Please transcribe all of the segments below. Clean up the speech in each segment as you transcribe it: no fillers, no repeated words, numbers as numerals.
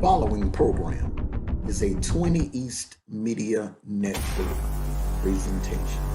Following program is a 20 East Media Network presentation.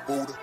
Buddha.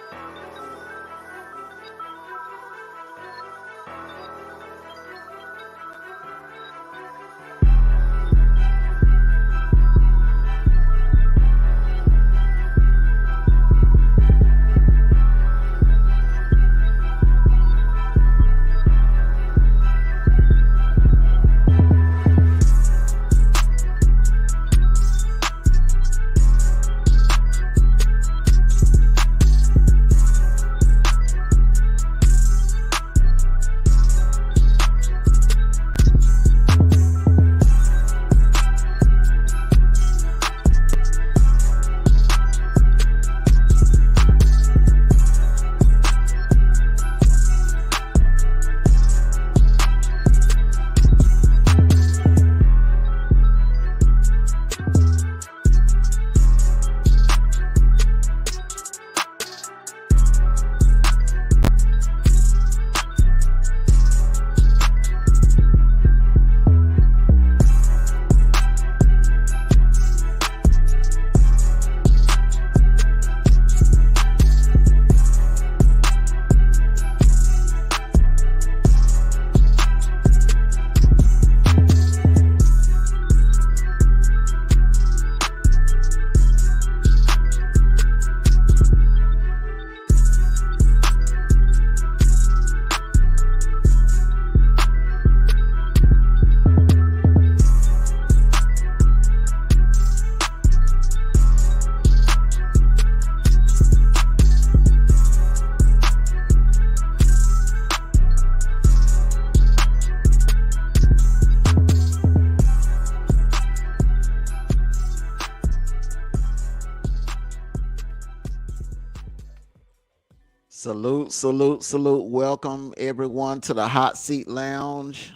Salute, salute, salute. Welcome everyone to the Hot Seat Lounge.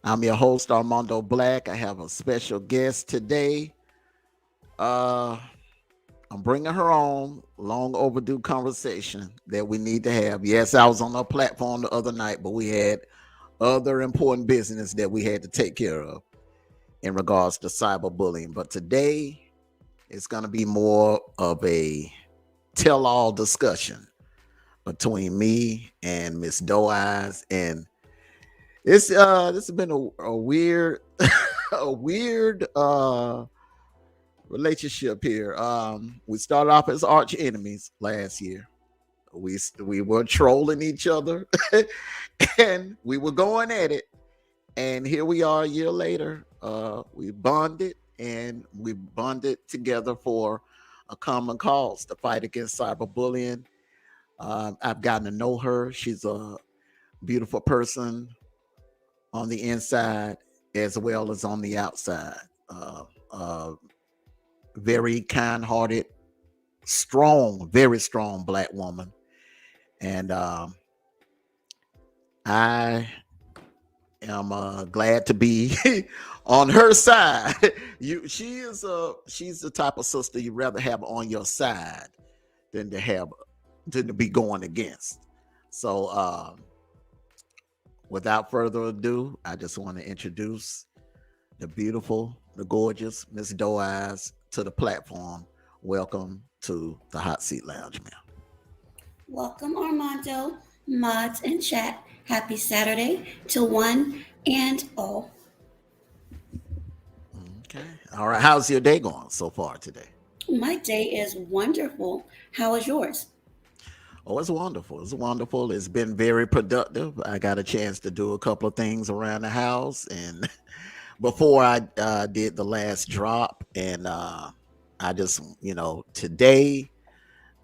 I'm your host, Armando Black. I have a special guest today. Uh, I'm bringing her on. Long overdue conversation that we need to have. Yes, I was on a platform the other night, but we had other important business that we had to take care of in regards to cyberbullying. But today, it's going to be more of a tell-all discussion between me and Miss Doe Eyes, and this has been a weird a weird relationship here. We started off as arch enemies last year. We were trolling each other, and we were going at it. And here we are a year later. We bonded, and we bonded together for a common cause: the fight against cyberbullying. I've gotten to know her. She's a beautiful person on the inside as well as on the outside. Very kind-hearted, strong, very strong Black woman, and I am glad to be on her side. She's the type of sister you rather have on your side than to be going against. So, without further ado, I just want to introduce the beautiful, the gorgeous Miss Doe Eyes to the platform. Welcome to the Hot Seat Lounge, ma'am. Welcome, Armando, mods, and chat. Happy Saturday to one and all. Okay. All right. How's your day going so far today? My day is wonderful. How is yours? Oh, it's wonderful. It's wonderful. It's been very productive. I got a chance to do a couple of things around the house, and before I did the last drop, and I just, today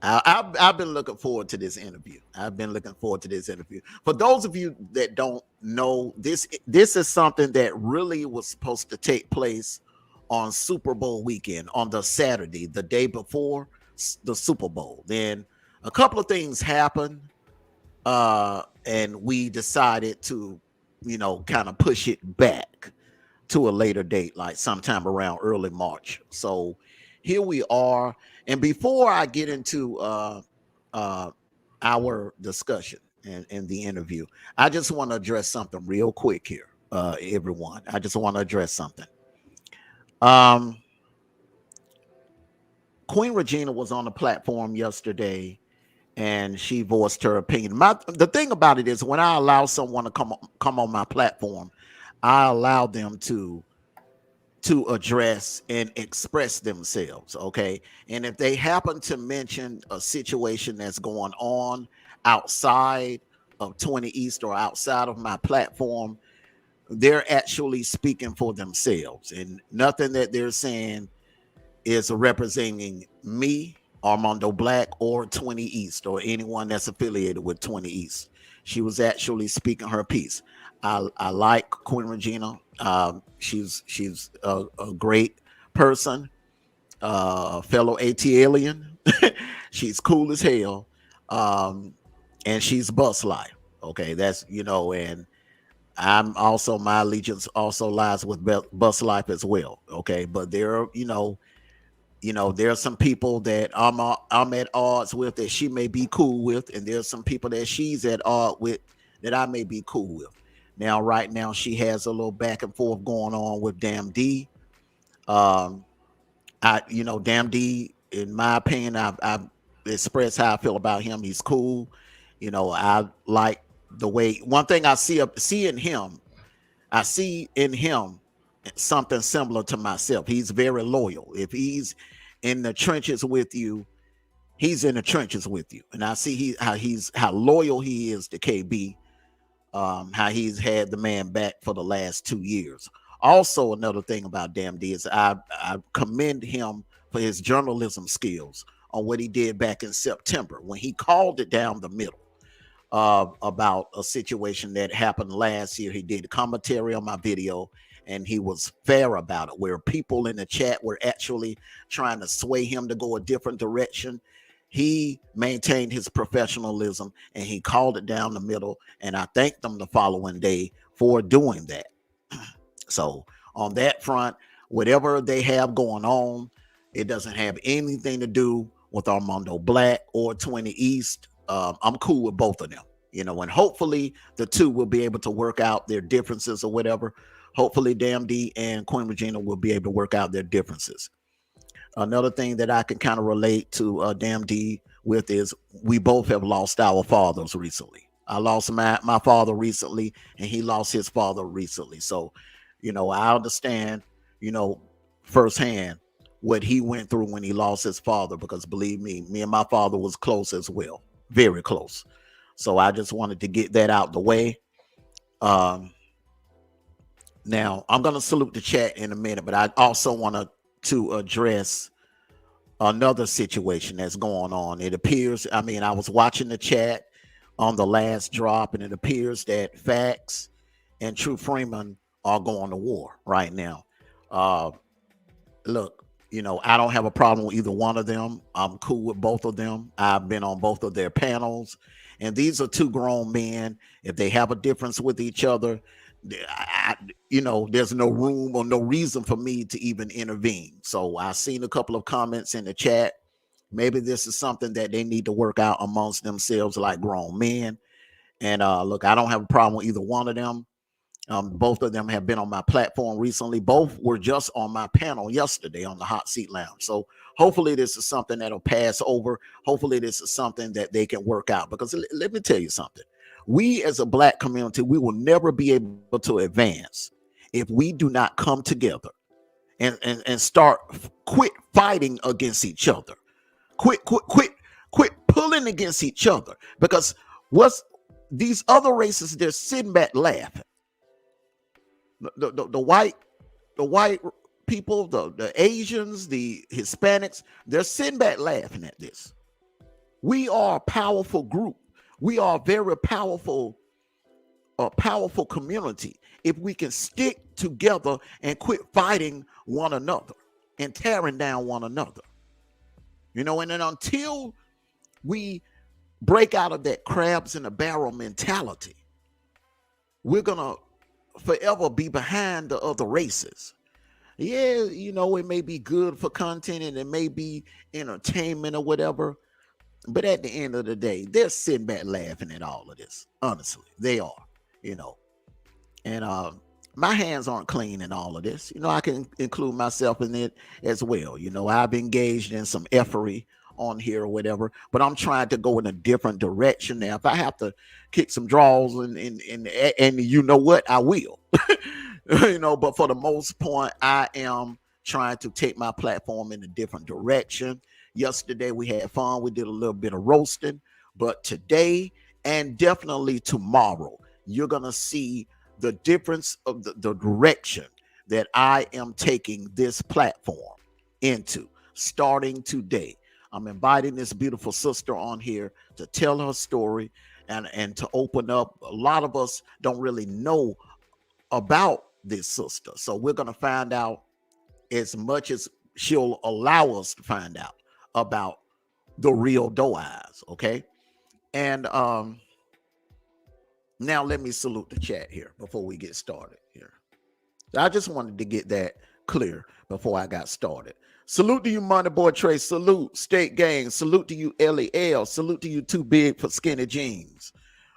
I've been looking forward to this interview. I've been looking forward to this interview. For those of you that don't know, this is something that really was supposed to take place on Super Bowl weekend, on the Saturday, the day before the Super Bowl. Then a couple of things happened, and we decided to, kind of push it back to a later date, like sometime around early March. So here we are. And before I get into our discussion and the interview, I just want to address something real quick here, everyone. I just want to address something. Queen Regina was on the platform yesterday, and she voiced her opinion. The thing about it is, when I allow someone to come on my platform, I allow them to address and express themselves. Okay. And if they happen to mention a situation that's going on outside of 20 East or outside of my platform, they're actually speaking for themselves, and nothing that they're saying is representing me, Armando Black, or 20 East, or anyone that's affiliated with 20 East. She was actually speaking her piece. I like Queen Regina. She's a great person, fellow AT alien. She's cool as hell, um, and she's bus life. Okay, that's and I'm also, my allegiance also lies with bus life as well. Okay, but there are there are some people that I'm at odds with that she may be cool with, and there's some people that she's at odds with that I may be cool with. Now, right now, she has a little back and forth going on with Damn D. Um, Damn D, in my opinion, I've expressed how I feel about him. He's cool. I like the way, one thing see in him. I see in him something similar to myself. He's very loyal. If he's in the trenches with you, he's in the trenches with you. And I see how loyal he is to KB, how he's had the man back for the last 2 years. Also, another thing about Damn D is I commend him for his journalism skills on what he did back in September when he called it down the middle about a situation that happened last year. He did commentary on my video, and he was fair about it, where people in the chat were actually trying to sway him to go a different direction. He maintained his professionalism and he called it down the middle. And I thanked them the following day for doing that. So on that front, whatever they have going on, it doesn't have anything to do with Armando Black or 20 East. I'm cool with both of them, and hopefully the two will be able to work out their differences or whatever. Hopefully Damn D and Queen Regina will be able to work out their differences. Another thing that I can kind of relate to Damn D with is we both have lost our fathers recently. I lost my father recently, and he lost his father recently. So, I understand, firsthand what he went through when he lost his father, because believe me and my father was close as well, very close. So I just wanted to get that out the way. Now I'm going to salute the chat in a minute, but I also want to address another situation that's going on. It appears, I was watching the chat on the last drop, and it appears that Facts and True Freeman are going to war right now. Look, I don't have a problem with either one of them. I'm cool with both of them. I've been on both of their panels, and these are two grown men. If they have a difference with each other, there's no room or no reason for me to even intervene. So I've seen a couple of comments in the chat. Maybe this is something that they need to work out amongst themselves like grown men. And look, I don't have a problem with either one of them. Both of them have been on my platform recently. Both were just on my panel yesterday on the Hot Seat Lounge. So hopefully this is something that'll pass over. Hopefully this is something that they can work out. Because let me tell you something. We as a Black community, we will never be able to advance if we do not come together and start quit fighting against each other. Quit pulling against each other. Because what's these other races, they're sitting back laughing. The white people, the Asians, the Hispanics, they're sitting back laughing at this. We are a powerful group. We are a very powerful community if we can stick together and quit fighting one another and tearing down one another. And then until we break out of that crabs in a barrel mentality, we're gonna forever be behind the other races. Yeah, it may be good for content and it may be entertainment or whatever, but at the end of the day, they're sitting back laughing at all of this. Honestly, they are, and my hands aren't clean in all of this. I can include myself in it as well. I've engaged in some effery on here or whatever, but I'm trying to go in a different direction now. If I have to kick some draws and you know what, I will. But for the most part, I am trying to take my platform in a different direction. Yesterday we had fun. We did a little bit of roasting, but today and definitely tomorrow, you're gonna see the difference of the direction that I am taking this platform into starting today. I'm inviting this beautiful sister on here to tell her story and to open up. A lot of us don't really know about this sister. So we're going to find out as much as she'll allow us to find out about the real Doe Eyes. Okay. And now let me salute the chat here before we get started here. I just wanted to get that clear before I got started. Salute to you, Money Boy Trey. Salute, State Gang. Salute to you, LEL. Salute to you, Too Big for Skinny Jeans.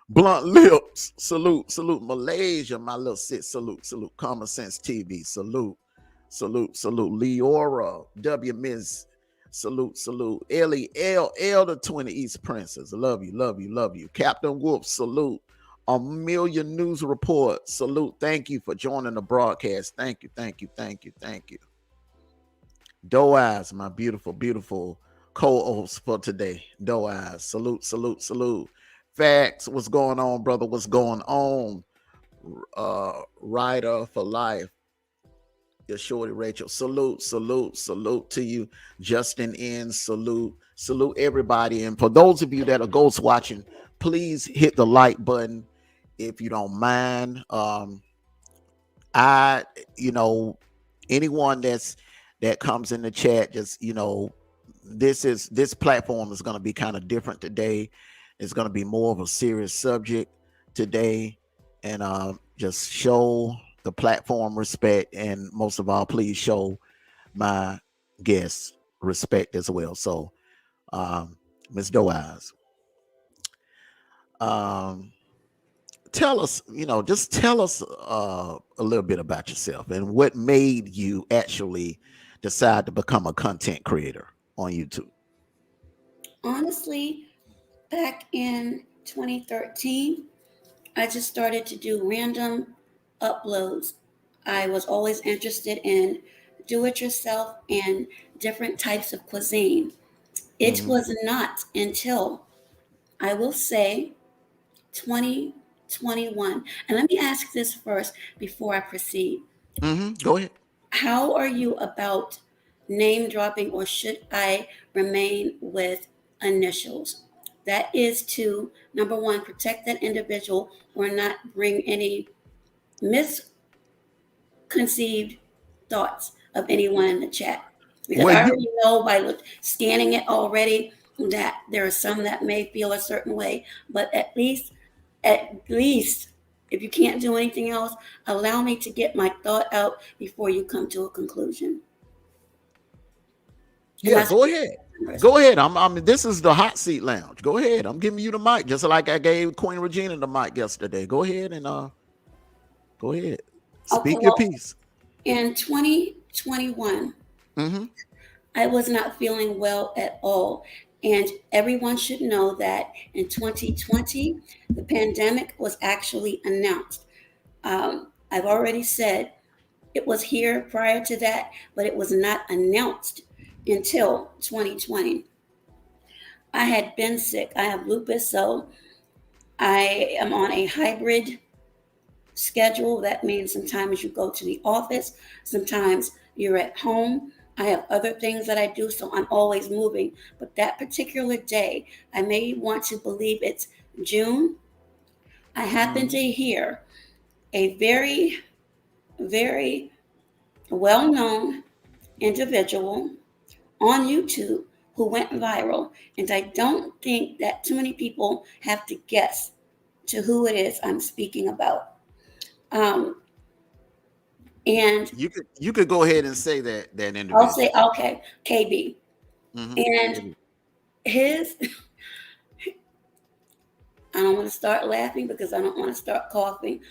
Blunt Lips. Salute, salute. Malaysia, my little sis. Salute, salute. Common Sense TV. Salute, salute, salute. Leora, W Miss. Salute, salute. LEL, Elder 20 East Princess. Love you, love you, love you. Captain Wolf, salute. A Million News Report. Salute. Thank you for joining the broadcast. Thank you, thank you, thank you, thank you. Doe Eyes, my beautiful, beautiful co-host for today. Doe Eyes. Salute, salute, salute. Facts. What's going on, brother? What's going on? Rider for life. Your shorty Rachel. Salute, salute, salute to you. Justin N. Salute. Salute everybody. And for those of you that are ghost watching, please hit the like button if you don't mind. Anyone that comes in the chat, just this platform is going to be kind of different today. It's going to be more of a serious subject today, and just show the platform respect, and most of all, please show my guests respect as well. So, Ms. Doe Eyes, tell us, just tell us a little bit about yourself and what made you actually decide to become a content creator on YouTube. Honestly, back in 2013, I just started to do random uploads. I was always interested in do it yourself and different types of cuisine. It was not until, I will say, 2021. And let me ask this first before I proceed. Go ahead. How are you about name dropping, or should I remain with initials? That is to, number one, protect that individual or not bring any misconceived thoughts of anyone in the chat. Because I already know by scanning it already that there are some that may feel a certain way, but at least, if you can't do anything else, allow me to get my thought out before you come to a conclusion. Yeah, go ahead. Go ahead. This is the hot seat lounge. Go ahead. I'm giving you the mic, just like I gave Queen Regina the mic yesterday. Go ahead and go ahead. Speak your piece. In 2021, I was not feeling well at all. And everyone should know that in 2020, the pandemic was actually announced. I've already said it was here prior to that, but it was not announced until 2020. I had been sick. I have lupus, so I am on a hybrid schedule. That means sometimes you go to the office, sometimes you're at home. I have other things that I do, so I'm always moving. But that particular day, I may want to believe it's June, I happened to hear a very, very well-known individual on YouTube who went viral. And I don't think that too many people have to guess to who it is I'm speaking about. And you could go ahead and say that individual. I'll say, okay, KB. And his, I don't want to start laughing because I don't want to start coughing,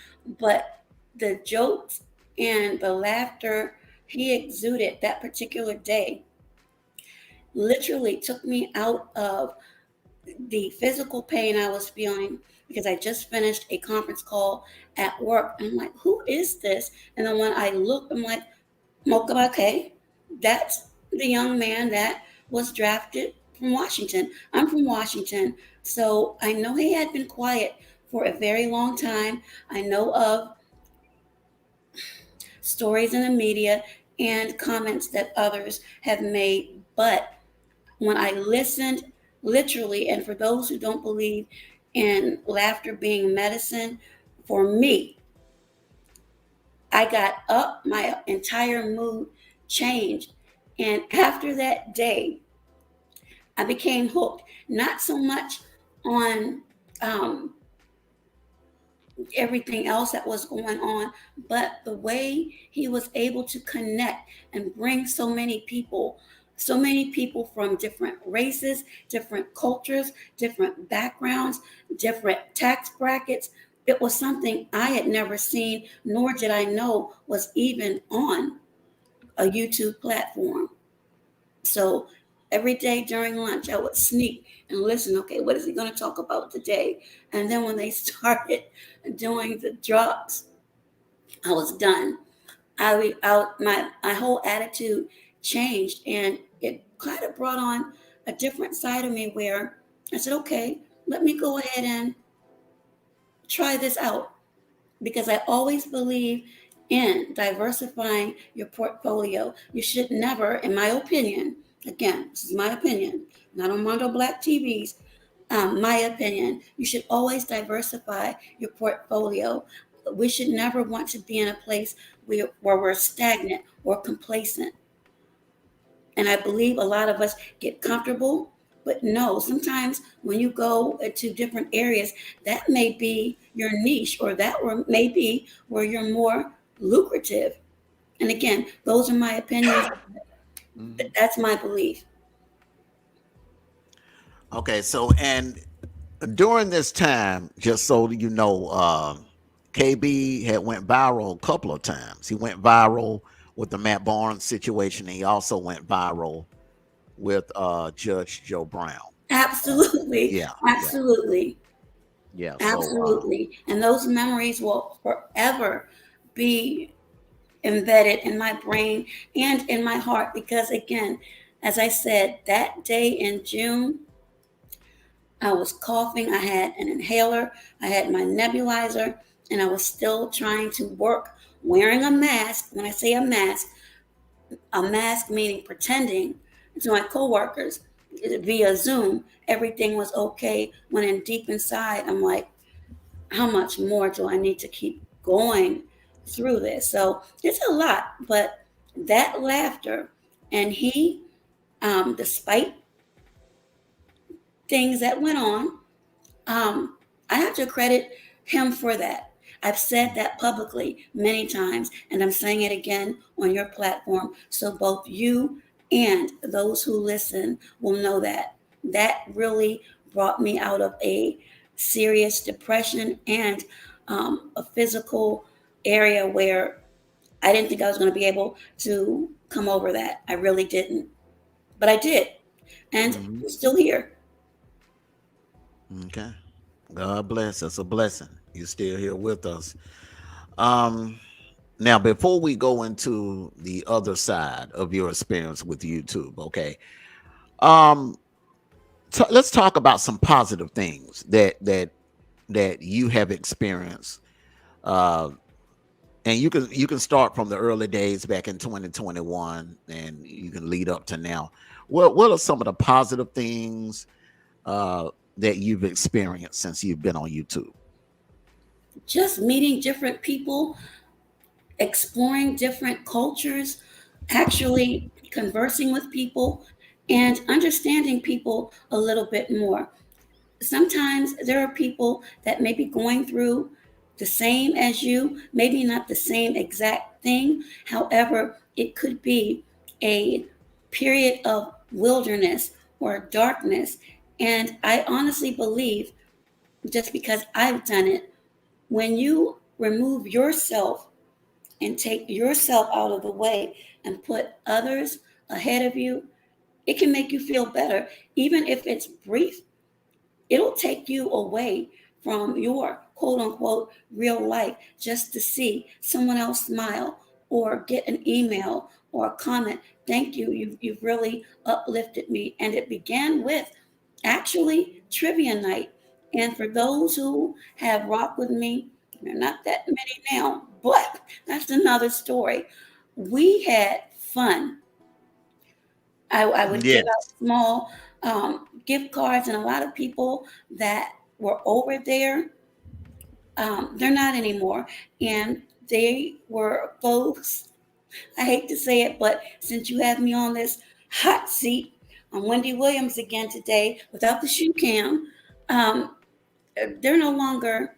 but the jokes and the laughter he exuded that particular day, literally took me out of the physical pain I was feeling because I just finished a conference call at work. And I'm like, who is this? And then when I look, I'm like, Mokabake, that's the young man that was drafted from Washington. I'm from Washington. So I know he had been quiet for a very long time. I know of stories in the media and comments that others have made. But when I listened literally, and for those who don't believe in laughter being medicine, for me, I got up, my entire mood changed. And after that day, I became hooked, not so much on um, everything else that was going on, but the way he was able to connect and bring so many people from different races, different cultures, different backgrounds, different tax brackets. It was something I had never seen, nor did I know was even on a YouTube platform. So every day during lunch, I would sneak and listen. Okay, what is he going to talk about today? And then when they started doing the drops, I was done. My whole attitude changed, and it kind of brought on a different side of me where I said, okay, let me go ahead and try this out because I always believe in diversifying your portfolio. You should never, in my opinion, again, this is my opinion, not on Mondo Black TV's, my opinion, you should always diversify your portfolio. We should never want to be in a place where we're stagnant or complacent. And I believe a lot of us get comfortable, but no, sometimes when you go to different areas, that may be your niche or may be where you're more lucrative. And again, those are my opinions. Mhm. That's my belief. Okay, so and during this time, just so you know, KB had went viral a couple of times. He went viral with the Matt Barnes situation. And he also went viral with Judge Joe Brown. Absolutely. Yeah, yeah, Absolutely. yeah. So, Absolutely. And those memories will forever be embedded in my brain and in my heart because, again, as I said, that day in June, I was coughing. I had an inhaler, I had my nebulizer, and I was still trying to work wearing a mask. When I say a mask meaning pretending to my coworkers via Zoom, everything was okay. When in deep inside, I'm like, how much more do I need to keep going through this? So it's a lot, but that laughter and despite things that went on, I have to credit him for that. I've said that publicly many times, and I'm saying it again on your platform so both you and those who listen will know that. That really brought me out of a serious depression and a physical area where I didn't think I was going to be able to come over that. I really didn't. But I did. And mhm. I'm still here. Okay. God bless. That's a blessing. You're still here with us. Um, Now, before we go into the other side of your experience with YouTube, okay, um, let's talk about some positive things that you have experienced. Uh, and you can start from the early days back in 2021, and you can lead up to now. What are some of the positive things that you've experienced since you've been on YouTube? Just meeting different people, exploring different cultures, actually conversing with people, and understanding people a little bit more. Sometimes there are people that may be going through the same as you, maybe not the same exact thing. However, it could be a period of wilderness or darkness. And I honestly believe, just because I've done it, when you remove yourself and take yourself out of the way and put others ahead of you, it can make you feel better, even if it's brief. It'll take you away from your quote unquote real life just to see someone else smile or get an email or a comment. Thank you. You've really uplifted me. And it began with actually trivia night. And for those who have rocked with me, there are not that many now, but that's another story. We had fun. I would give out Yes. small gift cards, and a lot of people that were over there, they're not anymore. And they were folks, I hate to say it, but since you have me on this hot seat, I'm Wendy Williams again today without the shoe cam. Um, they're no longer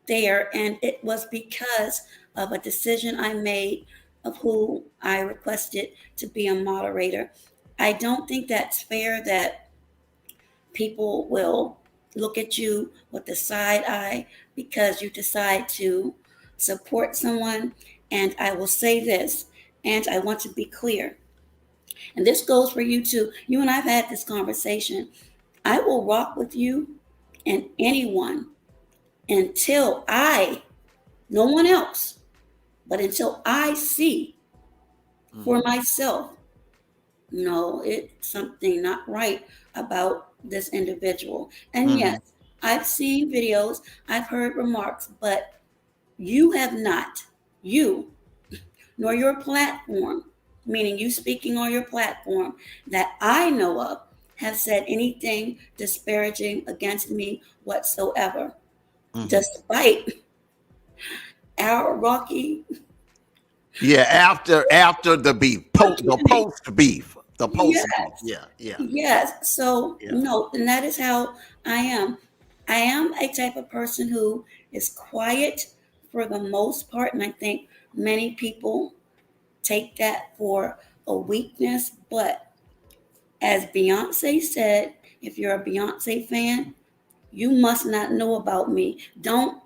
there, and it was because of a decision I made of who I requested to be a moderator. I don't think that's fair that people will look at you with the side eye because you decide to support someone. And I will say this, and I want to be clear, and this goes for you too. You and I've had this conversation. I will rock with you and anyone until I, no one else, but until I see for myself, no, it's something not right about this individual. And Mm-hmm. yes, I've seen videos, I've heard remarks, but you have not, you, nor your platform, meaning you speaking on your platform that I know of, have said anything disparaging against me whatsoever, Mm-hmm. despite our rocky. Yeah, after the beef, the post beef, the post beef. Yes, Yeah, yeah, yes. So yeah. no, and that is how I am. I am a type of person who is quiet for the most part, and I think many people take that for a weakness. But as Beyonce said, if you're a Beyonce fan, you must not know about me. Don't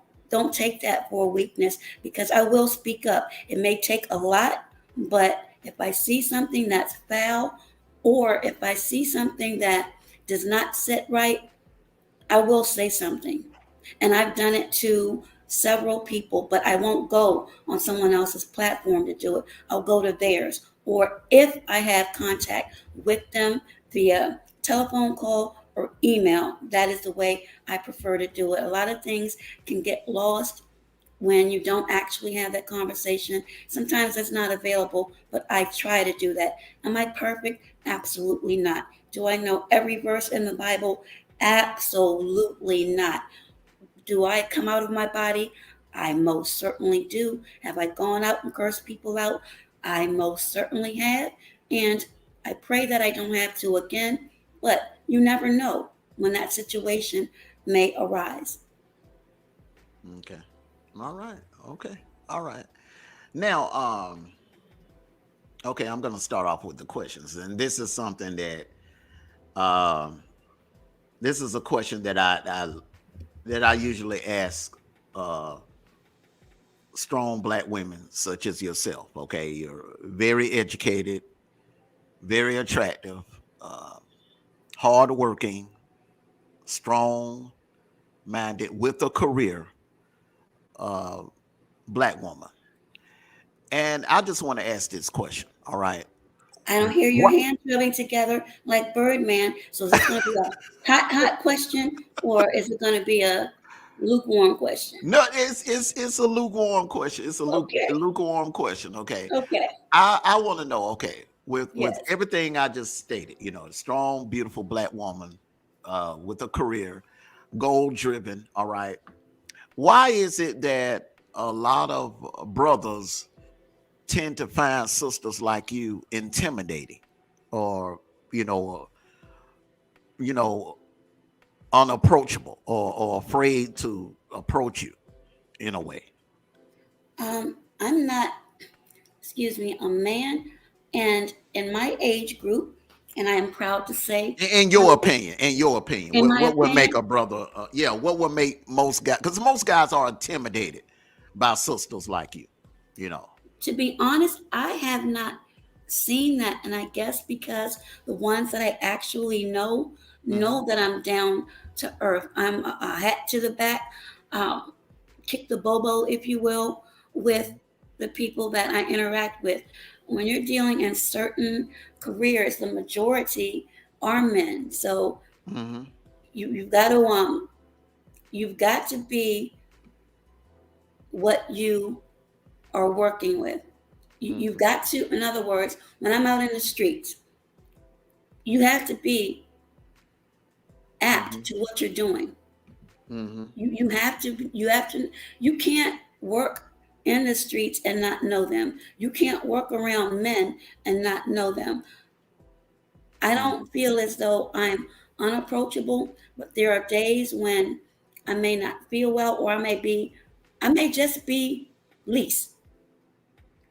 take that for a weakness because I will speak up. It may take a lot, but if I see something that's foul or if I see something that does not sit right, I will say something. And I've done it to several people, but I won't go on someone else's platform to do it. I'll go to theirs. Or if I have contact with them via telephone call or email, that is the way I prefer to do it. A lot of things can get lost when you don't actually have that conversation. Sometimes that's not available, but I try to do that. Am I perfect? Absolutely not. Do I know every verse in the Bible? Absolutely not. Do I come out of my body? I most certainly do. Have I gone out and cursed people out? I most certainly have. And I pray that I don't have to again, but you never know when that situation may arise. Okay. All right. Okay. All right. Now, okay, I'm gonna start off with the questions, and this is something that, um, this is a question that I usually ask uh strong black women such as yourself. Okay, you're very educated, very attractive, uh, hardworking, strong minded, with a career, uh, black woman. And I just want to ask this question. All right. I don't hear your What? hands rubbing together like Birdman. So is this going to be a hot, hot question or is it going to be a lukewarm question? No, it's a lukewarm question. It's a Okay. lukewarm question. Okay. Okay. I want to know, okay, with Yes. everything I just stated, a strong, beautiful black woman, with a career, goal driven, all right. Why is it that a lot of brothers tend to find sisters like you intimidating, or you know, you know, unapproachable, or afraid to approach you in a way? I'm not, excuse me, a man, and in my age group, and I am proud to say, In your opinion, in my what would make opinion, a brother? Yeah, what would make most guys? Because most guys are intimidated by sisters like you. You know. to be honest, I have not seen that, and I guess because the ones that I actually know that I'm down to earth. I'm a hat to the back, um, kick the bobo, if you will, with the people that I interact with. When you're dealing in certain careers, the majority are men. So Mm-hmm. you've got to you've got to be what you are working with. You've Mm-hmm. got to, in other words, when I'm out in the streets, you have to be apt Mm-hmm. to what you're doing. Mm-hmm. You can't work in the streets and not know them. You can't work around men and not know them. I Mm-hmm. don't feel as though I'm unapproachable, but there are days when I may not feel well, or I may just be least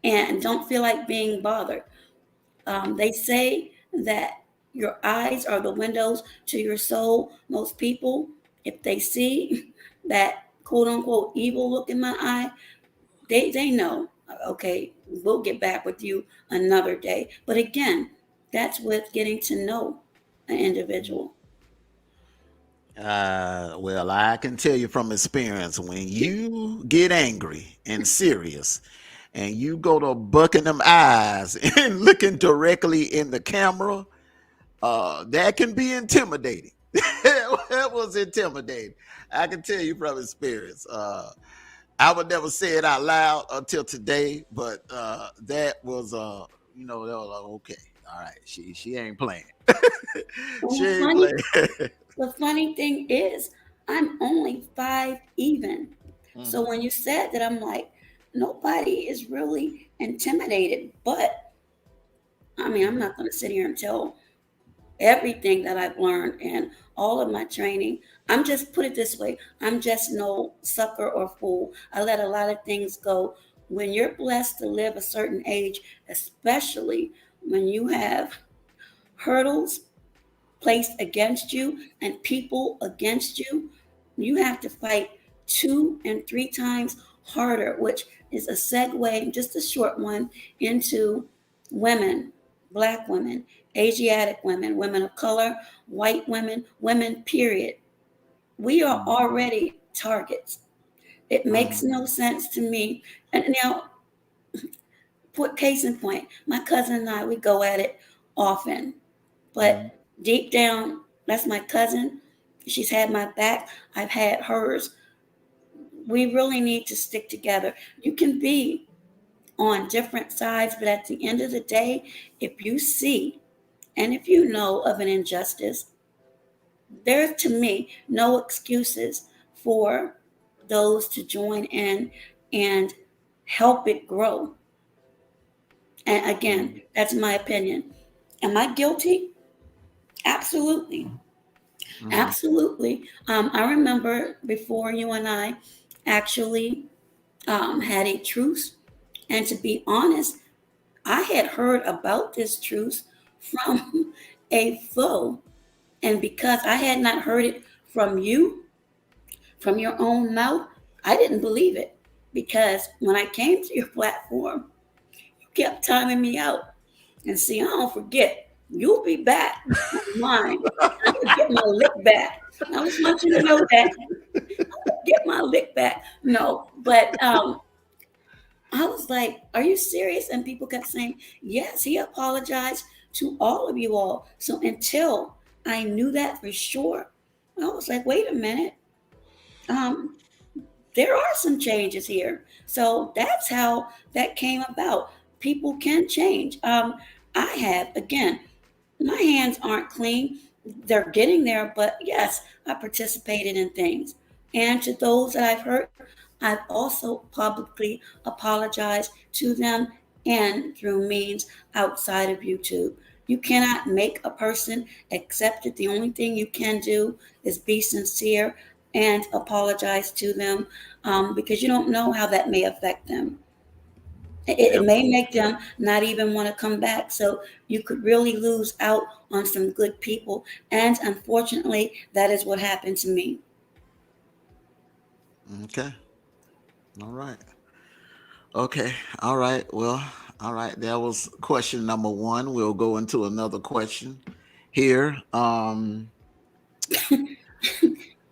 and don't feel like being bothered. They say that your eyes are the windows to your soul. Most people, if they see that quote unquote evil look in my eye, they know, okay, we'll get back with you another day. But again, that's with getting to know an individual. Well, I can tell you from experience, when you get angry and serious and you go to bucking them eyes and looking directly in the camera, that can be intimidating. That was intimidating. I can tell you from experience. I would never say it out loud until today, but that was that was like, okay, all right, she ain't playing. She And ain't playing. the funny thing is, I'm only five even. So Hmm. when you said that, I'm like, nobody is really intimidated. But I mean, I'm Hmm. not going to sit here and tell everything that I've learned and all of my training. I'm just, put it this way, I'm just no sucker or fool. I let a lot of things go. When you're blessed to live a certain age, especially when you have hurdles placed against you and people against you, you have to fight two and three times harder, which is a segue, just a short one, into women, black women, Asiatic women, women of color, white women, women, period. We are Hmm. already targets. It makes Hmm. no sense to me. And now, put case in point, my cousin and I, we go at it often. Hmm. But deep down, that's my cousin. She's had my back. I've had hers. We really need to stick together. You can be on different sides, but at the end of the day, if you see and if you know of an injustice, there's to me no excuses for those to join in and help it grow. And again, Hmm. that's my opinion. Am I guilty? Absolutely. Hmm. Absolutely. I remember before you and I actually had a truce. And to be honest, I had heard about this truce from a foe. And because I had not heard it from you, from your own mouth, I didn't believe it. Because when I came to your platform, you kept timing me out. And see, I don't forget. You'll be back on mine. I'm going to get my lick back. I just want you to know that. Get my lick back. No, but I was like, are you serious? And people kept saying, yes, he apologized to all of you all. So until I knew that for sure, I was like, wait a minute. Um, there are some changes here. So that's how that came about. People can change. I have, again, my hands aren't clean. They're getting there, but yes, I participated in things. And to those that I've hurt, I've also publicly apologized to them and through means outside of YouTube. You cannot make a person accept it. The only thing you can do is be sincere and apologize to them because you don't know how that may affect them. It may make Absolutely. them not even want to come back. So you could really lose out on some good people. And unfortunately, that is what happened to me. Okay. All right. Okay. All right. Well, All right, that was question number one. We'll go into another question here. That's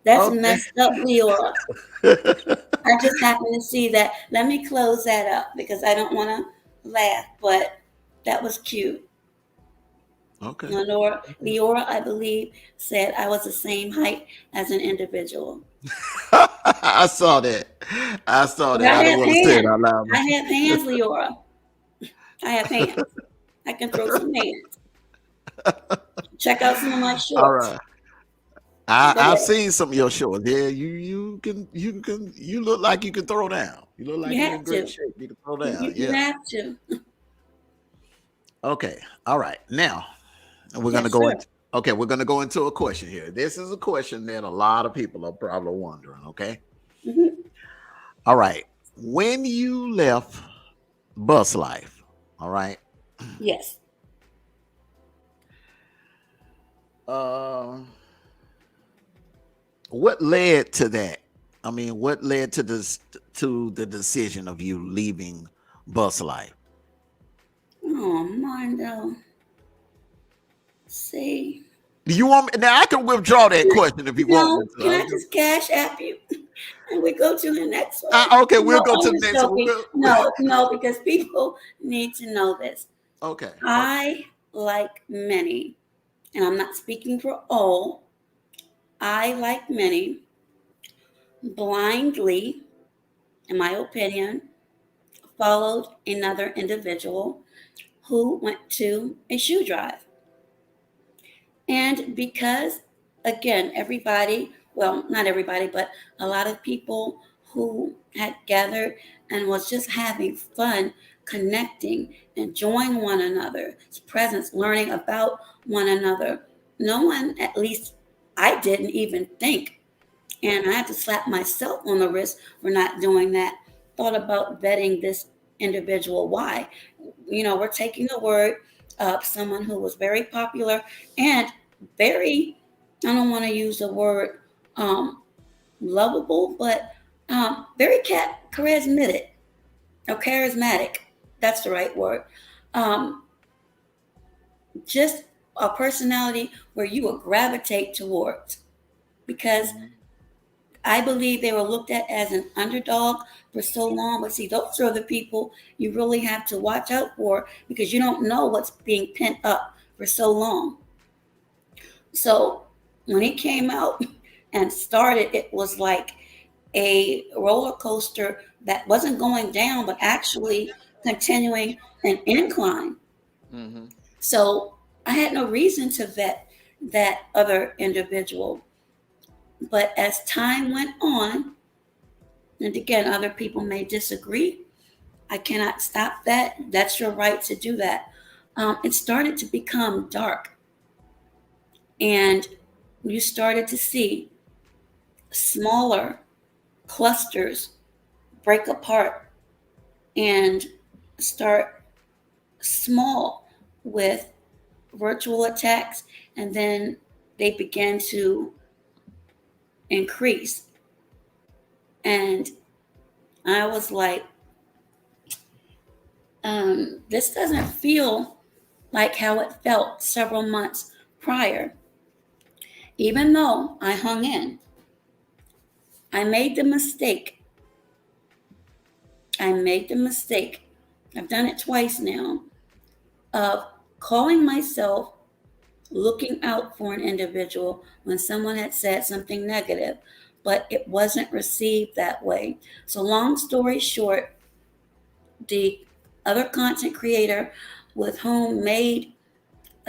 Okay. messed up, Leora. I just happened to see that. Let me close that up because I don't want to laugh, but that was cute. Okay. Leora, I believe, said I was the same height as an individual. I saw that. I saw But that. I I didn't have want to say it hands. out loud. I have hands, Leora. I have hands. I can throw some hands. Check out some of my All shorts. right. Go I've ahead. seen some of your shorts. Yeah, you look like you can throw down. You look like You you're have in great to. shape. You can throw You, down. you Yeah. have to. Okay. All right. Now we're gonna Yes, go sir. into we're gonna go into a question here. This is a question that a lot of people are probably wondering. Okay. Hmm. All right. When you left bus life, all right. Yes. Um what led to that? I mean, what led to this to the decision of you leaving bus life? Oh, Mondo. See. Do you want me now? I can withdraw that question if you want me No, to. can I just cash app you? And we go to the next one. Okay, we'll No, go to I'm the just next one. joking. No, no, because people need to know this. Okay, okay. I, like many, and I'm not speaking for all, I, like many, blindly, in my opinion, followed another individual who went to a shoe drive. And because, again, everybody, well, not everybody, but a lot of people who had gathered and was just having fun, connecting, enjoying one another's presence, learning about one another. No one, at least I didn't even think. And I had to slap myself on the wrist for not doing that. Thought about vetting this individual. Why? We're taking the word of someone who was very popular and very, I don't want to use the word um, lovable, but very charismatic or charismatic. That's the right word. Um, just a personality where you would gravitate towards because Mhm. I believe they were looked at as an underdog for so long. But see, those are the people you really have to watch out for because you don't know what's being pent up for so long. So when he came out and started, it was like a roller coaster that wasn't going down, but actually continuing an incline. Mhm. So I had no reason to vet that other individual. But as time went on, and again, other people may disagree. I cannot stop that. That's your right to do that. It started to become dark, and you started to see smaller clusters break apart and start small with virtual attacks, and then they began to increase. And I was like, this doesn't feel like how it felt several months prior. Even though I hung in, I made the mistake. I made the mistake. I've done it twice now of calling myself looking out for an individual when someone had said something negative, but it wasn't received that way. So, long story short, the other content creator with whom made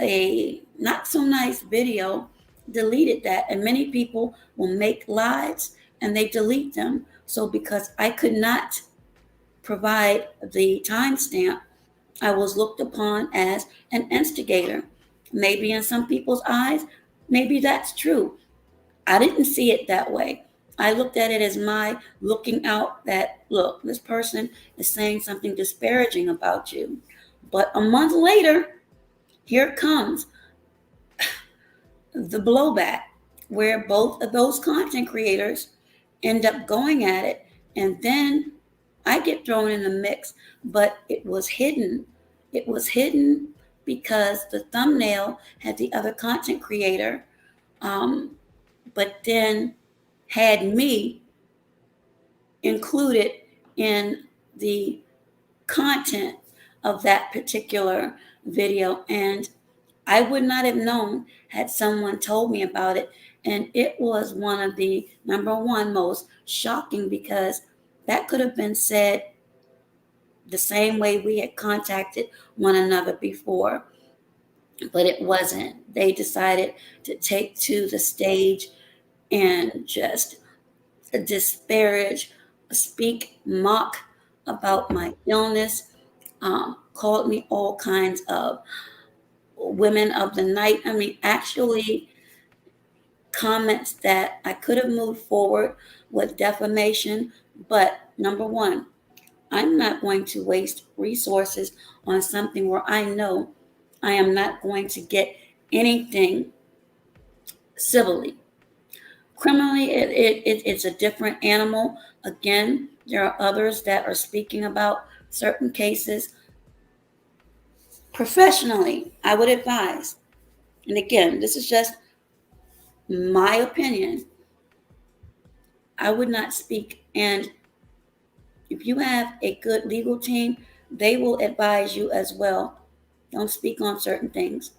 a not so nice video deleted that, and many people will make lives and they delete them. So because I could not provide the timestamp, I was looked upon as an instigator. Maybe in some people's eyes, maybe that's true. I didn't see it that way. I looked at it as my looking out that, look, this person is saying something disparaging about you. But a month later, here comes the blowback, where both of those content creators end up going at it, and then I get thrown in the mix, but it was hidden It was hidden because the thumbnail had the other content creator, but then had me included in the content of that particular video. And I would not have known had someone told me about it. And it was one of the number one most shocking, because that could have been said the same way we had contacted one another before, but it wasn't. They decided to take to the stage and just disparage, speak, mock about my illness, called me all kinds of women of the night. I mean, actually, comments that I could have moved forward with defamation. But number one, I'm not going to waste resources on something where I know I am not going to get anything civilly. Criminally, it's a different animal. Again, there are others that are speaking about certain cases. Professionally, I would advise, and again, this is just my opinion, I would not speak. And if you have a good legal team, they will advise you as well. Don't speak on certain things.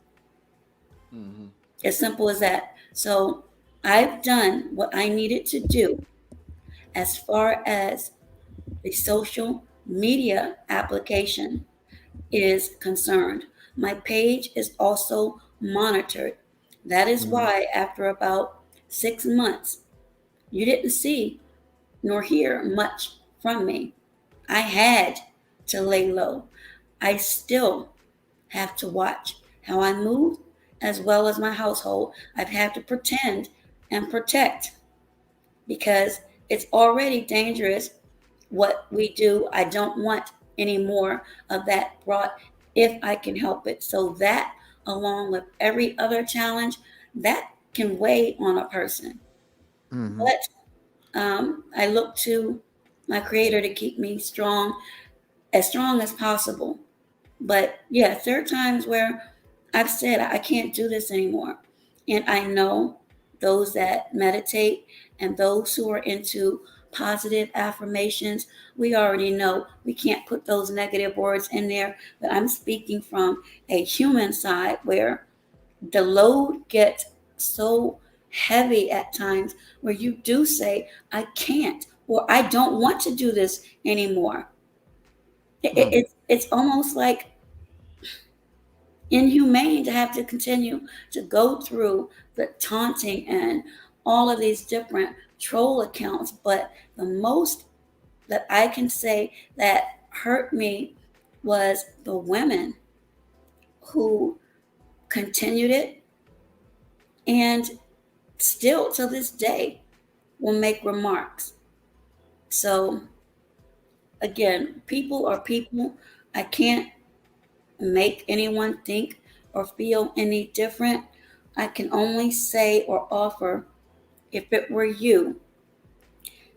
Mm-hmm. As simple as that. So I've done what I needed to do as far as the social media application is concerned. My page is also monitored. That is Mm-hmm. why, after about 6 months, you didn't see nor hear much from me. I had to lay low. I still have to watch how I move, as well as my household. I've had to pretend and protect, because it's already dangerous what we do. I don't want any more of that brought, if I can help it. So that, along with every other challenge, that can weigh on a person. Mm-hmm. But I look to my creator to keep me strong as possible. But yes, there are times where I've said I can't do this anymore. And I know those that meditate and those who are into positive affirmations, we already know we can't put those negative words in there. But I'm speaking from a human side, where the load gets so heavy at times, where you do say, I can't, or I don't want to do this anymore. Mm-hmm. It's almost like inhumane to have to continue to go through the taunting and all of these different troll accounts. But the most that I can say that hurt me was the women who continued it, and still to this day will make remarks. So again, people are people. I can't make anyone think or feel any different. I can only say or offer, if it were you,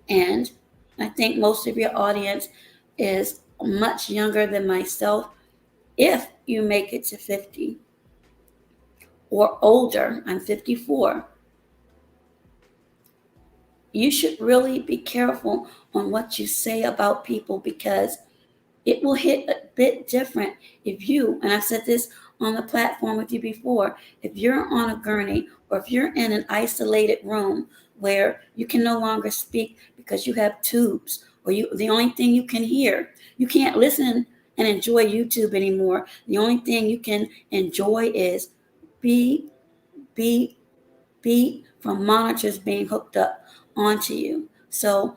and I think most of your audience is much younger than myself, if you make it to 50 or older, I'm 54, you should really be careful on what you say about people, because it will hit a bit different if you, and I've said this on the platform with you before, if you're on a gurney, or if you're in an isolated room where you can no longer speak because you have tubes, or the only thing you can hear, you can't listen and enjoy YouTube anymore. The only thing you can enjoy is beep, beep, beep from monitors being hooked up onto you. So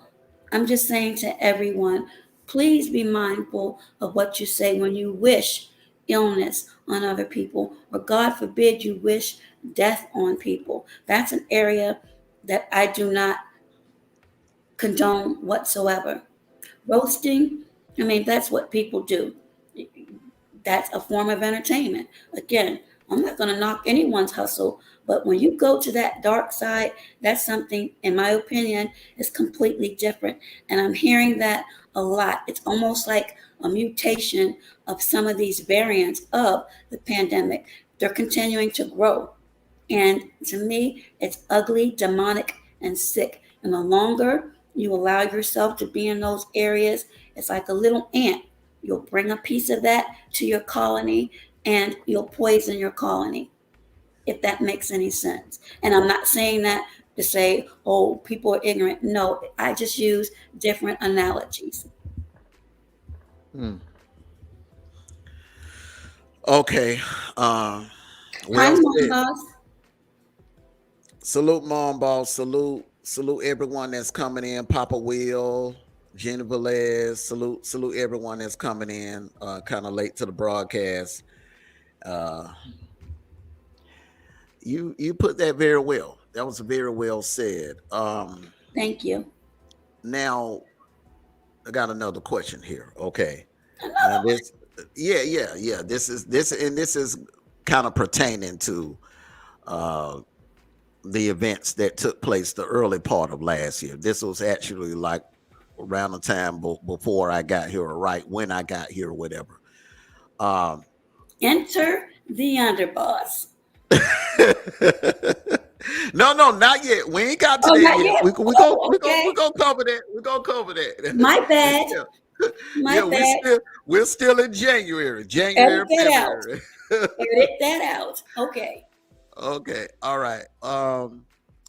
I'm just saying to everyone, please be mindful of what you say when you wish illness on other people, or God forbid you wish death on people. That's an area that I do not condone whatsoever. Roasting, I mean, that's what people do. That's a form of entertainment. Again, I'm not going to knock anyone's hustle, but when you go to that dark side, that's something, in my opinion, is completely different. And I'm hearing that a lot. It's almost like a mutation of some of these variants of the pandemic. They're continuing to grow. And to me, it's ugly, demonic, and sick. And the longer you allow yourself to be in those areas, it's like a little ant. You'll bring a piece of that to your colony and you'll poison your colony, if that makes any sense. And I'm not saying that to say, oh, people are ignorant. No, I just use different analogies. Hmm. Okay. Hi, Well Mom said. Boss. Salute, Mom Boss. Salute everyone that's coming in. Papa Will, Jenny Velez. Salute everyone that's coming in. Kind of late to the broadcast. Uh, you put that very well. That was very well said. Thank you. Now I got another question here. Okay. Now Another this, yeah. This is kind of pertaining to uh the events that took place the early part of last year. This was actually like around the time before I got here, or right when I got here, or whatever. Um, enter the underboss. no, not yet. We ain't got to Oh, that not yet. yet. We we go Oh, we go we okay. gonna cover that. We're gonna cover that. My bad. Yeah, My yeah. bad. We're still in January, Edit that out. February. Edit that out. Okay. Okay, all right.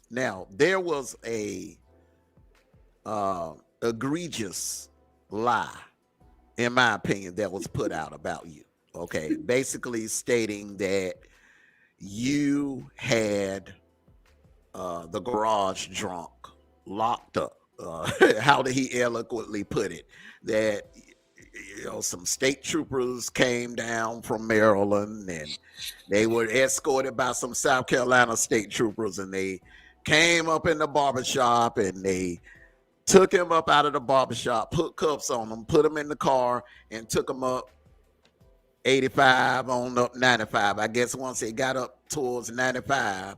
Now there was a egregious lie, in my opinion, that was put out about you. Okay, basically stating that you had the garage drunk, locked up. How did he eloquently put it? That some state troopers came down from Maryland and they were escorted by some South Carolina state troopers, and they came up in the barbershop and they took him up out of the barbershop, put cuffs on him, put him in the car, and took him up 85 on up 95. I guess once they got up towards 95,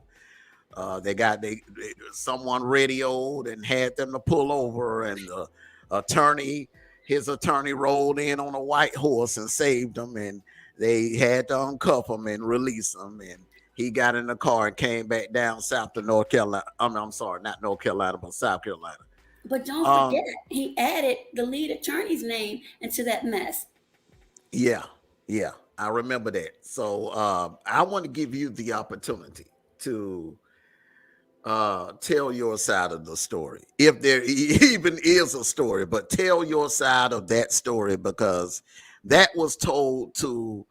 someone radioed and had them to pull over, and the his attorney rolled in on a white horse and saved him, and they had to uncuff him and release him, and he got in the car and came back down south to North Carolina. I'm sorry, not North Carolina, but South Carolina. But don't forget, he added the lead attorney's name into that mess. Yeah, I remember that. So I want to give you the opportunity to tell your side of the story, if there even is a story, but tell your side of that story, because that was told to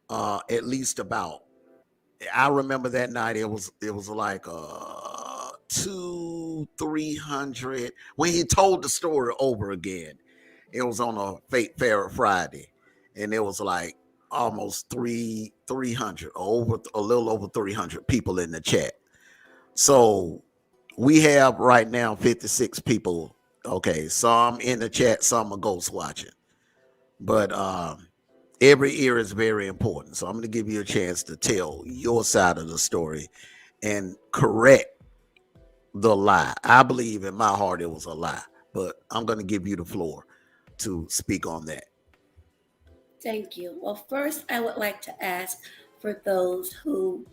at least about, I remember that night it was like 200-300 when he told the story over again. It was on a Fate Fair Friday, and it was like almost 300, over a little over 300 people in the chat. So we have right now 56 people. Okay, some in the chat, some are ghost watching, but every ear is very important. So I'm going to give you a chance to tell your side of the story and correct the lie. I believe in my heart it was a lie, but I'm going to give you the floor to speak on that. Thank you. Well, first, I would like to ask for those who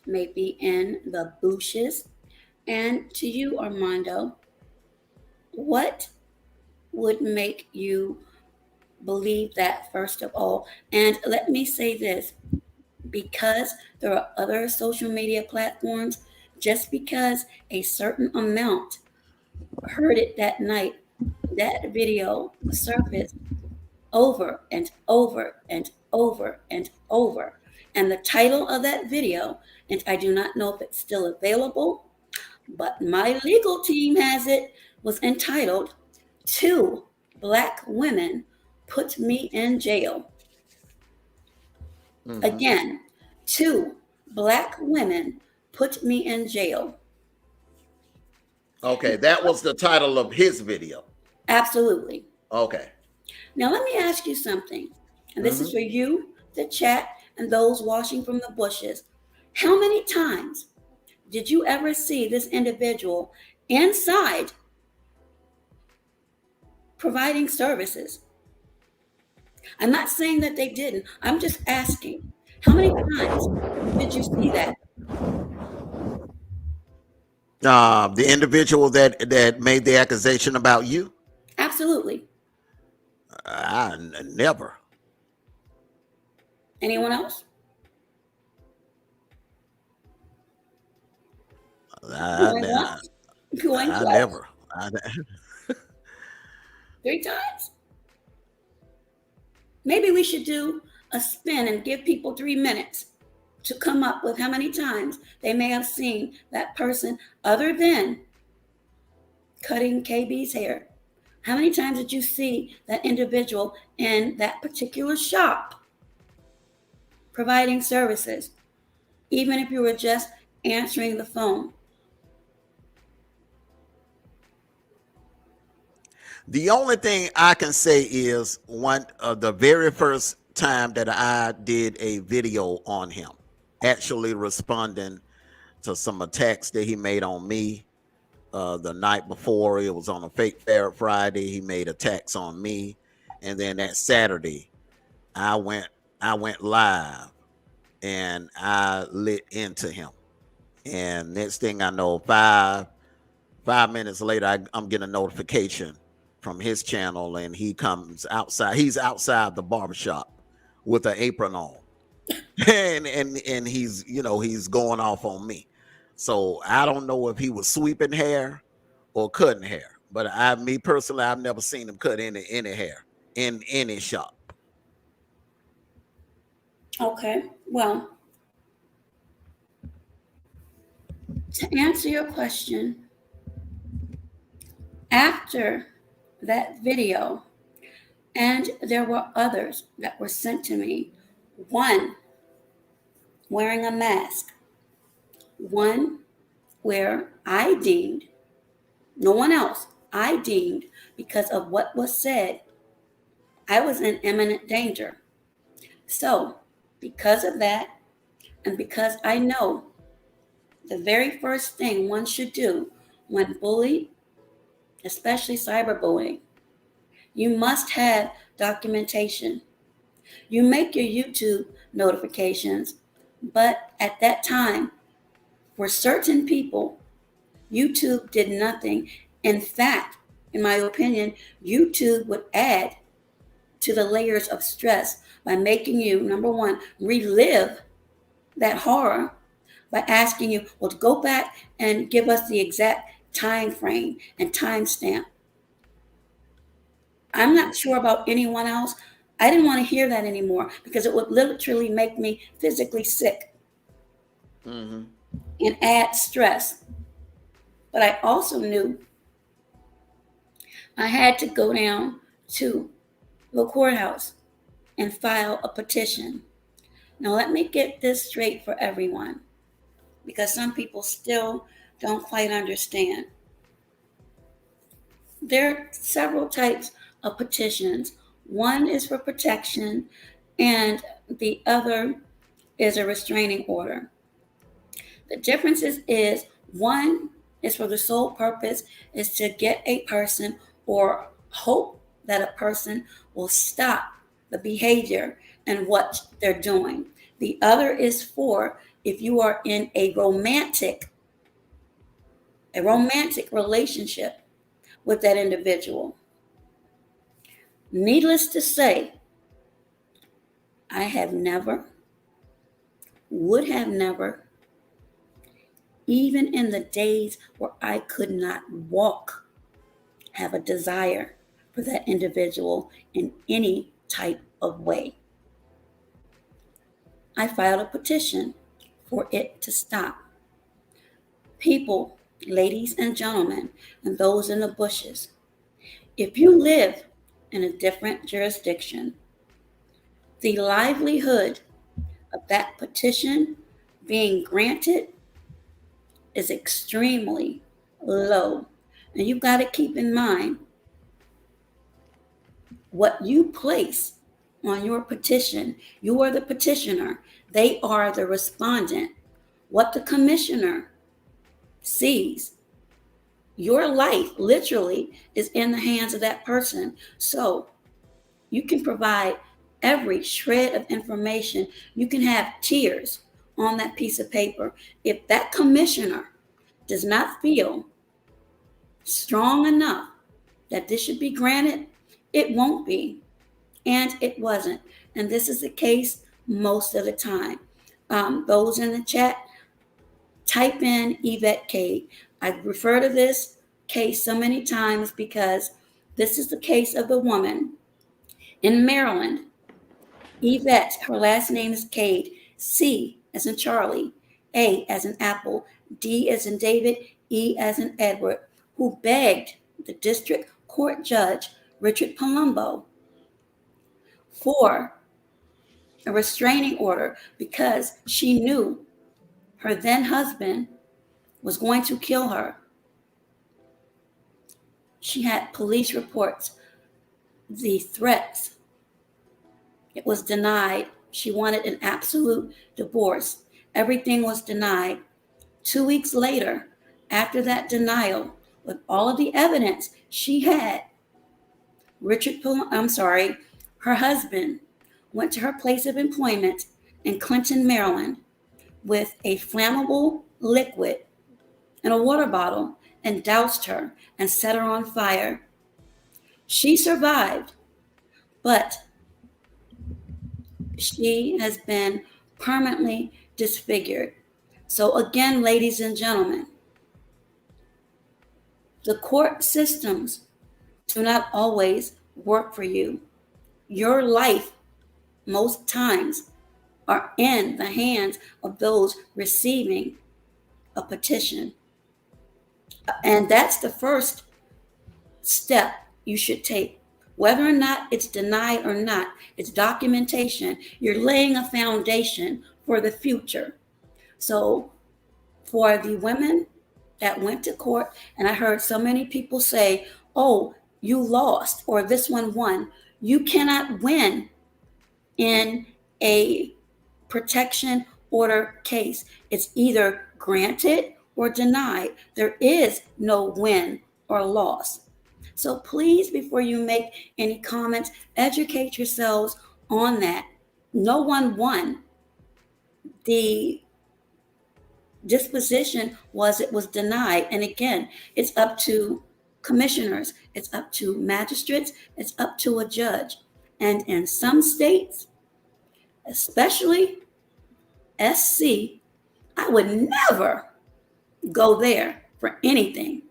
may be in the bushes, and to you, Armando, what would make you believe that, first of all? And let me say this, because there are other social media platforms, just because a certain amount heard it that night, that video surfaced over and over and over and over. And the title of that video, and I do not know if it's still available, but my legal team has it, was entitled, "Two Black Women Put Me in Jail." Mhm. Again, 2 Black women put me in jail. Okay, that was the title of his video. Absolutely. Okay. Now, let me ask you something. And this is for you, the chat, and those watching from the bushes. How many times did you ever see this individual inside providing services. I'm not saying that they didn't. I'm just asking, how many times did you see that? The individual that made the accusation about you, Absolutely. never. Anyone else? I, Going I, once? Going I twice? never. I, 3 times? Maybe we should do a spin and give people 3 minutes to come up with how many times they may have seen that person other than cutting KB's hair. How many times did you see that individual in that particular shop providing services, even if you were just answering the phone? the only thing I can say is the very first time that I did a video on him, actually responding to some attacks that he made on me. The night before, it was on a fake fair Friday. He made attacks on me, and then that Saturday, I went live and I lit into him. And next thing I know, 5 minutes later, I'm getting a notification from his channel, and he comes outside. He's outside the barbershop with an apron on, and he's he's going off on me. So I don't know if he was sweeping hair or cutting hair, but me personally, I've never seen him cut any hair in any shop. Okay, well, to answer your question, after that video, and there were others that were sent to me, one wearing a mask, one where I deemed, no one else, I deemed because of what was said, I was in imminent danger. So, because of that, and because I know the very first thing one should do when bullied, especially cyberbullying, you must have documentation. You make your YouTube notifications, but at that time, for certain people, YouTube did nothing. In fact, in my opinion, YouTube would add to the layers of stress by making you, number one, relive that horror by asking you, well, to go back and give us the exact time frame and timestamp. I'm not sure about anyone else. I didn't want to hear that anymore because it would literally make me physically sick Mm-hmm. and add stress. But I also knew I had to go down to the courthouse and file a petition. Now, let me get this straight for everyone because some people still don't quite understand. There are several types of petitions. One is for protection, and the other is a restraining order. The differences is one is for the sole purpose is to get a person or hope that a person will stop the behavior and what they're doing. The other is for if you are in a romantic relationship with that individual. Needless to say, I have never, would have never, even in the days where I could not walk, have a desire for that individual in any type of way. I filed a petition for it to stop. People, ladies and gentlemen, and those in the bushes, if you live in a different jurisdiction, the livelihood of that petition being granted is extremely low. And you've got to keep in mind what you place on your petition. You are the petitioner, they are the respondent. What the commissioner sees, Your life literally is in the hands of that person. So you can provide every shred of information. You can have tears on that piece of paper. If that commissioner does not feel strong enough that this should be granted, it won't be. And it wasn't. And this is the case most of the time. Those in the chat, type in Yvette Cade. I refer to this case so many times because this is the case of the woman in Maryland. Yvette, her last name is Cade. C as in Charlie, A as in Apple, D as in David, E as in Edward, who begged the district court judge, Richard Palumbo, for a restraining order because she knew her then husband was going to kill her. She had police reports, the threats. It was denied. She wanted an absolute divorce. Everything was denied. 2 weeks later, after that denial, with all of the evidence she had, her husband went to her place of employment in Clinton, Maryland, with a flammable liquid in a water bottle and doused her and set her on fire. She survived, but she has been permanently disfigured. So again, ladies and gentlemen, the court systems do not always work for you. Your life, most times, are in the hands of those receiving a petition. And that's the first step you should take. Whether or not it's denied or not, it's documentation. You're laying a foundation for the future. So for the women that went to court, and I heard so many people say, oh, you lost, or this one won. You cannot win in a protection order case. It's either granted or denied. There is no win or loss. So please, before you make any comments, educate yourselves on that. No one won. The disposition it was denied. And again, it's up to commissioners, it's up to magistrates, it's up to a judge. And in some states, especially SC, I would never go there for anything.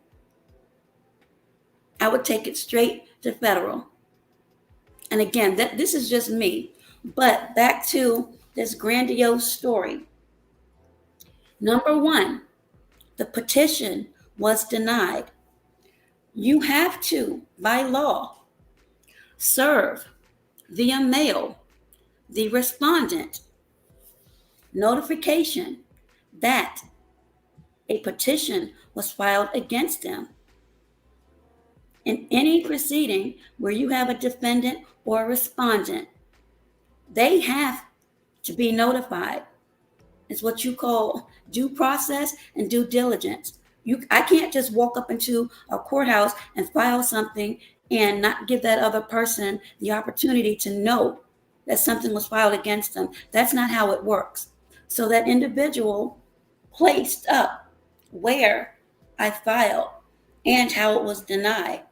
I would take it straight to federal. And again, this is just me. But back to this grandiose story. Number one, the petition was denied. You have to, by law, serve via mail the respondent notification that a petition was filed against them. In any proceeding where you have a defendant or a respondent, they have to be notified. It's what you call due process and due diligence. I can't just walk up into a courthouse and file something and not give that other person the opportunity to know that something was filed against them. That's not how it works. So that individual placed up where I filed and how it was denied.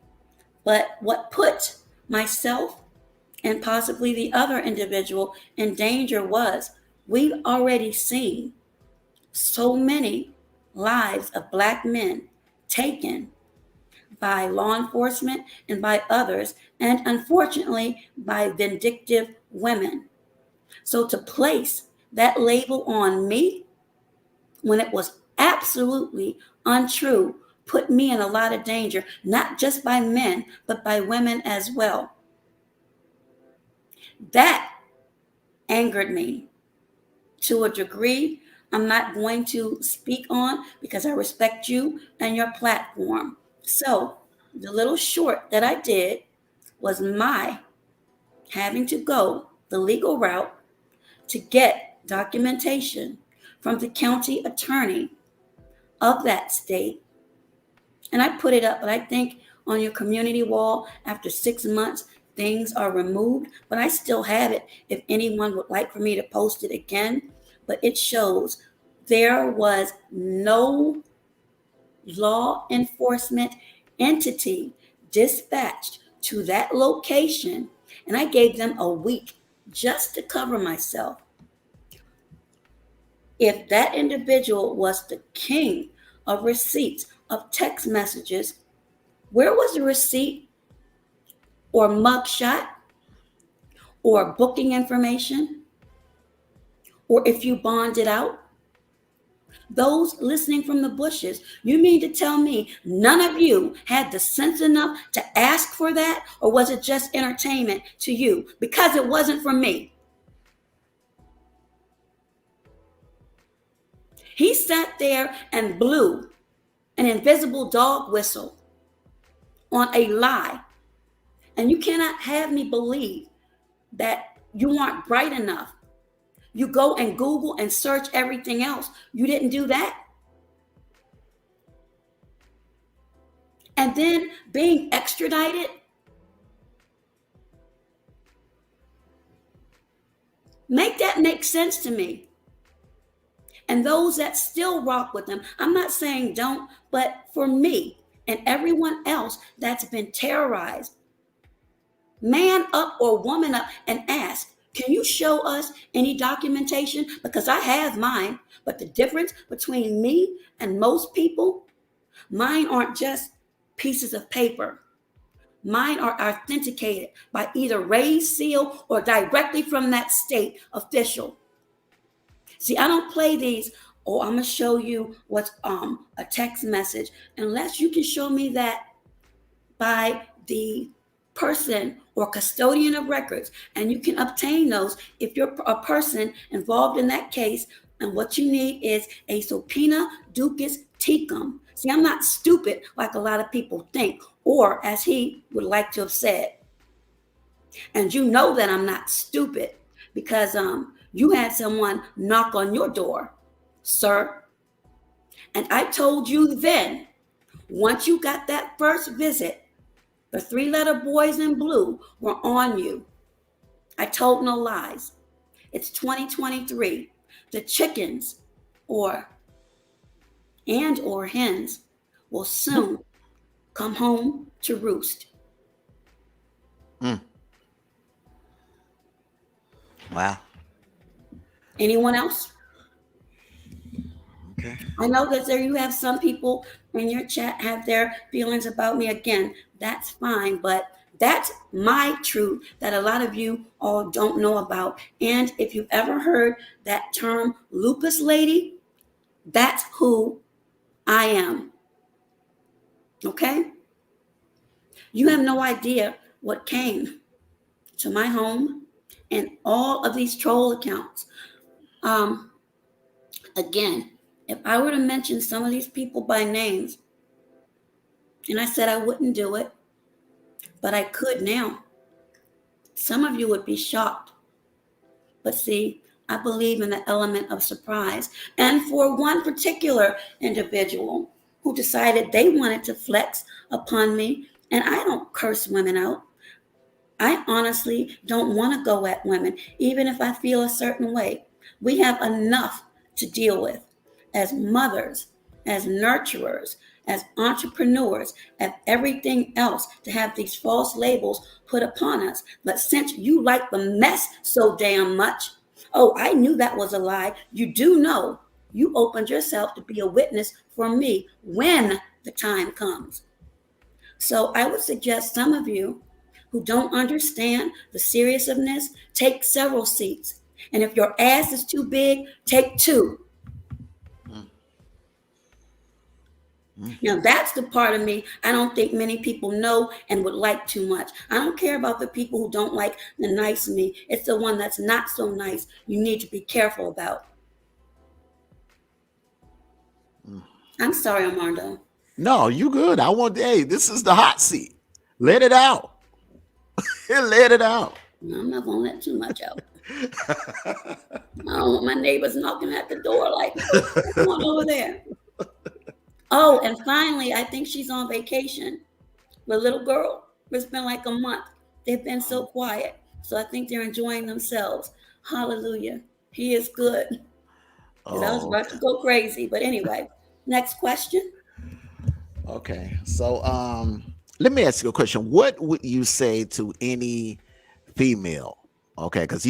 But what put myself and possibly the other individual in danger was we've already seen so many lives of Black men taken by law enforcement and by others, and unfortunately by vindictive women. So to place that label on me when it was absolutely untrue put me in a lot of danger, not just by men, but by women as well. That angered me to a degree I'm not going to speak on because I respect you and your platform. So the little short that I did was my having to go the legal route to get documentation from the county attorney of that state And I put it up, but I think on your community wall after 6 months, things are removed. But I still have it if anyone would like for me to post it again. But it shows there was no law enforcement entity dispatched to that location. And I gave them a week just to cover myself. If that individual was the king of receipts of text messages, where was the receipt or mugshot or booking information? Or if you bonded out? Those listening from the bushes, you mean to tell me none of you had the sense enough to ask for that? Or was it just entertainment to you? Because it wasn't for me. He sat there and blew an invisible dog whistle on a lie. And you cannot have me believe that you aren't bright enough. You go and Google and search everything else. You didn't do that. And then being extradited. Make that make sense to me. And those that still rock with them, I'm not saying don't, but for me and everyone else that's been terrorized, man up or woman up and ask, can you show us any documentation? Because I have mine, but the difference between me and most people, mine aren't just pieces of paper. Mine are authenticated by either raised seal or directly from that state official. See, I don't play these, oh, I'm going to show you what's a text message, unless you can show me that by the person or custodian of records. And you can obtain those if you're a person involved in that case. And what you need is a subpoena ducis tecum. See, I'm not stupid like a lot of people think, or as he would like to have said. And you know that I'm not stupid because you had someone knock on your door, sir. And I told you then, once you got that first visit, the 3-letter boys in blue were on you. I told no lies. It's 2023. The chickens or hens will soon come home to roost. Wow. Anyone else? Okay. I know that there you have some people in your chat have their feelings about me. Again, that's fine, but that's my truth that a lot of you all don't know about. And if you've ever heard that term lupus lady, that's who I am. Okay? You have no idea what came to my home and all of these troll accounts. Again, if I were to mention some of these people by names, and I said I wouldn't do it, but I could now, some of you would be shocked. But see, I believe in the element of surprise. And for one particular individual who decided they wanted to flex upon me, and I don't curse women out. I honestly don't want to go at women, even if I feel a certain way. We have enough to deal with as mothers, as nurturers, as entrepreneurs, as everything else to have these false labels put upon us. But since you like the mess so damn much, oh, I knew that was a lie. You do know you opened yourself to be a witness for me when the time comes. So I would suggest some of you who don't understand the seriousness, take several seats. And if your ass is too big, take 2. Now, that's the part of me I don't think many people know and would like too much. I don't care about the people who don't like the nice me. It's the one that's not so nice you need to be careful about. I'm sorry, Armando. No, you good. Hey, this is the hot seat. Let it out. Let it out. No, I'm not going to let too much out. I don't want my neighbors knocking at the door like, what's going on over there? Oh, and finally, I think she's on vacation. The little girl. It's been like a month. They've been so quiet. So I think they're enjoying themselves. Hallelujah. He is good. Because I was Oh, about to go crazy. But anyway, next question. okay. So, let me ask you a question. What would you say to any female? Okay, because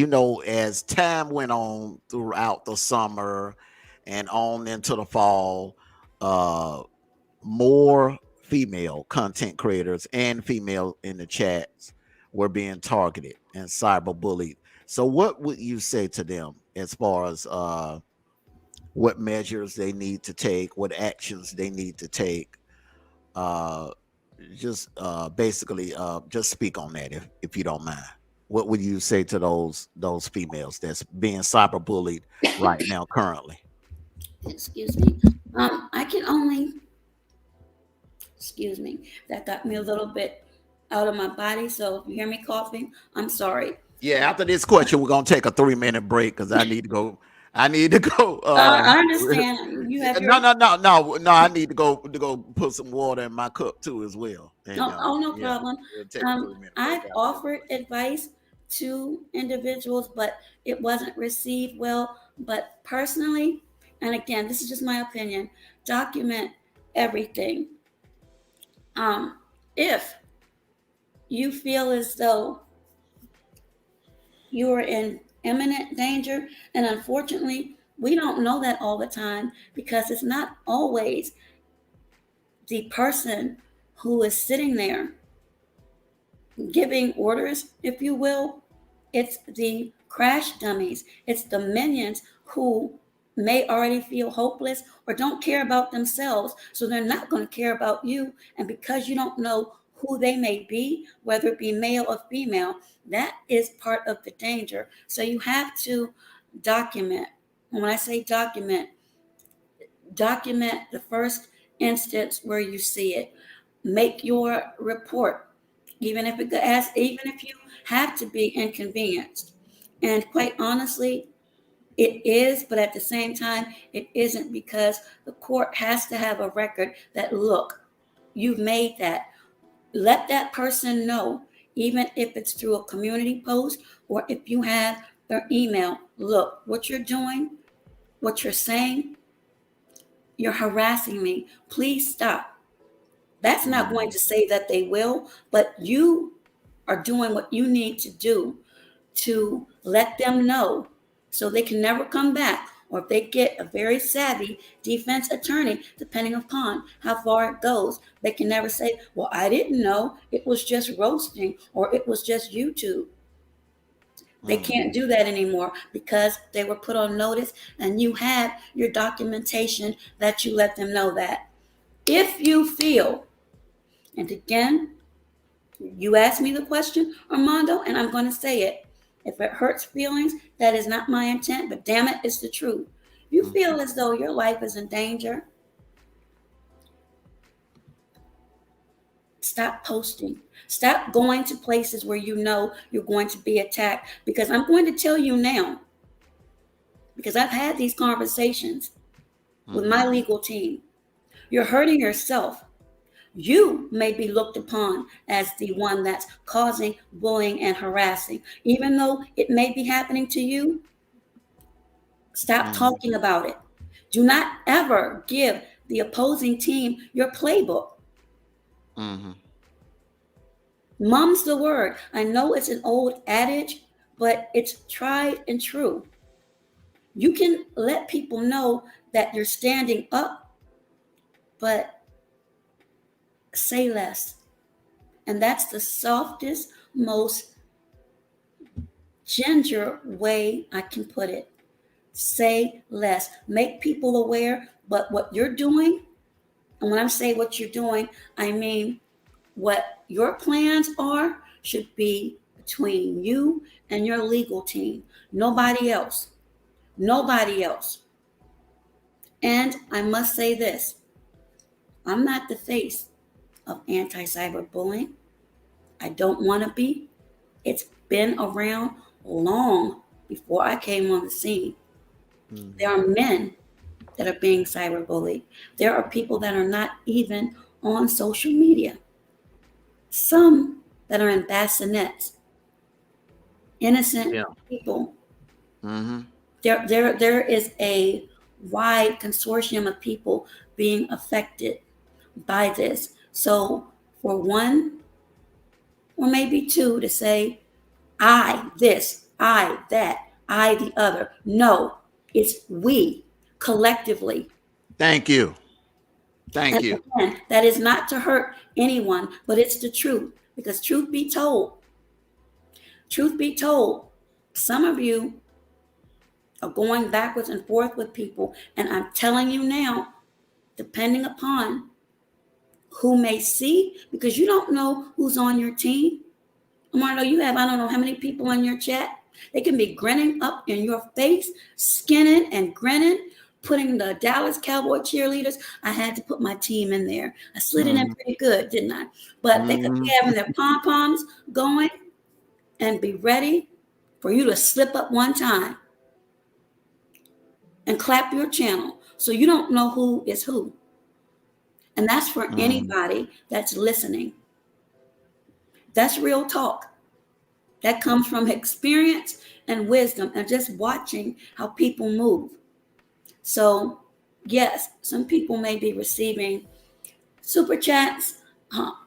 as time went on throughout the summer and on into the fall, uh, more female content creators and female in the chats were being targeted and cyberbullied. So, what would you say to them as far as what measures they need to take, what actions they need to take? Uh, just basically, just speak on that if you don't mind. What would you say to those females that's being cyberbullied right now currently? Excuse me. I can only, excuse me, that got me a little bit out of my body. So if you hear me coughing, I'm sorry. Yeah, after this question, we're gonna take a 3 minute break because I need to go. I need to go. I understand. You have No, your, no, no, no, no. I need to go put some water in my cup too as well. And no yeah, problem. we'll take a 3 minute break I've after this. offered advice to individuals, but it wasn't received well. But personally, and again, this is just my opinion, document everything. Um, if you feel as though you are in imminent danger, and unfortunately, we don't know that all the time because it's not always the person who is sitting there giving orders, if you will. It's the crash dummies, it's the minions who may already feel hopeless or don't care about themselves. So they're not going to care about you. And because you don't know who they may be, whether it be male or female, that is part of the danger. So you have to document. And when I say document the first instance where you see it. Make your report, even if you have to be inconvenienced. And quite honestly, it is, but at the same time, it isn't because the court has to have a record that look, you've made that. Let that person know, even if it's through a community post or if you have their email. Look, what you're doing, what you're saying, you're harassing me. Please stop. That's not going Mhm. to say that they will, but you are doing what you need to do to let them know so they can never come back. Or if they get a very savvy defense attorney, depending upon how far it goes, they can never say, well, I didn't know it was just roasting or it was just YouTube. They Mhm. can't do that anymore because they were put on notice and you have your documentation that you let them know that. If you feel, and again, you asked me the question, Armando, and I'm going to say it. If it hurts feelings, that is not my intent, but damn it, it's the truth. You Mhm. feel as though your life is in danger, stop posting. Stop going to places where you know you're going to be attacked. Because I'm going to tell you now, because I've had these conversations with my Mhm. legal team. You're hurting yourself. You may be looked upon as the one that's causing bullying and harassing. Even though it may be happening to you, stop Mhm. talking about it. Do not ever give the opposing team your playbook. Mhm. Mum's the word. I know it's an old adage, but it's tried and true. You can let people know that you're standing up, but say less. And that's the softest, most ginger way I can put it. Say less. Make people aware, but what you're doing, and when I say what you're doing, I mean what your plans are should be between you and your legal team. Nobody else. Nobody else. And I must say this, I'm not the face of anti cyberbullying. I don't want to be. It's been around long before I came on the scene. There Mhm. are men that are being cyberbullied. There are people that are not even on social media. Some that are in bassinets, innocent Yeah. people. Mm-hmm. There is a wide consortium of people being affected by this. So for one or maybe two to say, I this, I that, I the other. No, it's we collectively. Thank you. Thank And you. again, that is not to hurt anyone, but it's the truth. Because truth be told, some of you are going backwards and forth with people. And I'm telling you now, depending upon who may see, because you don't know who's on your team. Marlo, you have, I don't know how many people in your chat. They can be grinning up in your face, skinning and grinning, putting the Dallas Cowboy cheerleaders. I had to put my team in there. I slid it in Mm-hmm. pretty good, didn't I? But they could be having their pom-poms going and be ready for you to slip up one time and clap your channel. So you don't know who is who. And that's for Mm-hmm. anybody that's listening. That's real talk. That comes from experience and wisdom and just watching how people move. So, yes, some people may be receiving super chats,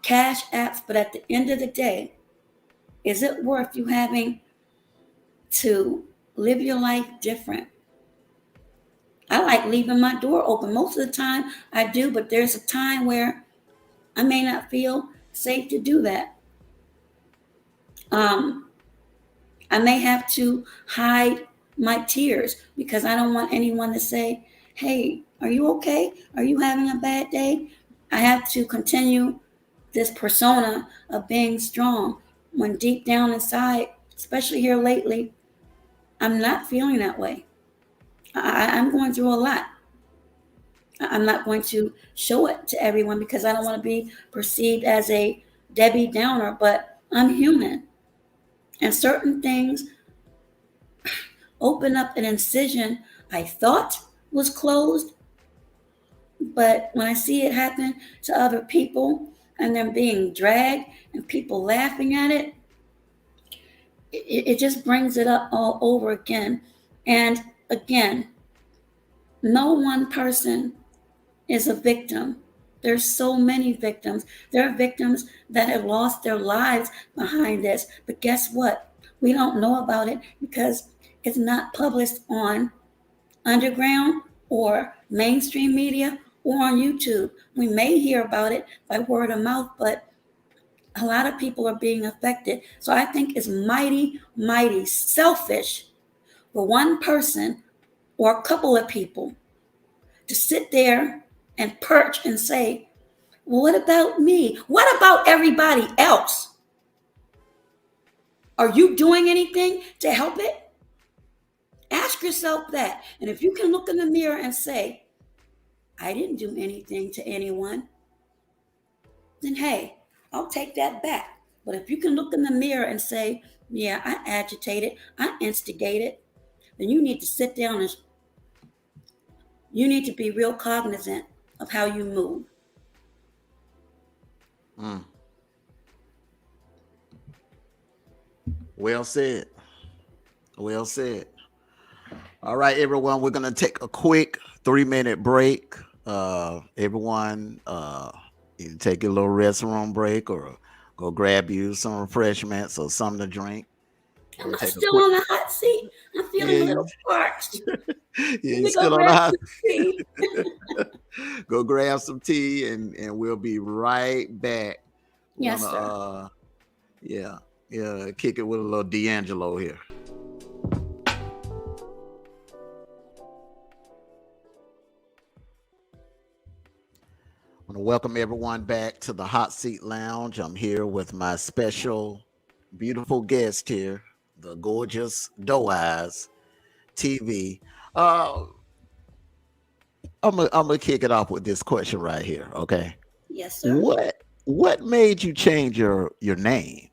cash apps, but at the end of the day, is it worth you having to live your life different? I like leaving my door open. Most of the time I do, but there's a time where I may not feel safe to do that. Um, I may have to hide my tears because I don't want anyone to say, hey, are you okay? Are you having a bad day? I have to continue this persona of being strong when deep down inside, especially here lately, I'm not feeling that way. I'm going through a lot. I'm not going to show it to everyone because I don't want to be perceived as a Debbie Downer, but I'm human. And certain things open up an incision I thought was closed, but when I see it happen to other people and them being dragged and people laughing at it, it just brings it up all over again. And again, no one person is a victim. There's so many victims. There are victims that have lost their lives behind this. But guess what? We don't know about it because it's not published on underground or mainstream media or on YouTube. We may hear about it by word of mouth, but a lot of people are being affected. So I think it's mighty, mighty selfish for one person or a couple of people to sit there and perch and say, well, what about me? What about everybody else? Are you doing anything to help it? Ask yourself that. And if you can look in the mirror and say, I didn't do anything to anyone, then hey, I'll take that back. But if you can look in the mirror and say, yeah, I agitated, I instigated, then you need to sit down and you need to be real cognizant of how you move. Mm. Well said. Well said. All right, everyone, we're going to take a quick 3-minute break. Everyone, you take a little restroom break or go grab you some refreshments or something to drink. I'm We'll take a still quick. on the hot seat. I'm feeling Yeah, a little parched. yeah, Let you me go still on the grab hot. some tea. Go grab some tea and we'll be right back. We're Yes, gonna sir. yeah, kick it with a little D'Angelo here. I want to welcome everyone back to the Hot Seat Lounge. I'm here with my special, beautiful guest here, the gorgeous Doe Eyes TV. Uh, I'm gonna kick it off with this question right here. Okay, Yes, sir. what made you change your name?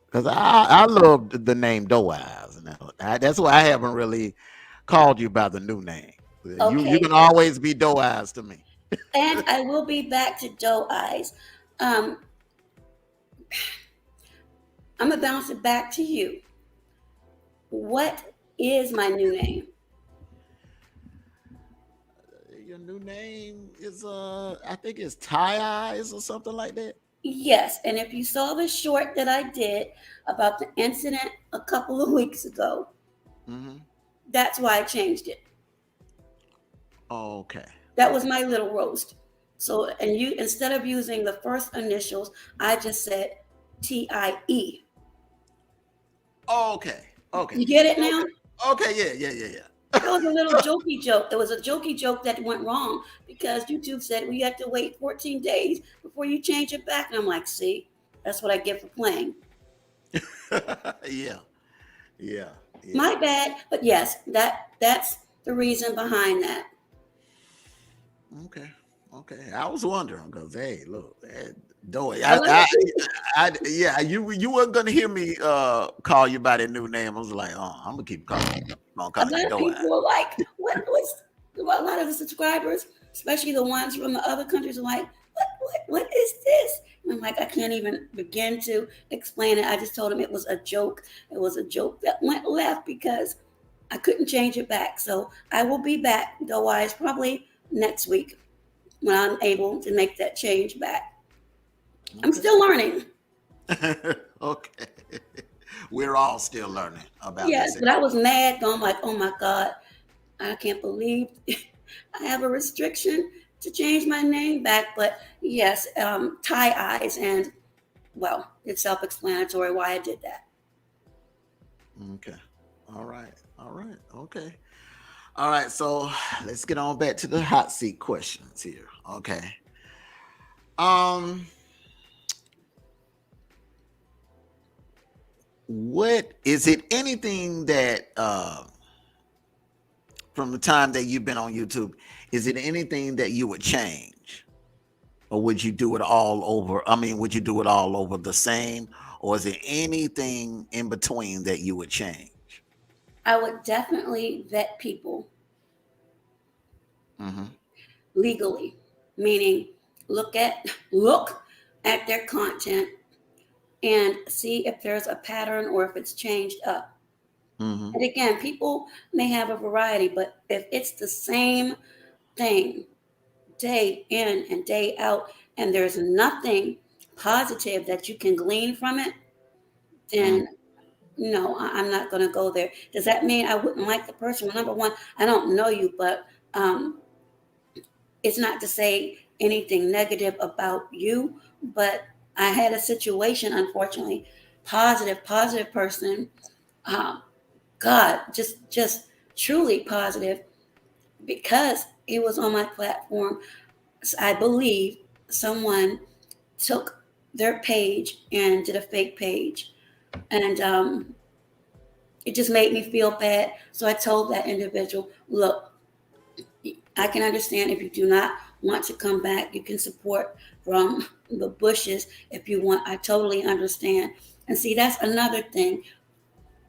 Because I love the name Doe Eyes. Now, that's why I haven't really called you by the new name. You Okay, can always be Doe Eyes to me. and I will be back to Doe Eyes. Um, I'm gonna bounce it back to you. What is my new name? Your new name is I think it's Tie Eyes or something like that. Yes, and if you saw the short that I did about the incident a couple of weeks ago, Mm-hmm. that's why I changed it. Okay. That was Okay. my little roast. So, and you, instead of using the first initials, I just said TIE. Okay. Okay. You get it now? Okay. Okay. Yeah. Yeah. Yeah. That was a little jokey joke. It was a jokey joke that went wrong because YouTube said we had to wait 14 days before you change it back. And I'm like, see, that's what I get for playing. Yeah. Yeah. Yeah. My bad. But yes, that's the reason behind that. Okay. Okay. I was wondering because hey, look, Doe. A lot of people, Yeah. You weren't gonna hear me call you by that new name. I was like, oh, I'm gonna keep calling. I'm a calling you lot of Doe people Eyes. are like, what was a lot of the subscribers, especially the ones from the other countries, are like, what is this? And I'm like, I can't even begin to explain it. I just told them it was a joke. It was a joke that went left because I couldn't change it back. So I will be back, though I probably next week when I'm able to make that change back. I'm Okay. still learning. Okay. We're all still learning about Yes, this. but I was mad. I'm like, oh my God, I can't believe I have a restriction to change my name back. But yes, tie eyes, and well, it's self-explanatory why I did that. Okay. All right. All right. Okay. All right. So let's get on back to the hot seat questions here. Okay. Um, what is it anything that from the time that you've been on YouTube, is it anything that you would change? Or would you do it all over? I mean, would you do it all over the same? Or is there anything in between that you would change? I would definitely vet people Mm-hmm. legally, meaning look at their content and see if there's a pattern or if it's changed up. Mm-hmm. And again, people may have a variety, but if it's the same thing day in and day out, and there's nothing positive that you can glean from it, Mm-hmm. then no, I'm not going to go there. Does that mean I wouldn't like the person? Well, number one, I don't know you, but it's not to say anything negative about you. But I had a situation, unfortunately, positive person. Um, God, just truly positive because he was on my platform. I believe someone took their page and did a fake page, and it just made me feel bad. So I told that individual, "Look, I can understand if you do not want to come back. You can support from the bushes if you want. I totally understand." And see, that's another thing.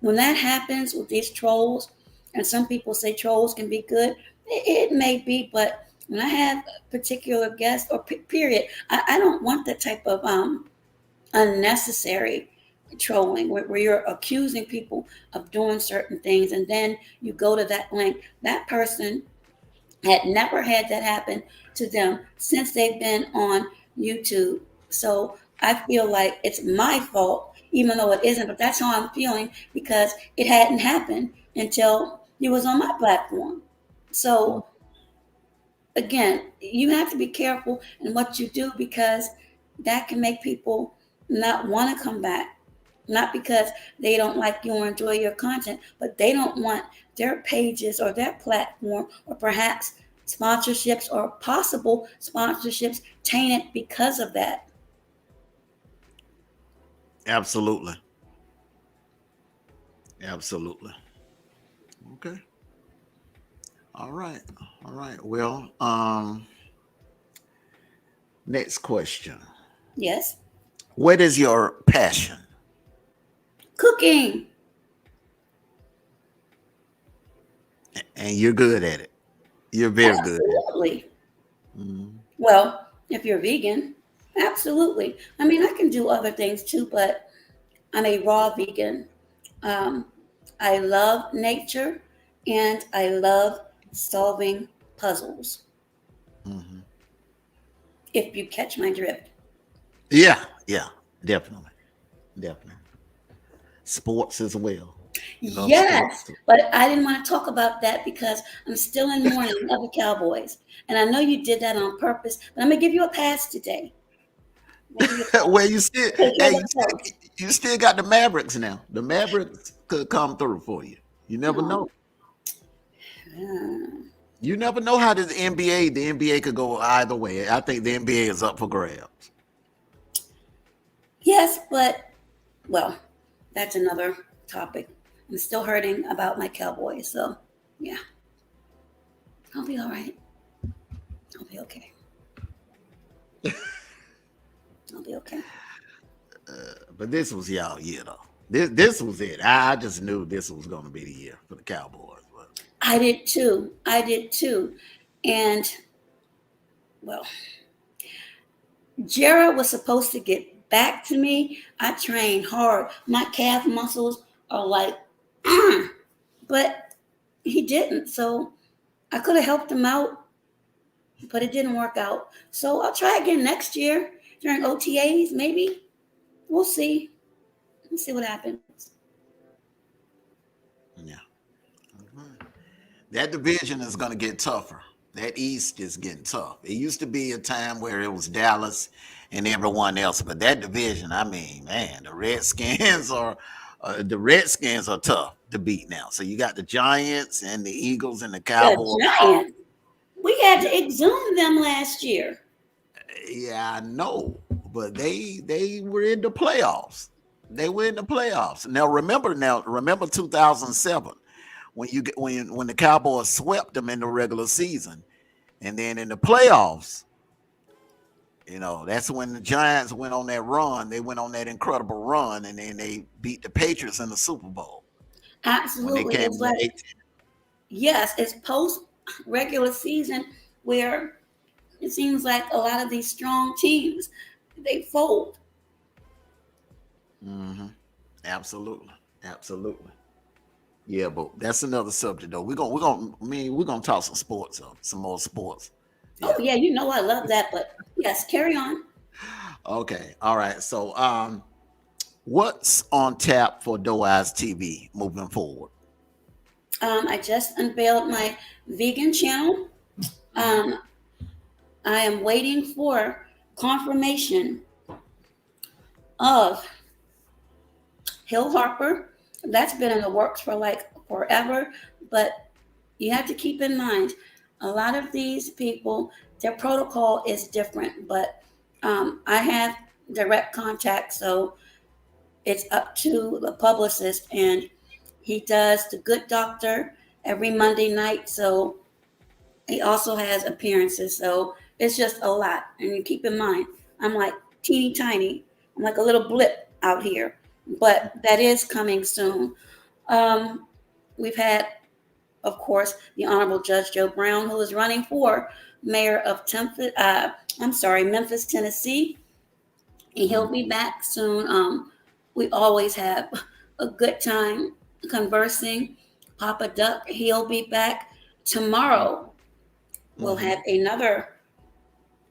When that happens with these trolls, and some people say trolls can be good, it may be, but when I have a particular guest or period, I don't want that type of unnecessary trolling where you're accusing people of doing certain things and then you go to that link. That person had never had that happen to them since they've been on YouTube. So I feel like it's my fault, even though it isn't, but that's how I'm feeling because it hadn't happened until he was on my platform. So again, you have to be careful in what you do because that can make people not want to come back. Not because they don't like you or enjoy your content, but they don't want their pages or their platform or perhaps sponsorships or possible sponsorships tainted because of that. Absolutely. Absolutely. Okay. All right. All right. Well, next question. Yes. What is your passion? Cooking. And you're good at it. You're very good at it. Absolutely. Mhm. Well, if you're vegan, absolutely. I mean, I can do other things too, but I'm a raw vegan. Um, I love nature and I love solving puzzles, Mhm. if you catch my drift. Yeah, yeah, definitely, definitely. Sports as well. You love sports Yes, too. but I didn't want to talk about that because I'm still in mourning of the Cowboys. And I know you did that on purpose, but I'm going to give you a pass today. I'm going to give you a pass Well, you still, because you're hey, the host. you still got the Mavericks now. The Mavericks could come through for you. You never Oh, know. yeah. You never know how the NBA could go either way. I think the NBA is up for grabs. Yes, but, well, that's another topic. I'm still hurting about my Cowboys. So, yeah, I'll be all right. I'll be okay. I'll be okay. But this was y'all year though. This was it. I just knew this was going to be the year for the Cowboys. But I did too. I did too. And, well, Jera was supposed to get back to me. I trained hard. My calf muscles are like, "Mm," but he didn't. So I could have helped him out, but it didn't work out. So I'll try again next year during OTAs, maybe. We'll see. We'll see what happens. yeah, that division is going to get tougher. That East is getting tough. It used to be a time where it was Dallas and everyone else, but that division, I mean, man, the Redskins are tough to beat now. So you got the Giants and the Eagles and the The Cowboys. Giants. We had to exhume them last year. Yeah, I know, but they were in the playoffs. They were in the playoffs. Now remember 2007 when when the Cowboys swept them in the regular season, and then in the playoffs, that's when the Giants went on that run. They went on that incredible run, and then they beat the Patriots in the Super Bowl when they Absolutely. came It's in like, 18. yes, it's post regular season where it seems like a lot of these strong teams they fold. Hmm. Absolutely, absolutely. Yeah, but that's another subject though. We're gonna talk some sports, some more sports. Oh Yeah. yeah, you know I love that, but yes, carry on. Okay. All right. So, what's on tap for Doe Eyes TV moving forward? I just unveiled my vegan channel. Hmm. Um, I am waiting for confirmation of Hill Harper. That's been in the works for like forever, but you have to keep in mind a lot of these people, their protocol is different, but I have direct contact, so it's up to the publicist, and he does the Good Doctor every Monday night, so he also has appearances, so it's just a lot. And you keep in mind, I'm like teeny tiny. I'm like a little blip out here, but that is coming soon. Um, we've had, of course, the Honorable Judge Joe Brown, who is running for mayor of Memphis, Tennessee, and Hmm. he'll be back soon. We always have a good time conversing. Papa Duck, he'll be back tomorrow. We'll Hmm. have another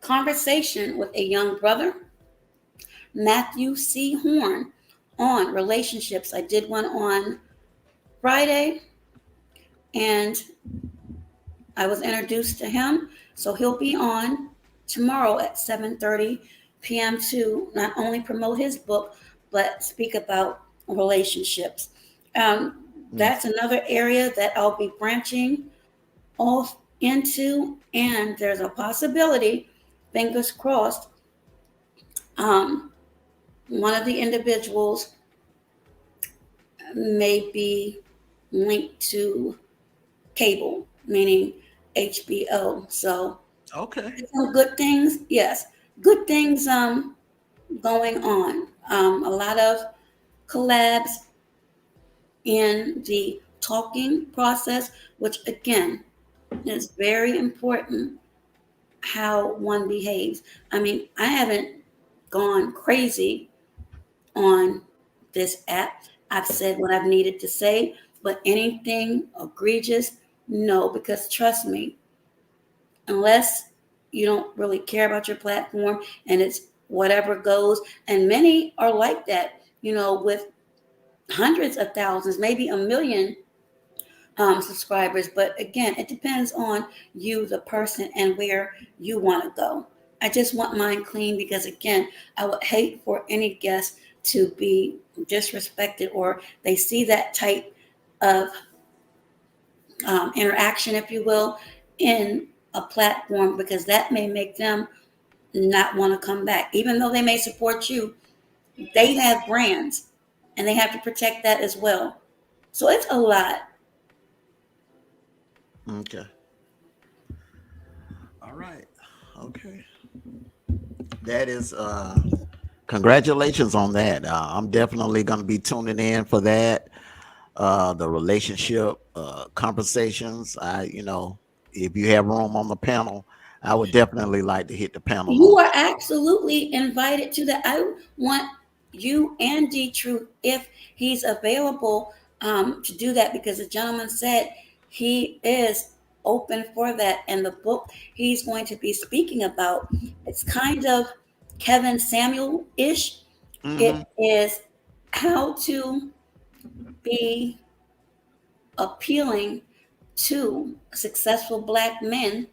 conversation with a young brother, Matthew C. Horn, on relationships. I did one on Friday, and I was introduced to him, so he'll be on tomorrow at 7:30 p.m. to not only promote his book but speak about relationships. That's another area that I'll be branching off into, and there's a possibility, fingers crossed, um, one of the individuals may be linked to cable, meaning HBO. So Okay. some good things, yes, good things going on. A lot of collabs in the talking process, which again, It's very important how one behaves. I mean, I haven't gone crazy on this app. I've said what I've needed to say, but anything egregious, no, because trust me, unless you don't really care about your platform and it's whatever goes, and many are like that, with hundreds of thousands, maybe a million subscribers. But again, it depends on you, the person, and where you want to go. I just want mine clean because, again, I would hate for any guest to be disrespected or they see that type of interaction, if you will, in a platform because that may make them not want to come back. Even though they may support you, they have brands and they have to protect that as well. So it's a lot. Okay. All right. Okay. That is congratulations on that. I'm definitely going to be tuning in for that. The relationship conversations. If you have room on the panel, I would definitely like to hit the panel You on are that. absolutely invited to that. I want you and D Truth, if he's available, to do that because the gentleman said he is open for that. And the book he's going to be speaking about, it's kind of Kevin Samuel ish. Mm-hmm. It is how to be appealing to successful black men,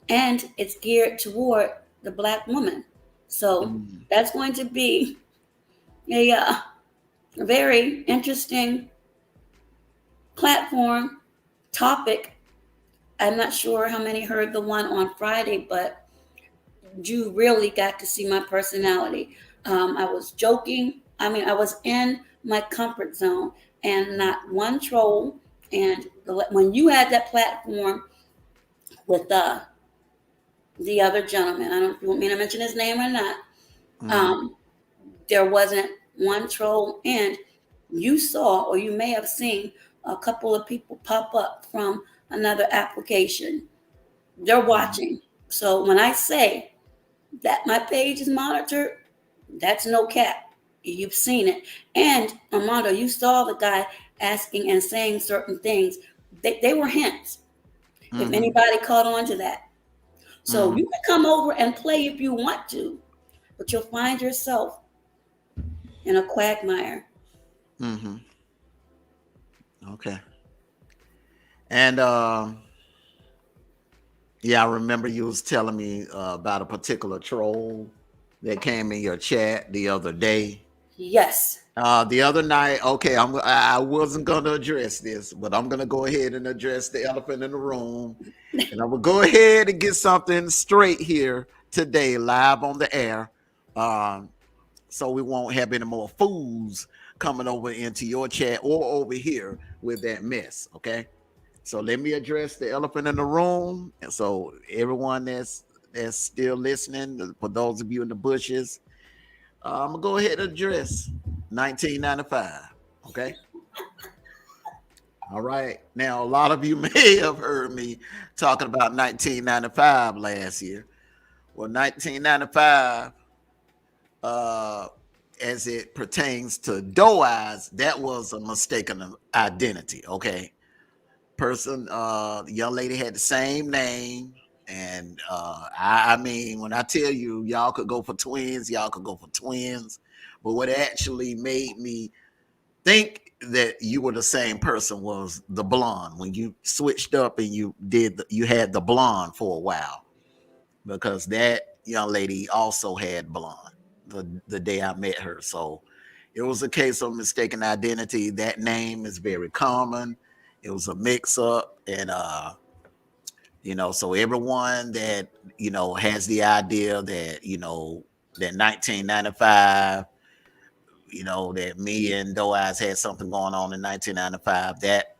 and it's geared toward the black woman. So Mm-hmm. that's going to be a very interesting platform topic. I'm not sure how many heard the one on Friday, but you really got to see my personality. I was joking. I mean, I was in my comfort zone and not one troll. And when you had that platform with the other gentleman, I don't know if you want me to mention his name or not, Mm-hmm. um, there wasn't one troll. And you saw, or you may have seen, a couple of people pop up from another application. They're watching. So when I say that my page is monitored, that's no cap. You've seen it. And Armando, you saw the guy asking and saying certain things. They were hints. If Mm-hmm. anybody caught on to that. So Mm-hmm. you can come over and play if you want to, but you'll find yourself in a quagmire. Mm-hmm. Okay. And yeah, I remember you was telling me about a particular troll that came in your chat the other day. Yes. The other night, okay, I wasn't gonna address this, but I'm gonna go ahead and address the elephant in the room, and I will go ahead and get something straight here today, live on the air, um, so we won't have any more fools coming over into your chat or over here with that mess. Okay, so let me address the elephant in the room, and so everyone that's still listening, for those of you in the bushes, I'm gonna go ahead and address 1995. Okay. All right. Now, a lot of you may have heard me talking about 1995 last year. Well, 1995, uh, as it pertains to doe eyes, that was a mistaken identity. Okay. The young lady had the same name. And I mean, when I tell you, y'all could go for twins, y'all could go for twins. But what actually made me think that you were the same person was the blonde when you switched up and you had the blonde for a while, because that young lady also had blonde the day I met her. So it was a case of mistaken identity. That name is very common. It was a mix up, and so everyone that has the idea that that 1995, that me and Doe Eyes had something going on in 1995, that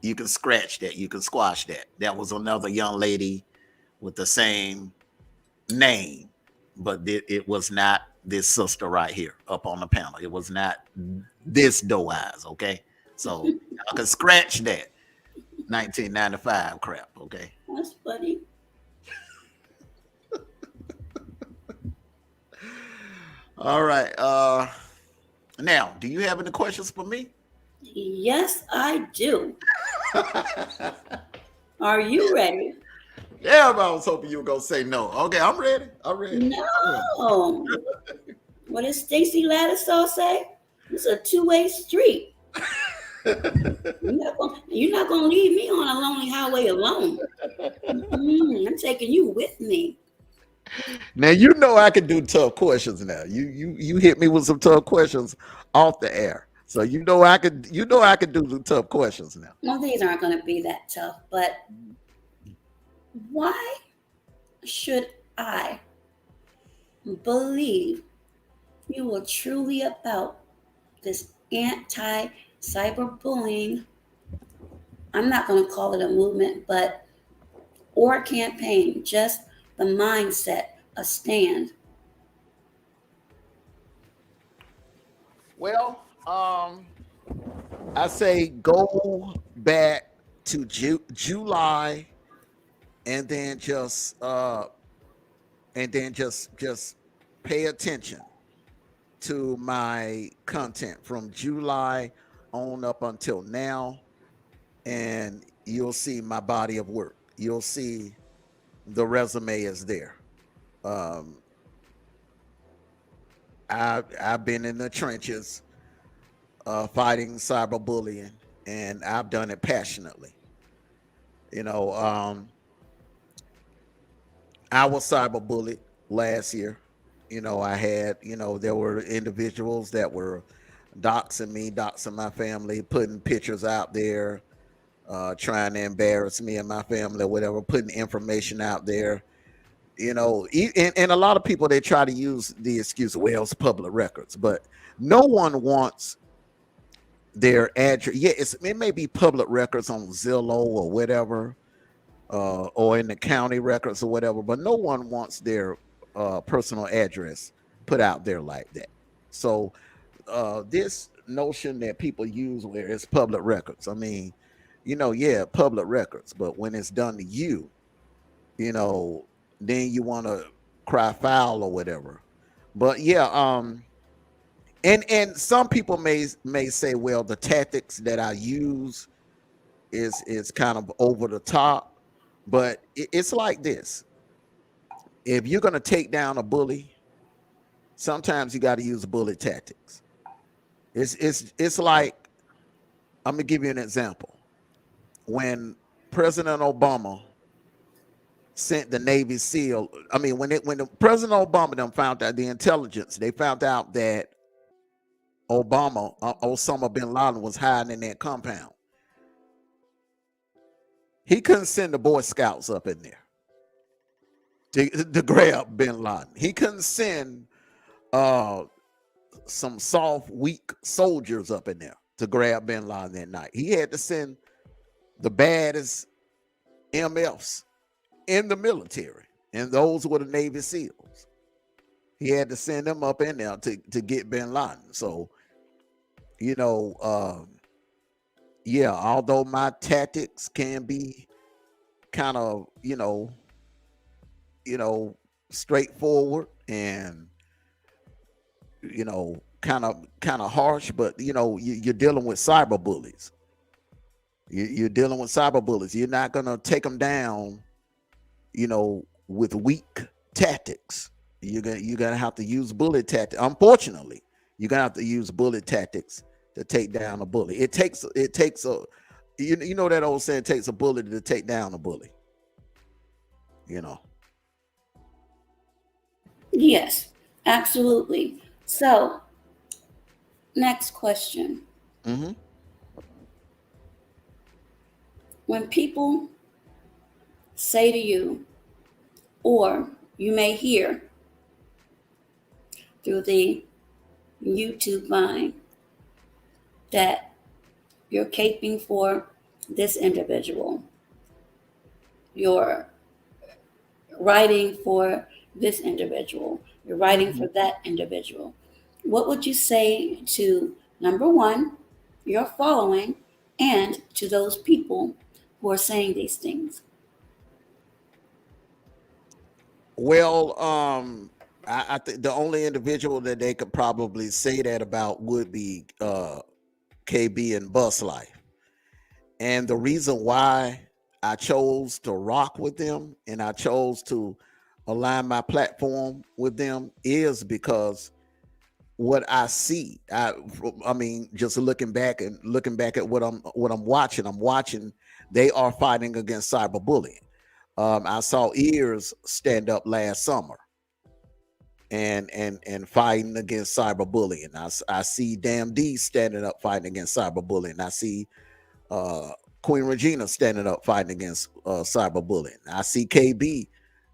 you can scratch that, you can squash that. That was another young lady with the same name, but it was not this sister right here up on the panel. It was not this Doe Eyes, okay? So I can scratch that 1995 crap, okay? That's funny. All right. Now, do you have any questions for me? Yes, I do. Are you ready? Yeah, I was hoping you were gonna say no. Okay, I'm ready. I'm ready. I'm ready. No. What does Stacy Lattisaw say? It's a two-way street. You're not gonna leave me on a lonely highway alone. I'm taking you with me. Now you know I can do tough questions. Now you hit me with some tough questions off the air, so I could do the tough questions now. Well, these aren't going to be that tough, but why should I believe you are truly about this anti cyberbullying? I'm not going to call it a movement, but or a campaign, just the mindset, a stand. Well, I say go back to July, and then just pay attention to my content from July on up until now, and you'll see my body of work. You'll see the resume is there. Um, I've been in the trenches fighting cyberbullying, and I've done it passionately. You know, I was cyberbullied last year. I had, there were individuals that were doxing me, doxing my family, putting pictures out there, trying to embarrass me and my family or whatever, putting information out there. And a lot of people, they try to use the excuse, well, it's public records, but no one wants their address. Yeah, it may be public records on Zillow or whatever, or in the county records or whatever, but no one wants their personal address put out there like that. So this notion that people use where it's public records, I mean, yeah, public records, but when it's done to you, you know, then you want to cry foul or whatever. But yeah, and some people may say, well, the tactics that I use is kind of over the top, but it's like this: if you're gonna take down a bully, sometimes you got to use bully tactics. It's like, I'm gonna give you an example. When President Obama sent the Navy SEAL, I mean, when the President Obama them found out the intelligence, they found out that Osama bin Laden was hiding in that compound. He couldn't send the Boy Scouts up in there to grab bin Laden. He couldn't send uh, some soft, weak soldiers up in there to grab bin Laden that night. He had to send the baddest MFs in the military, and those were the Navy SEALs. He had to send them up in there to get bin Laden. So, you know, yeah, although my tactics can be kind of, straightforward and, kind of harsh, but you're dealing with cyber bullies. You're dealing with cyber bullies. You're not gonna take them down, with weak tactics. You're gonna have to use bully tactics. Unfortunately, you're gonna have to use bully tactics to take down a bully. It takes a you know that old saying, it takes a bully to take down a bully. You know. Yes, absolutely. So, next question. Mm-hmm. When people say to you, or you may hear through the YouTube Vine, that you're caping for this individual, you're writing for this individual, you're writing for that individual, what would you say to, number one, your following, and to those people who are saying these things? Well, I think the only individual that they could probably say that about would be KB and Bus Life. And the reason why I chose to rock with them and I chose to align my platform with them is because what I see, I mean, just looking back at what I'm watching, they are fighting against cyberbullying. I saw Ears stand up last summer and fighting against cyberbullying. I see Damn D standing up fighting against cyberbullying. I see uh, Queen Regina standing up fighting against cyberbullying. I see KB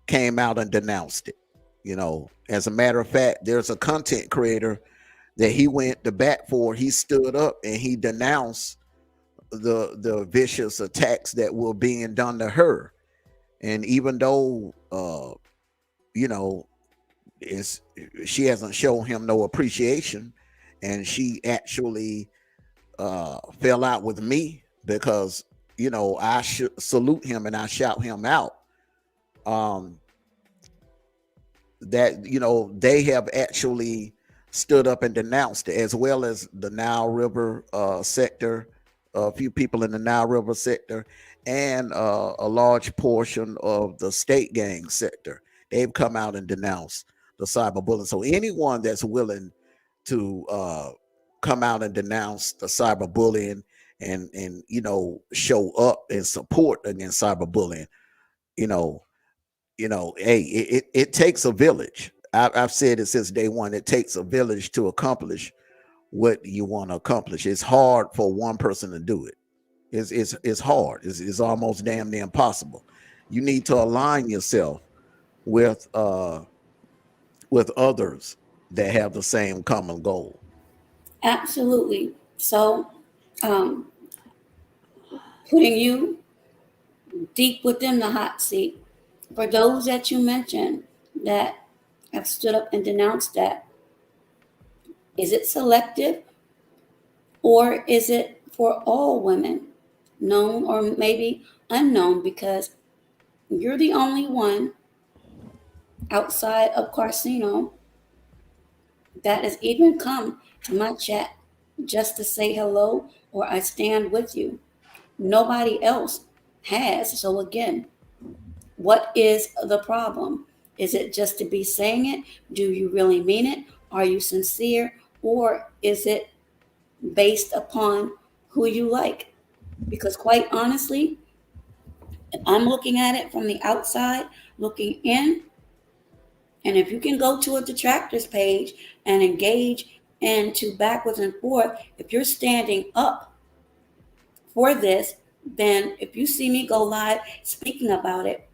came out and denounced it. You know, as a matter of fact, there's a content creator that he went to bat for. He stood up and he denounced the vicious attacks that were being done to her. And even though you know, is she hasn't shown him no appreciation, and she actually fell out with me because you know I should salute him and I shout him out. Um, that you know they have actually stood up and denounced it, as well as the Nile River sector, a few people in the Nile River sector, and a large portion of the state gang sector. They've come out and denounced the cyberbullying. So anyone that's willing to come out and denounce the cyberbullying and you know show up and support against cyberbullying, you know, hey, it takes a village. I've said it since day one. It takes a village to accomplish what you want to accomplish. It's hard for one person to do it. It's hard. It's almost damn near impossible. You need to align yourself with others that have the same common goal. Absolutely. So, um, putting you deep within the hot seat, for those that you mentioned that have stood up and denounced that, is it selective or is it for all women, known or maybe unknown? Because you're the only one outside of Carcino that has even come to my chat just to say hello or I stand with you. Nobody else has. So, again, what is the problem? Is it just to be saying it? Do you really mean it? Are you sincere? Or is it based upon who you like? Because, quite honestly, I'm looking at it from the outside, looking in. And if you can go to a detractors page and engage into backwards and forth, if you're standing up for this, then if you see me go live speaking about it,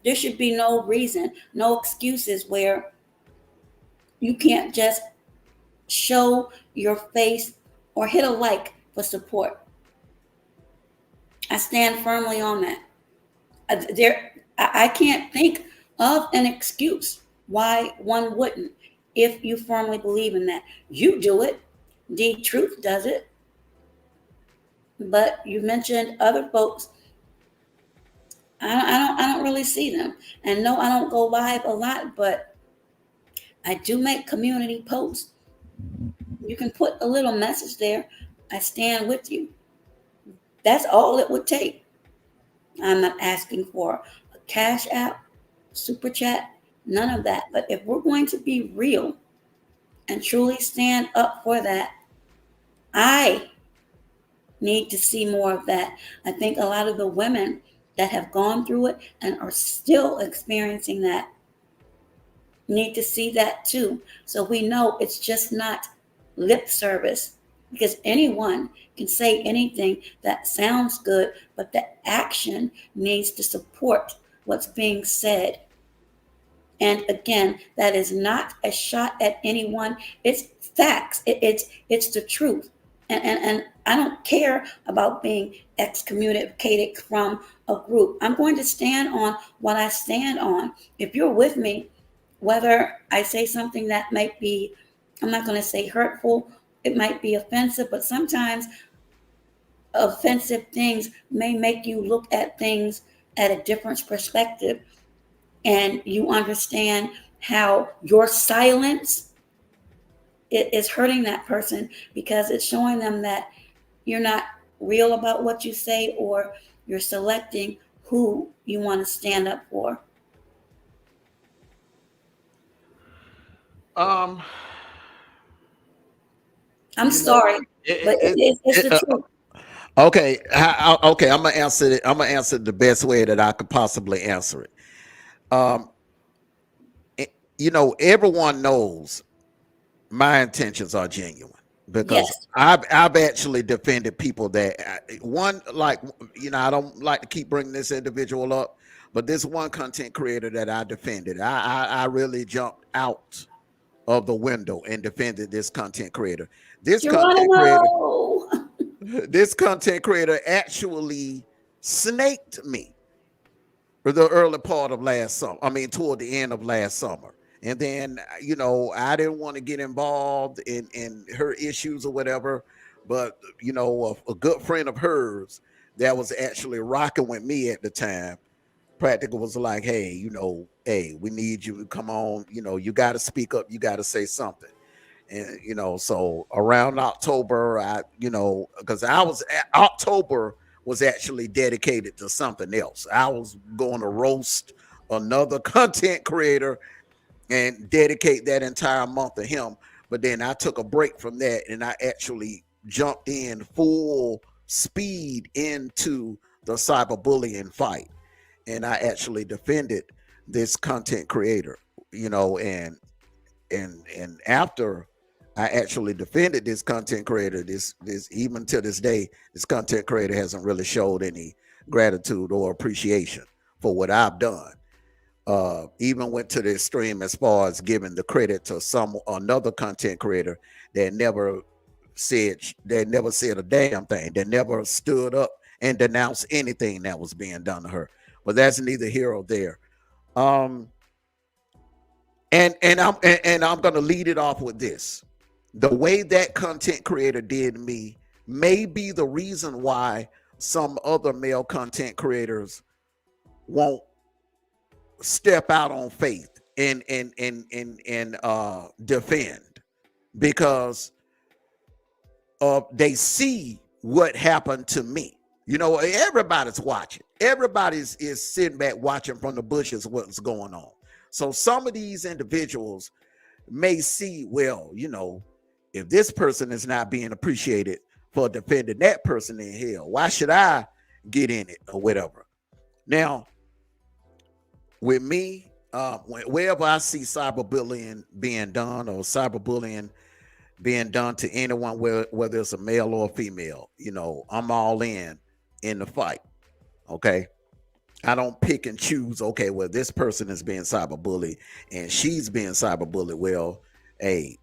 there should be no reason, no excuses where you can't just show your face or hit a like for support. I stand firmly on that. I can't think of an excuse why one wouldn't if you firmly believe in that. You do it. The truth does it. But you mentioned other folks. I don't really see them. And no, I don't go live a lot, but I do make community posts. You can put a little message there. I stand with you. That's all it would take. I'm not asking for a cash app, super chat, none of that. But if we're going to be real and truly stand up for that, I need to see more of that. I think a lot of the women that have gone through it and are still experiencing that need to see that too. So we know it's just not lip service, because anyone can say anything that sounds good, but the action needs to support what's being said. And again, that is not a shot at anyone. It's facts. It's the truth. And I don't care about being excommunicated from a group. I'm going to stand on what I stand on. If you're with me, whether I say something that might be, I'm not going to say hurtful, it might be offensive, but sometimes offensive things may make you look at things at a different perspective. and you understand how your silence is hurting that person, because it's showing them that you're not real about what you say, or you're selecting who you want to stand up for. Um, I'm you know, sorry, but it's the truth. okay, okay. I'm gonna answer it. I'm gonna answer it the best way that I could possibly answer it. Um, everyone knows my intentions are genuine because Yes, I've actually defended people that one, like, I don't like to keep bringing this individual up, but this one content creator that I defended, I really jumped out of the window and defended this content creator. This content creator, Geronimo. this content creator actually snaked me for the early part of last summer. I mean, toward the end of last summer. And then, I didn't want to get involved in her issues or whatever. But, a good friend of hers that was actually rocking with me at the time, Practical, was like, hey, hey, we need you to come on. You got to speak up. You got to say something. And, so around October, because October was actually dedicated to something else. I was going to roast another content creator and dedicate that entire month to him. But then I took a break from that and I actually jumped in full speed into the cyberbullying fight. And I actually defended this content creator, and after I actually defended this content creator, this even to this day, this content creator hasn't really showed any gratitude or appreciation for what I've done. Even went to the extreme as far as giving the credit to another content creator that never said a damn thing, that never stood up and denounced anything that was being done to her. But that's neither here or there. Um, and I'm gonna lead it off with this. The way that content creator did me may be the reason why some other male content creators won't step out on faith and defend, because they see what happened to me. Everybody's watching. Everybody's is sitting back watching from the bushes what's going on. So some of these individuals may see, well, if this person is not being appreciated for defending that person in hell, why should I get in it or whatever? Now, with me, wherever I see cyberbullying being done or cyberbullying being done to anyone, whether it's a male or a female, I'm all in the fight. Okay. I don't pick and choose, okay, well, this person is being cyberbullied and she's being cyberbullied. Well, hey,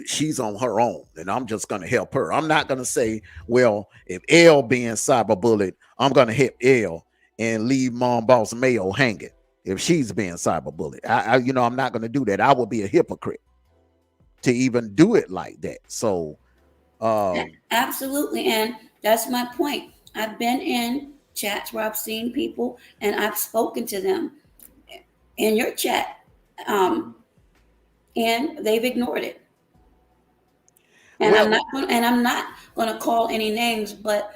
she's on her own and I'm just going to help her. I'm not going to say, well, if L being cyberbullied, I'm going to help L and leave Mom Boss Mayo hanging if she's being cyberbullied. I'm not going to do that. I would be a hypocrite to even do it like that. So, Absolutely. And that's my point. I've been in chats where I've seen people and I've spoken to them in your chat, um, and they've ignored it. And well, I'm not going to call any names, but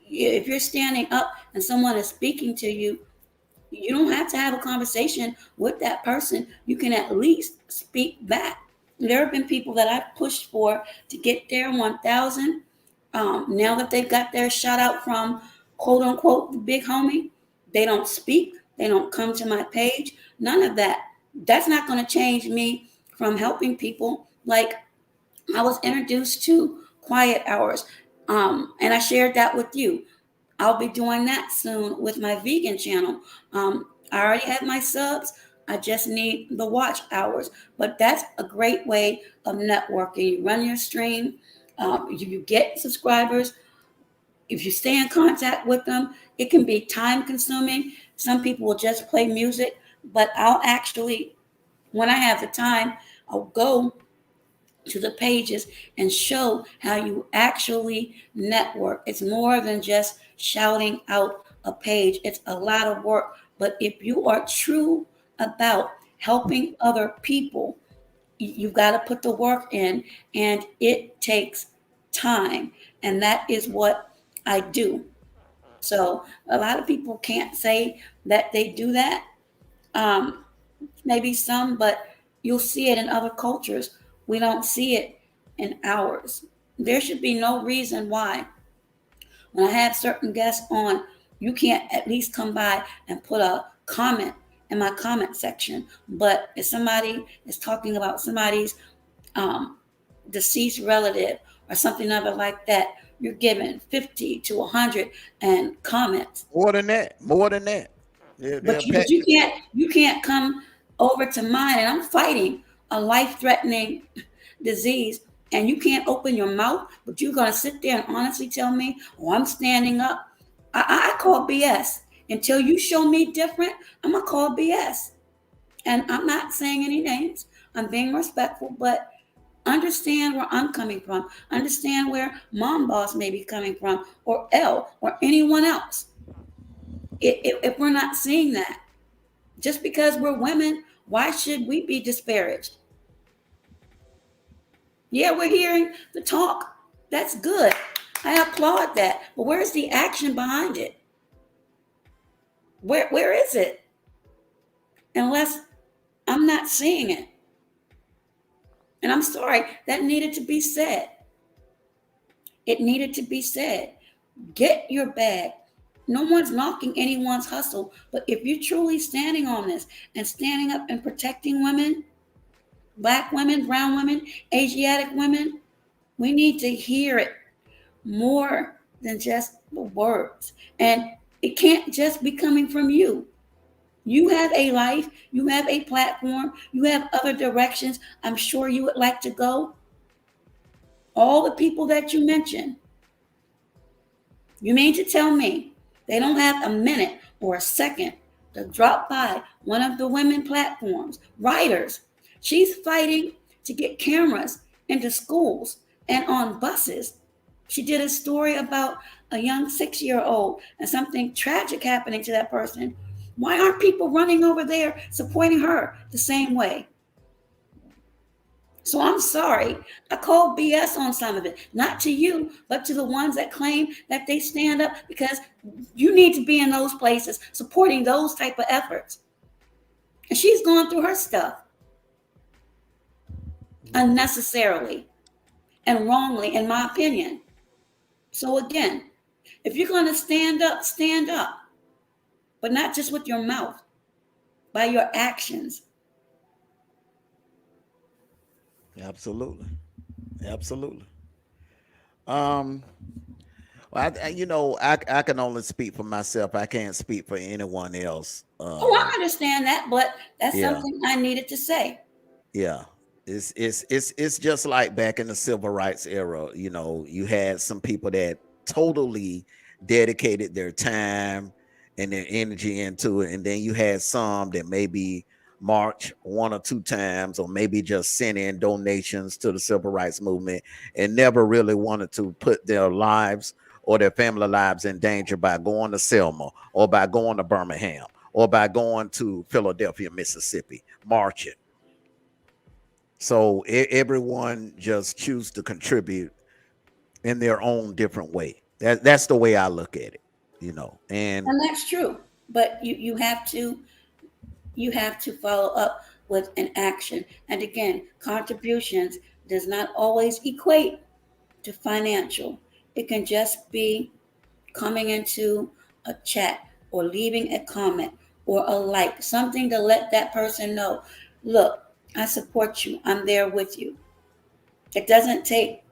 if you're standing up and someone is speaking to you, you don't have to have a conversation with that person. You can at least speak back. There have been people that I've pushed for to get their 1,000. Now that they've got their shout out from quote unquote the big homie, they don't speak. They don't come to my page. None of that. That's not going to change me from helping people. Like, I was introduced to quiet hours, and I shared that with you. I'll be doing that soon with my vegan channel. I already have my subs. I just need the watch hours. But that's a great way of networking. You run your stream, you get subscribers. If you stay in contact with them, it can be time consuming. Some people will just play music, but I'll actually, when I have the time, I'll go to the pages and show how you actually network. It's more than just shouting out a page. It's a lot of work But if you are true about helping other people, you've got to put the work in, and it takes time. And that is what I do. So a lot of people can't say that they do that. Um, Maybe some, but you'll see it in other cultures. We don't see it in ours. There should be no reason why, when I have certain guests on, you can't at least come by and put a comment in my comment section. But if somebody is talking about somebody's um, deceased relative or something other like that, you're given 50 to 100 and comments. More than that. More than that. They'll But pat you can't come over to mine, and I'm fighting a life threatening disease, and you can't open your mouth, but you're gonna sit there and honestly tell me, "Oh, I'm standing up." I call BS. Until you show me different, I'm gonna call BS. And I'm not saying any names. I'm being respectful, but understand where I'm coming from. Understand where Mom Boss may be coming from, or L, or anyone else. If we're not seeing that, just because we're women, why should we be disparaged? Yeah, we're hearing the talk. That's good. I applaud that. But where's the action behind it? Where is it? Unless I'm not seeing it. And I'm sorry, that needed to be said. It needed to be said. Get your bag. No one's knocking anyone's hustle, but if you're truly standing on this and standing up and protecting women, Black women, brown women, Asiatic women, we need to hear it more than just the words. And it can't just be coming from you. You have a life, you have a platform, you have other directions I'm sure you would like to go. All the people that you mentioned, you mean to tell me they don't have a minute or a second to drop by one of the women platforms, writers? She's fighting to get cameras into schools and on buses. She did a story about a young 6-year-old and something tragic happening to that person. Why aren't people running over there supporting her the same way? So I'm sorry. I call BS on some of it, not to you, but to the ones that claim that they stand up, because you need to be in those places supporting those type of efforts. And she's going through her stuff unnecessarily and wrongly, in my opinion. So again, if you're going to stand up, but not just with your mouth, by your actions. Absolutely. Absolutely. Um, well, I can only speak for myself. I can't speak for anyone else. Oh, I understand that, but that's Yeah, something I needed to say. yeah. It's just like back in the civil rights era. You had some people that totally dedicated their time and their energy into it, and then you had some that maybe march one or two times, or maybe just sent in donations to the civil rights movement and never really wanted to put their lives or their family lives in danger by going to Selma, or by going to Birmingham, or by going to Philadelphia, Mississippi, marching. So everyone just choose to contribute in their own different way. That's the way I look at it. And And that's true. But you have to follow up with an action. And again, contributions does not always equate to financial. It can just be coming into a chat or leaving a comment or a like, something to let that person know, look, I support you. I'm there with you. It doesn't take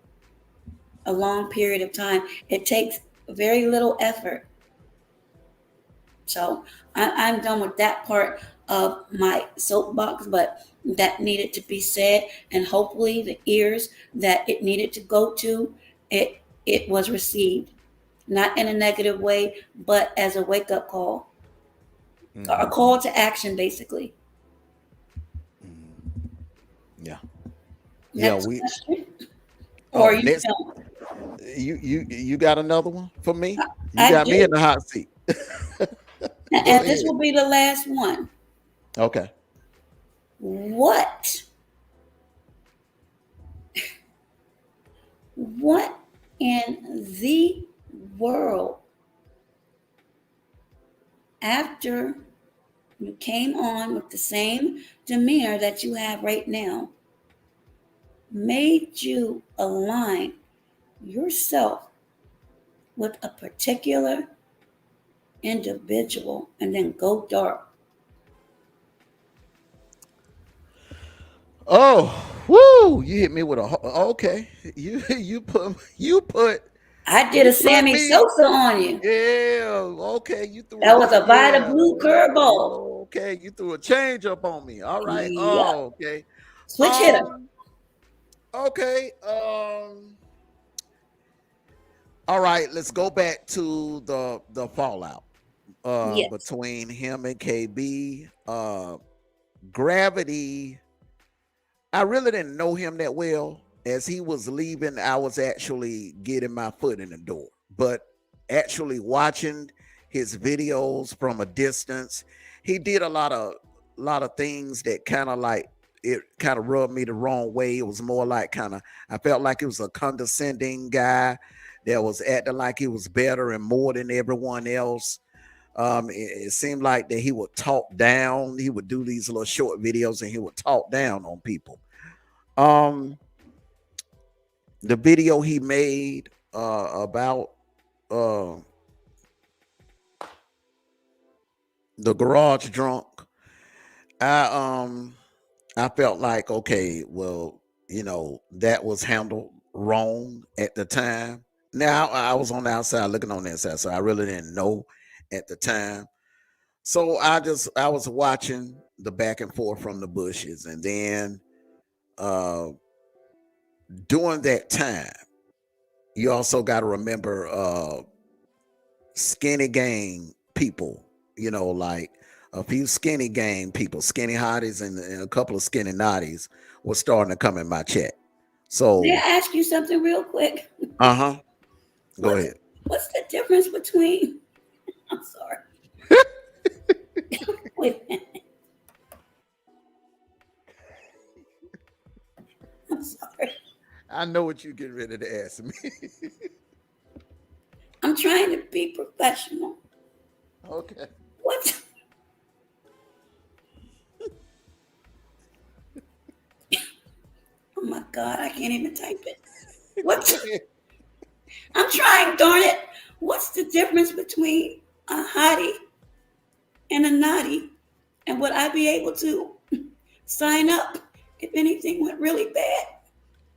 a long period of time. It takes very little effort. So I'm done with that part of my soapbox, but that needed to be said, and hopefully the ears that it needed to go to, it was received, not in a negative way, but as a wake up call, a mhm, call to action, basically. mhm. Yeah, yeah. Next We question, or Oh, you next, don't? you got another one for me? You I got me in do. the hot seat. Go and this ahead. will be the last one. Okay. What what in the world, after you came on with the same demeanor that you have right now, made you align yourself with a particular individual and then go dark? Oh, woo! You hit me with a okay. I did you a put Sammy me. Sosa on you. Yeah, okay. You threw a That was a Vita yeah. Blue curveball. Okay, you threw a change up on me. All right. Yep. Oh, okay. Switch hitter. Um. Okay. All right. Let's go back to the fallout Yes. between him and KB. Gravity. I really didn't know him that well. As he was leaving, I was actually getting my foot in the door. But actually watching his videos from a distance, he did a lot of things that kind of like it kind of rubbed me the wrong way. It was more like kind of I felt like it was a condescending guy that was acting like he was better and more than everyone else. It seemed like that he would talk down. He would do these little short videos and he would talk down on people. Um, the video he made about uh the garage drunk, I I felt like okay, well, that was handled wrong at the time. Now I was on the outside looking on the inside, so I really didn't know at the time. So I was watching the back and forth from the bushes, and then uh during that time, you also got to remember skinny gang people, like a few skinny gang people, skinny hotties and a couple of skinny naughties was starting to come in my chat. May So, I ask you something real quick? uh-huh. Go What's ahead. what's the difference between I'm sorry. Wait a minute. I'm sorry. I know what you get ready to ask me. I'm trying to be professional. Okay. What? Oh my God, I can't even type it. Go What? ahead. I'm trying, darn it. What's the difference between a hottie and a naughty? And would I be able to sign up if anything went really bad?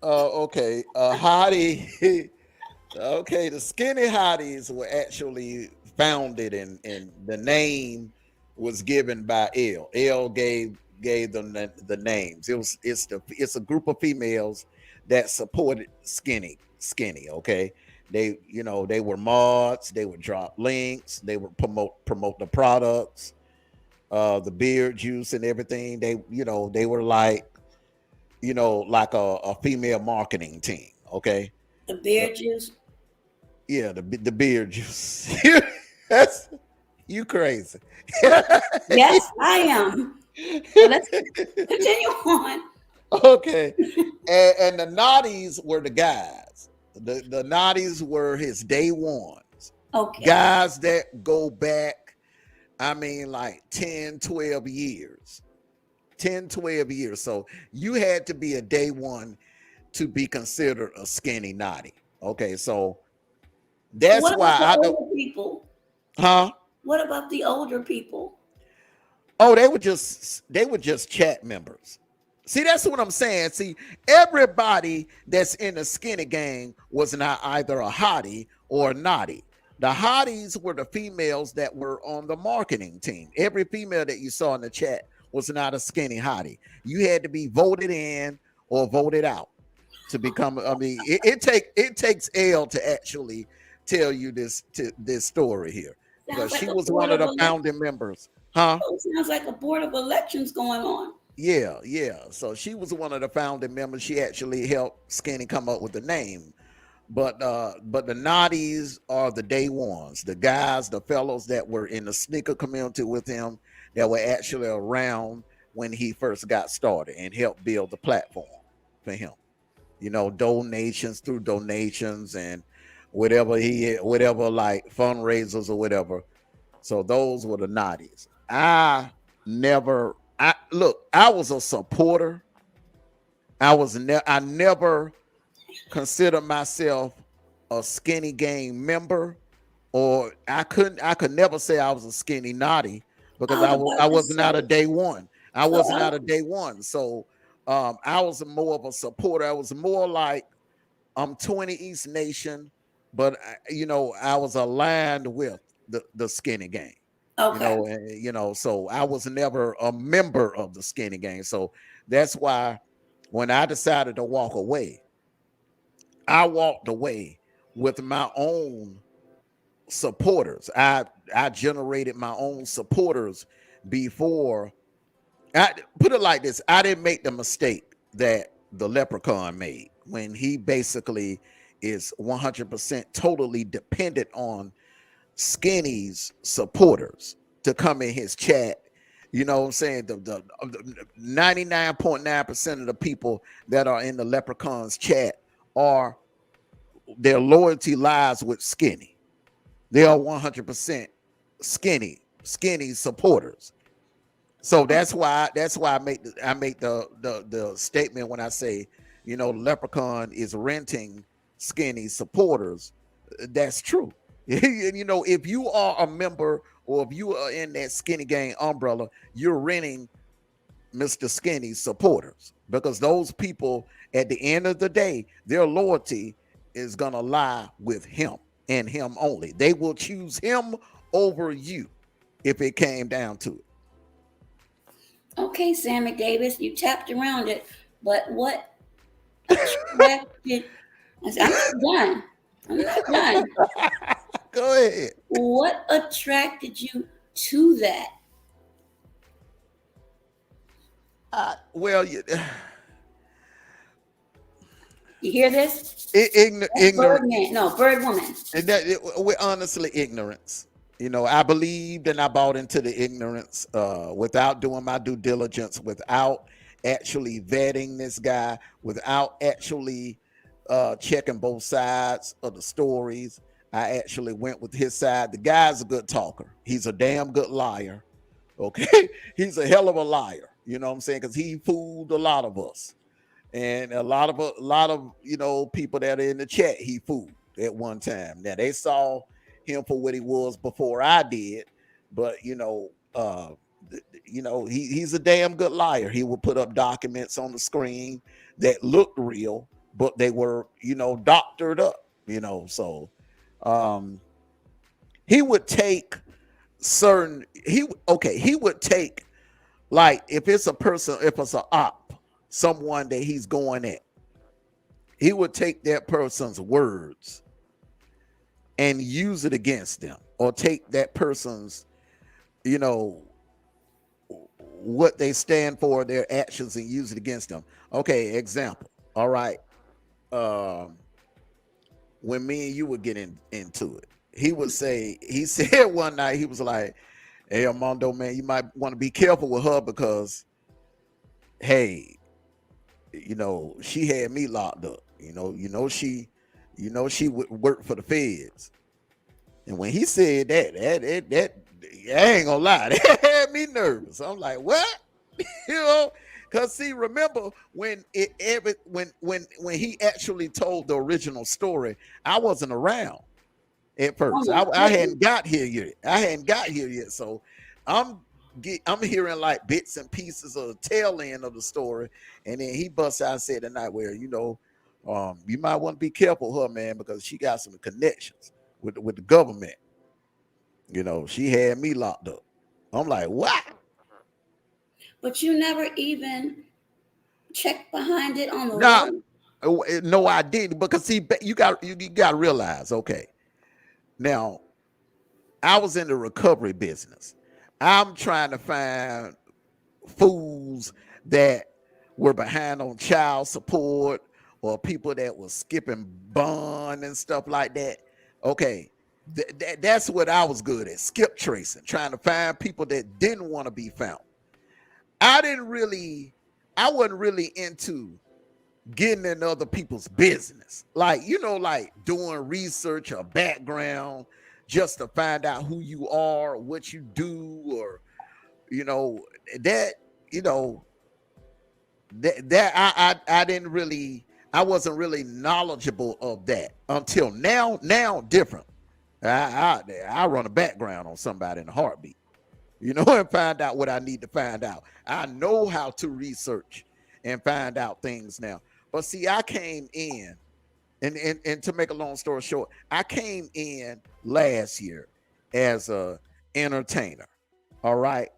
Okay. Hottie. Okay, the skinny hotties were actually founded and the name was given by L. L gave them the names. It's a group of females that supported skinny. Okay, they were mods. They would drop links. They would promote the products, the beard juice and everything. They were like a female marketing team. Okay, The beer juice. yeah, the beard juice. That's you crazy. Yes, I am. But let's continue on. Okay, and the naughties were the guys. The naughties were his day ones, Okay. guys that go back. I mean, like 10, 12 years. 10, 12 years. So you had to be a day one to be considered a skinny naughty. Okay, so So that's what about why the I don't. older people? Huh? What about the older people? Oh, they were just chat members. See, that's what I'm saying. See, everybody that's in the skinny gang was not either a hottie or a naughty. The hotties were the females that were on the marketing team. Every female that you saw in the chat was not a skinny hottie. You had to be voted in or voted out to become. I mean, it takes L to actually tell you this story here Sounds because like she a was board one of of the elections. founding members, huh? Sounds like a board of elections going on. Yeah, yeah. So she was one of the founding members. She actually helped Skinny come up with the name. but the naughties are the day ones, the guys, the fellows that were in the sneaker community with him, that were actually around when he first got started and helped build the platform for him. You know, donations through donations and whatever like fundraisers or whatever. So those were the naughties. I was a supporter. I never considered myself a skinny gang member, or I could never say I was a skinny naughty because I was I about to was not a say. day one. I So was not a day one. So I was more of a supporter. I was more like I'm 20 East Nation, but I was aligned with the skinny gang. okay. So I was never a member of the skinny gang. So that's why when I decided to walk away, I walked away with my own supporters. I generated my own supporters before. I put it like this: I didn't make the mistake that the Leprechaun made when he basically is 100% totally dependent on Skinny's supporters to come in his chat. You know what I'm saying? The 99.9% of the people that are in the Leprechaun's chat are their loyalty lies with Skinny. They are 100% Skinny supporters. So that's why I make the statement when I say, Leprechaun is renting Skinny supporters. That's true. If you are a member or if you are in that Skinny Gang umbrella, you're renting Mr. Skinny's supporters, because those people at the end of the day, their loyalty is gonna lie with him and him only. They will choose him over you if it came down to it. Okay, Sammy Davis, you tapped around it, but what attracted? I'm not done. I'm not done. Go ahead. What attracted you to that? Well, You hear this? ignorant. Birdman, no, bird woman. We're honestly ignorance. I believed and I bought into the ignorance without doing my due diligence, without actually vetting this guy, without actually checking both sides of the stories. I actually went with his side. The guy's a good talker. He's a damn good liar. Okay. He's a hell of a liar. You know what I'm saying? Because he fooled a lot of us. And a lot of people that are in the chat, he fooled at one time. Now they saw him for what he was before I did, but he's a damn good liar. He would put up documents on the screen that looked real, but they were doctored up. So he would take he would take, like, if it's an op, someone that he's going at, he would take that person's words and use it against them, or take that person's, what they stand for, their actions, and use it against them. Okay, example. All right. When me and you would get into it, he said one night, he was like, "Hey, Armando, man, you might want to be careful with her because, hey, she had me locked up. She would work for the feds." And when he said that I ain't gonna lie, that had me nervous. I'm like, what? Because see, remember when when he actually told the original story, I wasn't around at first. I hadn't got here yet. So I'm hearing like bits and pieces of the tail end of the story, and then he busts out and said tonight, "Where you might want to be careful with her, man, because she got some connections with the government. She had me locked up." I'm like, what? But you never even checked behind it on the Nah, road. no, I didn't, because see, you got to realize, okay, now I was in the recovery business. I'm trying to find fools that were behind on child support or people that was skipping bun and stuff like that. Okay, that's what I was good at, skip tracing, trying to find people that didn't want to be found. I didn't really, I wasn't really into getting in other people's business. Like, like doing research or background just to find out who you are, what you do, or, you know, that, you know, that I didn't really, I wasn't really knowledgeable of that until now. Now different. I run a background on somebody in a heartbeat, and find out what I need to find out. I know how to research and find out things now. But see, I came in, and to make a long story short, I came in last year as a entertainer. All right.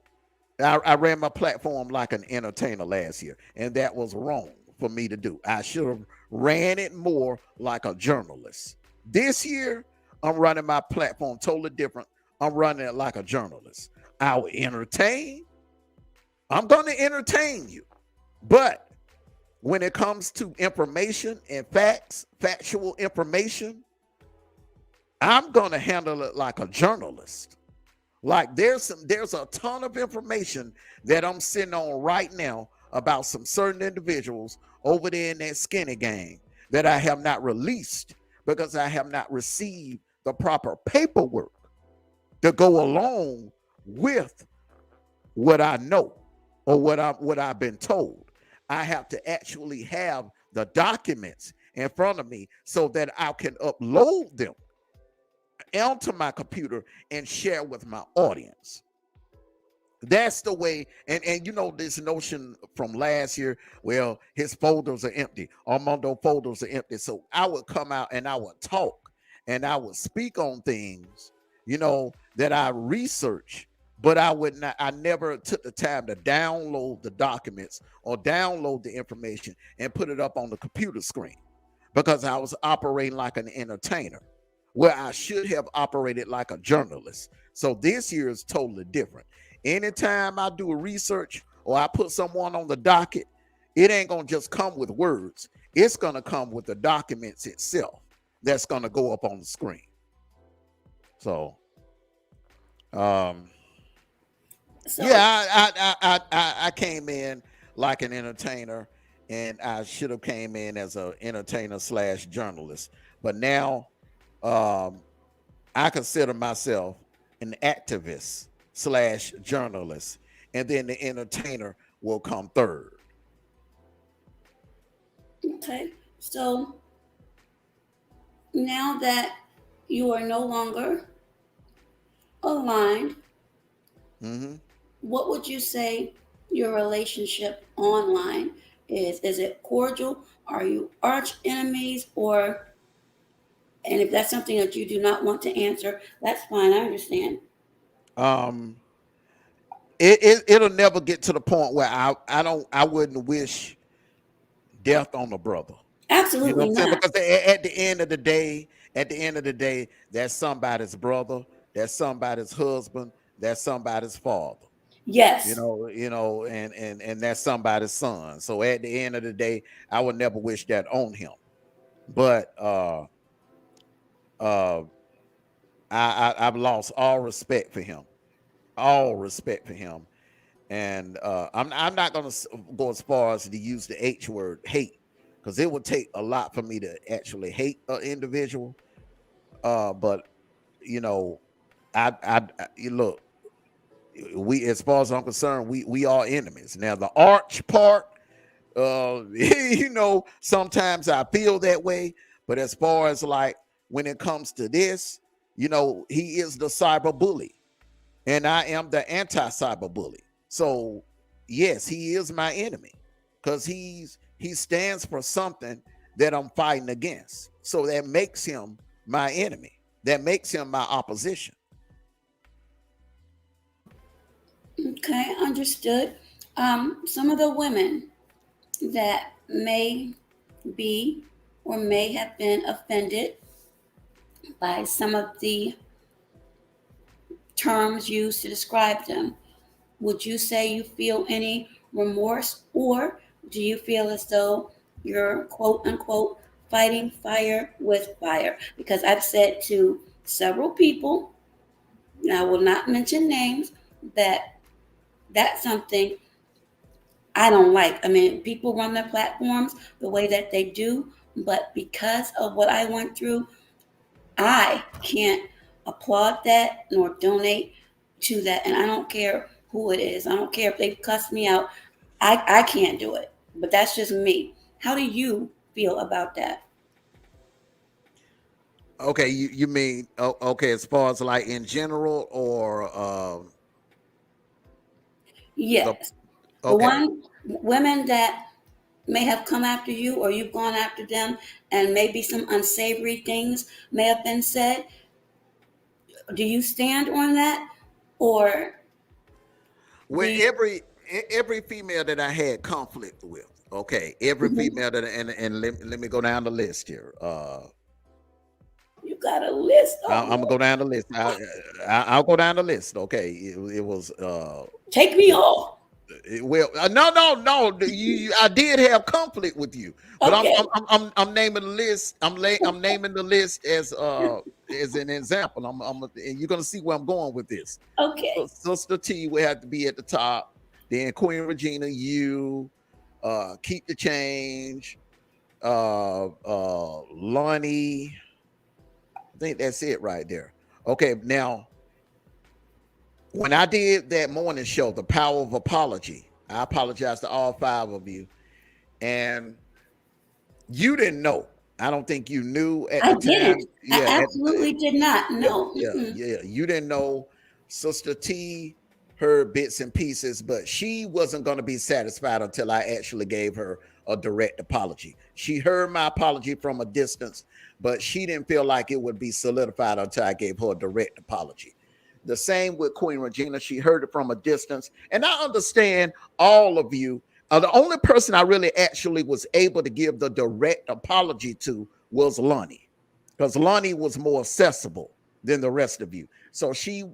I ran my platform like an entertainer last year, and that was wrong for me to do. I should have ran it more like a journalist. This year, I'm running my platform totally different. I'm running it like a journalist. I will entertain. I'm going to entertain you. But when it comes to information and facts, factual information, I'm going to handle it like a journalist. Like there's a ton of information that I'm sitting on right now about some certain individuals over there in that skinny gang that I have not released because I have not received the proper paperwork to go along with what I know or what I've been told. I have to actually have the documents in front of me so that I can upload them onto my computer and share with my audience. That's the way. And this notion from last year, well, his folders are empty, Armando folders are empty. So I would come out and I would talk and I would speak on things, that I research, but I never took the time to download the documents or download the information and put it up on the computer screen because I was operating like an entertainer where I should have operated like a journalist. So this year is totally different. Anytime I do a research or I put someone on the docket, it ain't going to just come with words. It's going to come with the documents itself that's going to go up on the screen. So, yeah, I came in like an entertainer, and I should have came in as an entertainer / journalist. But now, I consider myself an activist / journalist, and then the entertainer will come third. Okay, so now that you are no longer aligned, what would you say your relationship online is? Is it cordial? Are you arch enemies? And if that's something that you do not want to answer, that's fine. I understand. It'll never get to the point where I wouldn't wish death on a brother. Absolutely not. Because at the end of the day, that's somebody's brother, that's somebody's husband, that's somebody's father. Yes. And that's somebody's son. So at the end of the day, I would never wish that on him. But I've lost all respect for him. And I'm not going to go as far as to use the H word, hate, because it would take a lot for me to actually hate an individual. But I look, we, as far as I'm concerned, we are enemies. Now the arch part, sometimes I feel that way, but as far as like when it comes to this, he is the cyber bully, and I am the anti-cyber bully. So yes, he is my enemy because he stands for something that I'm fighting against. So that makes him my enemy. That makes him my opposition. Okay, understood. Some of the women that may be or may have been offended by some of the terms used to describe them, would you say you feel any remorse, or do you feel as though you're quote unquote fighting fire with fire. Because I've said to several people, and I will not mention names, that that's something I don't like. I mean, people run their platforms the way that they do, but because of what I went through, I can't applaud that nor donate to that. And I don't care who it is. I don't care if they cuss me out. I can't do it. But that's just me. How do you feel about that? Okay, you mean okay, as far as like in general or the Yes. The okay. one women that may have come after you or you've gone after them and maybe some unsavory things may have been said. Do you stand on that? Or do Well, you? every female that I had conflict with, okay, every Mhm. female that and let me go down the list here. You got a list. I'm Oh, gonna go Lord. down the list. I'll go down the list. Okay, it was Take me off. well, no. I did have conflict with you, but Okay. I'm naming the list. I'm naming the list as an example. And you're gonna see where I'm going with this. So Okay. Sister T will have to be at the top. Then Queen Regina, you, Keep the Change, Lonnie. I think that's it right there. Okay, now when I did that morning show, The Power of Apology, I apologize to all five of you. And you didn't know. I don't think you knew at I the time. didn't. I Yeah, absolutely did not. yeah, No. yeah, Mm-mm. yeah. You didn't know. Sister T heard bits and pieces, but she wasn't going to be satisfied until I actually gave her a direct apology. She heard my apology from a distance, but she didn't feel like it would be solidified until I gave her a direct apology. The same with Queen Regina. She heard it from a distance. And I understand all of you. The only person I really actually was able to give the direct apology to was Lonnie, because Lonnie was more accessible than the rest of you. So she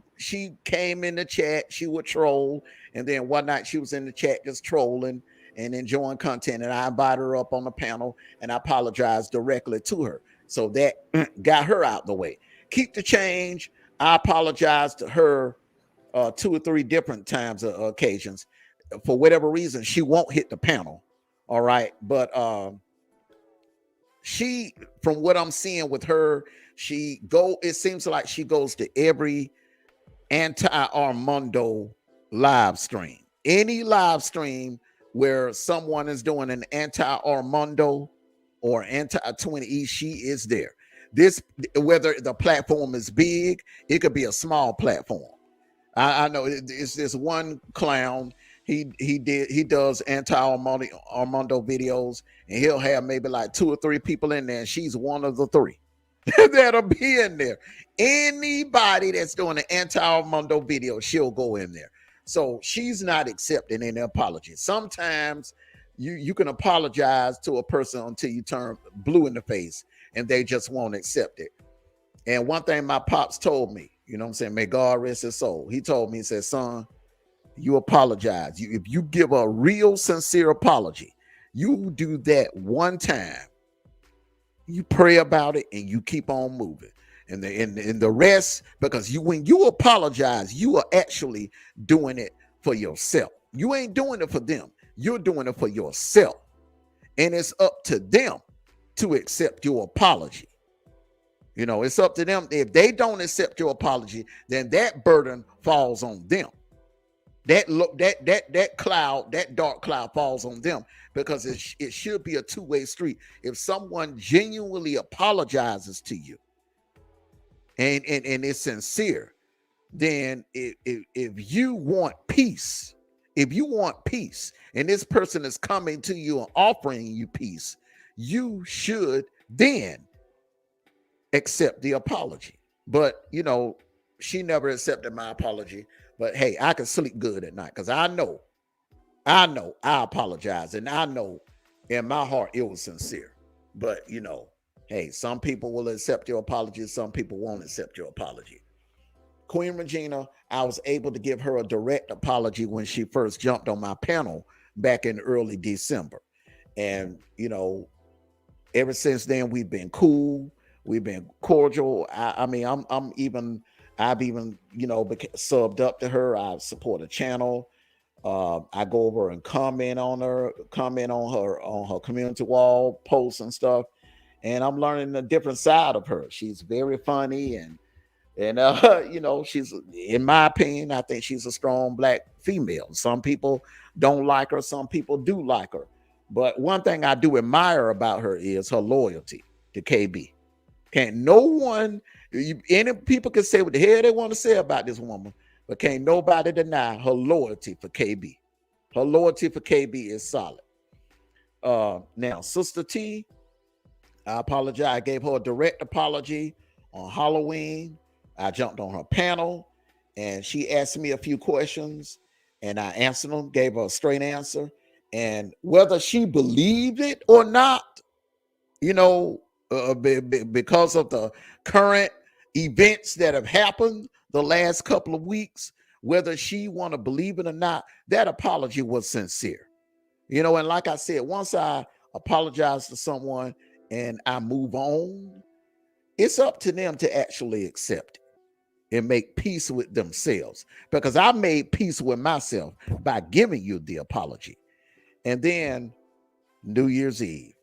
came in the chat, she would troll, and then one night she was in the chat just trolling and enjoying content. And I invited her up on the panel and I apologized directly to her. So that got her out the way. Keep the Change. I apologized to her two or three different times occasions. For whatever reason, she won't hit the panel. All right. But she, from what I'm seeing with her, it seems like she goes to every anti-Armando live stream. Any live stream where someone is doing an anti-Armando or anti-20E, she is there. This, whether the platform is big, it could be a small platform. I know it's this one clown. He does anti Armando videos, and he'll have maybe like two or three people in there, and she's one of the three that'll be in there. Anybody that's doing an anti-Armando video, she'll go in there. So she's not accepting any apology. Sometimes you can apologize to a person until you turn blue in the face and they just won't accept it. And one thing my pops told me, you know what I'm saying? May God rest his soul. He told me, he said, son, you apologize. If you give a real sincere apology, you do that one time, you pray about it and you keep on moving. And the rest, because when you apologize, you are actually doing it for yourself. You ain't doing it for them. You're doing it for yourself. And it's up to them to accept your apology. You know, it's up to them. If they don't accept your apology, then that burden falls on them. That cloud, that dark cloud falls on them, because it should be a two-way street. If someone genuinely apologizes to you and it's sincere, then if you want peace, and this person is coming to you and offering you peace, you should then accept the apology. But you know, she never accepted my apology. But hey, I can sleep good at night because I know I apologize, and I know in my heart it was sincere. But you know, hey, some people will accept your apology, some people won't accept your apology. Queen Regina, I was able to give her a direct apology when she first jumped on my panel back in early December. And ever since then we've been cool, we've been cordial. I mean, I've even subbed up to her. I support a channel. I go over and comment on her community wall posts and stuff, and I'm learning a different side of her. She's very funny, and she's, in my opinion, I think she's a strong black female. Some people don't like her, some people do like her. But one thing I do admire about her is her loyalty to KB. Can't no one, any people can say what the hell they want to say about this woman, but can't nobody deny her loyalty for KB. Her loyalty for KB is solid. Now, Sister T, I apologize. I gave her a direct apology on Halloween. I jumped on her panel and she asked me a few questions and I answered them, gave her a straight answer. And whether she believed it or not, because of the current events that have happened the last couple of weeks, whether she want to believe it or not, that apology was sincere. And like I said, once I apologize to someone and I move on, it's up to them to actually accept it and make peace with themselves. Because I made peace with myself by giving you the apology. And then New Year's Eve.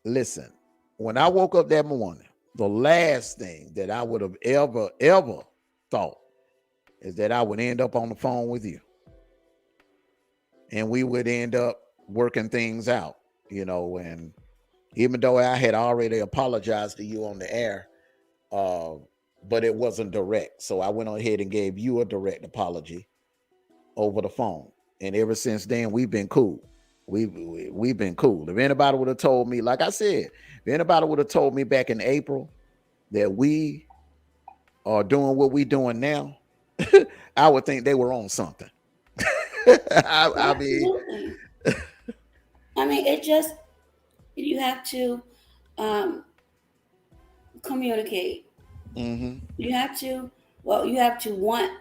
Listen, when I woke up that morning, the last thing that I would have ever thought is that I would end up on the phone with you. And we would end up working things out, and even though I had already apologized to you on the air, but it wasn't direct. So I went ahead and gave you a direct apology over the phone. And ever since then, we've been cool. We've been cool. If anybody would have told me, like I said, if anybody would have told me back in April that we are doing what we're doing now, I would think they were on something. I mean, it just, you have to communicate. Mm-hmm. You have to want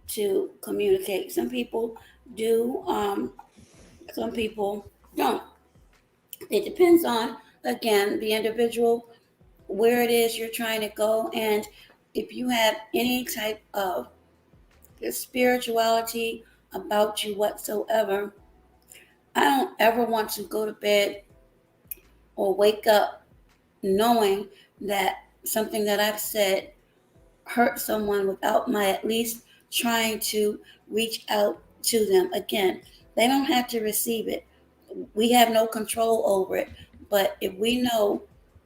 to communicate. Some people do, some people don't. It depends on, again, the individual, where it is you're trying to go, and if you have any type of spirituality about you whatsoever. I don't ever want to go to bed or wake up knowing that something that I've said hurt someone without my at least trying to reach out to them. Again, they don't have to receive it. We have no control over it. But if we know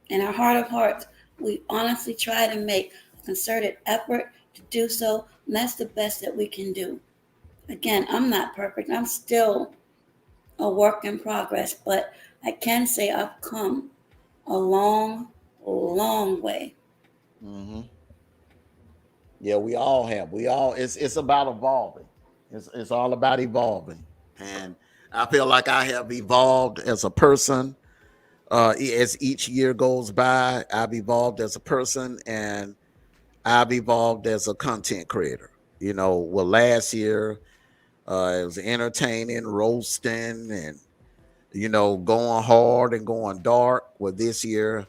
in our heart of hearts, we honestly try to make a concerted effort to do so, and that's the best that we can do. Again, I'm not perfect. I'm still a work in progress, but I can say I've come a long, long way. Mm-hmm. Yeah, we all have. It's about evolving. It's all about evolving. And I feel like I have evolved as a person. As each year goes by, I've evolved as a person and I've evolved as a content creator. Last year, it was entertaining, roasting, and going hard and going dark. Well, this year,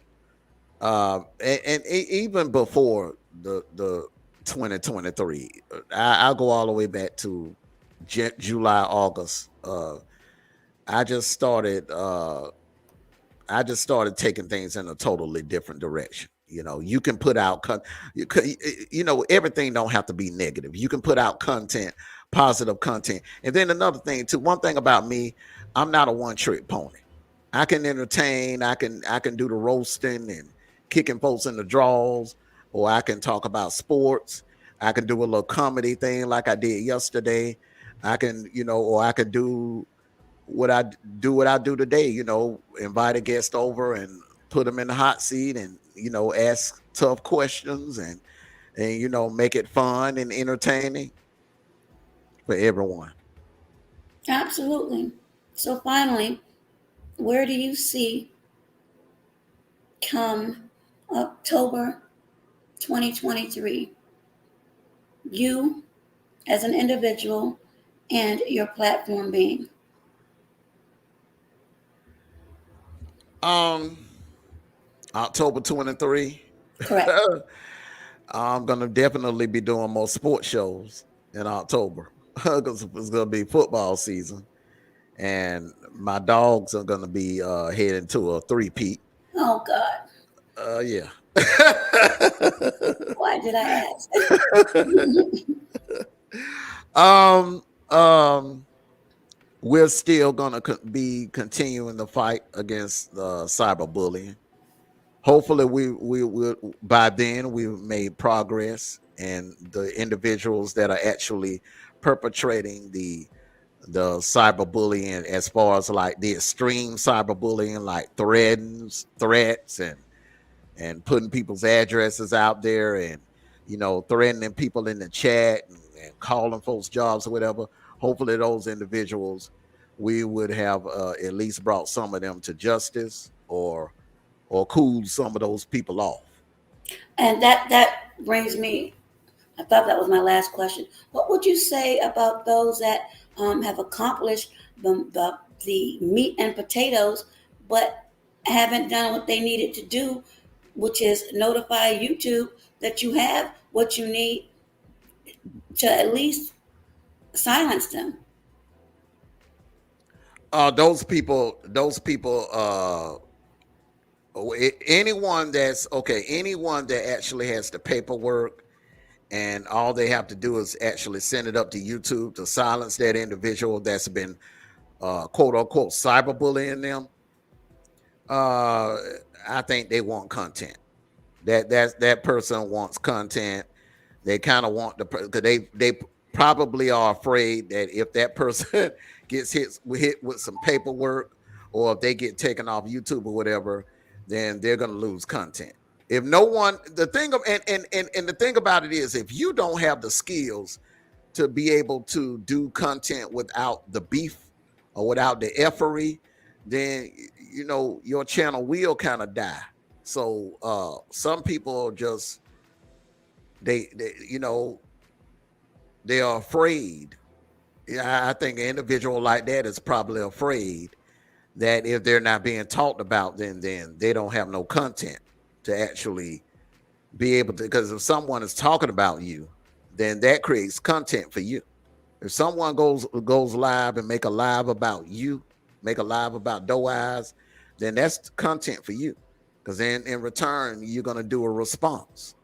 and even before the 2023, I'll go all the way back to July, August. I just started taking things in a totally different direction. You can put out everything don't have to be negative. You can put out content, positive content. And then another thing too, one thing about me, I'm not a one-trick pony. I can entertain, I can do the roasting and kicking folks in the draws, or I can talk about sports. I can do a little comedy thing like I did yesterday. I can, or I could do what I do today, invite a guest over and put them in the hot seat and, ask tough questions and make it fun and entertaining for everyone. Absolutely. So finally, where do you see come October 2023 you as an individual and your platform being? Um, October 23. Correct. I'm gonna definitely be doing more sports shows in October because it's gonna be football season, and my dogs are gonna be heading to a three-peat. Oh God, Yeah. why did I ask? um, um, we're still gonna be continuing the fight against cyberbullying. Hopefully, we will by then we've made progress, and the individuals that are actually perpetrating the cyberbullying, as far as like the extreme cyberbullying, like threats and putting people's addresses out there, and threatening people in the chat, and calling folks jobs or whatever. Hopefully those individuals, we would have at least brought some of them to justice, or cool some of those people off. And that brings me. I thought that was my last question. What would you say about those that have accomplished the meat and potatoes, but haven't done what they needed to do, which is notify YouTube that you have what you need to at least silence them? Those people anyone that's okay, anyone that actually has the paperwork, and all they have to do is actually send it up to YouTube to silence that individual that's been quote unquote cyberbullying them. uh I think they want content. That person wants content. They kind of want because they probably are afraid that if that person gets hit with some paperwork, or if they get taken off YouTube or whatever, then they're going to lose content. If no one, the thing of and the thing about it is, if you don't have the skills to be able to do content without the beef or without the effery, then your channel will kind of die. So some people just they they are afraid. Yeah, I think an individual like that is probably afraid that if they're not being talked about, then they don't have no content to actually be able to. Because if someone is talking about you, then that creates content for you. If someone goes live and make a live about you, make a live about Doe Eyes, then that's content for you. Because then in return, you're gonna do a response.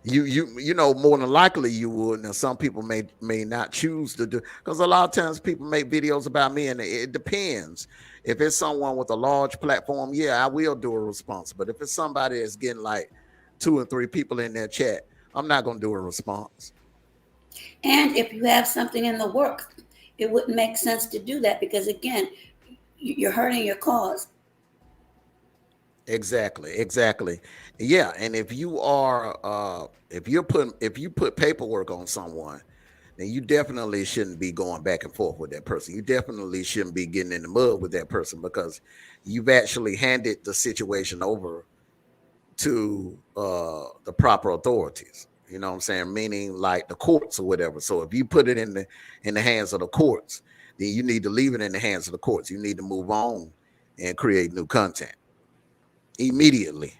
More than likely you would. Now some people may not choose to do, because a lot of times people make videos about me, and it depends. If it's someone with a large platform, yeah, I will do a response. But if it's somebody that's getting like 2 or 3 people in their chat, I'm not going to do a response. And if you have something in the works, it wouldn't make sense to do that, because again, you're hurting your cause. Exactly. Yeah, and if you are if you put paperwork on someone, then you definitely shouldn't be going back and forth with that person. You definitely shouldn't be getting in the mud with that person, because you've actually handed the situation over to the proper authorities. You know what I'm saying? Meaning like the courts or whatever. So if you put it in the hands of the courts, then you need to leave it in the hands of the courts. You need to move on and create new content immediately.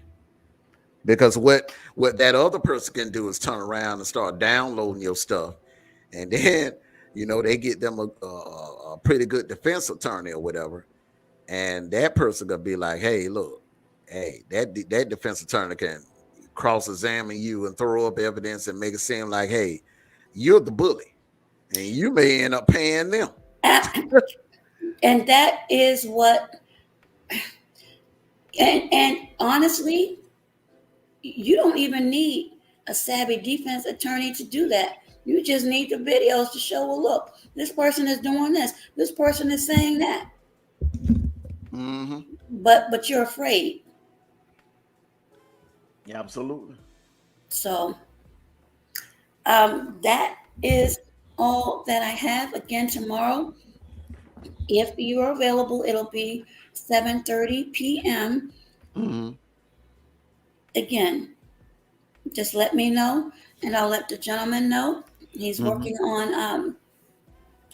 Because what that other person can do is turn around and start downloading your stuff, and then they get them a pretty good defense attorney or whatever, and that person gonna be like, hey, look, hey, that defense attorney can cross-examine you and throw up evidence and make it seem like, hey, you're the bully, and you may end up paying them. And that is what, and honestly, you don't even need a savvy defense attorney to do that. You just need the videos to show, well, look, this person is doing this person is saying that. Mm-hmm. But you're afraid. Yeah, absolutely. So that is all that I have. Again, tomorrow, if you're available, it'll be 7:30 p.m. Mm-hmm. Again, just let me know, and I'll let the gentleman know. He's working on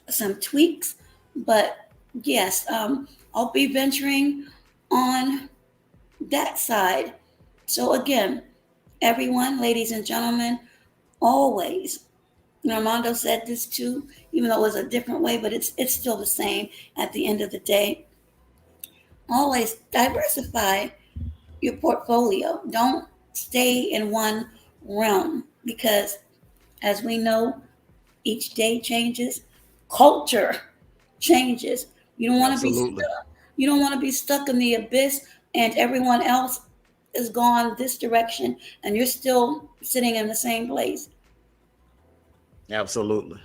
some tweaks, but yes, I'll be venturing on that side. So again, everyone, ladies and gentlemen, always, Armando said this too, even though it was a different way, but it's still the same at the end of the day. Always diversify your portfolio. Don't stay in one realm because, as we know, each day changes, culture changes. You don't want to be Absolutely. stuck. You don't want to be stuck in the abyss, and everyone else is gone this direction, and you're still sitting in the same place. Absolutely.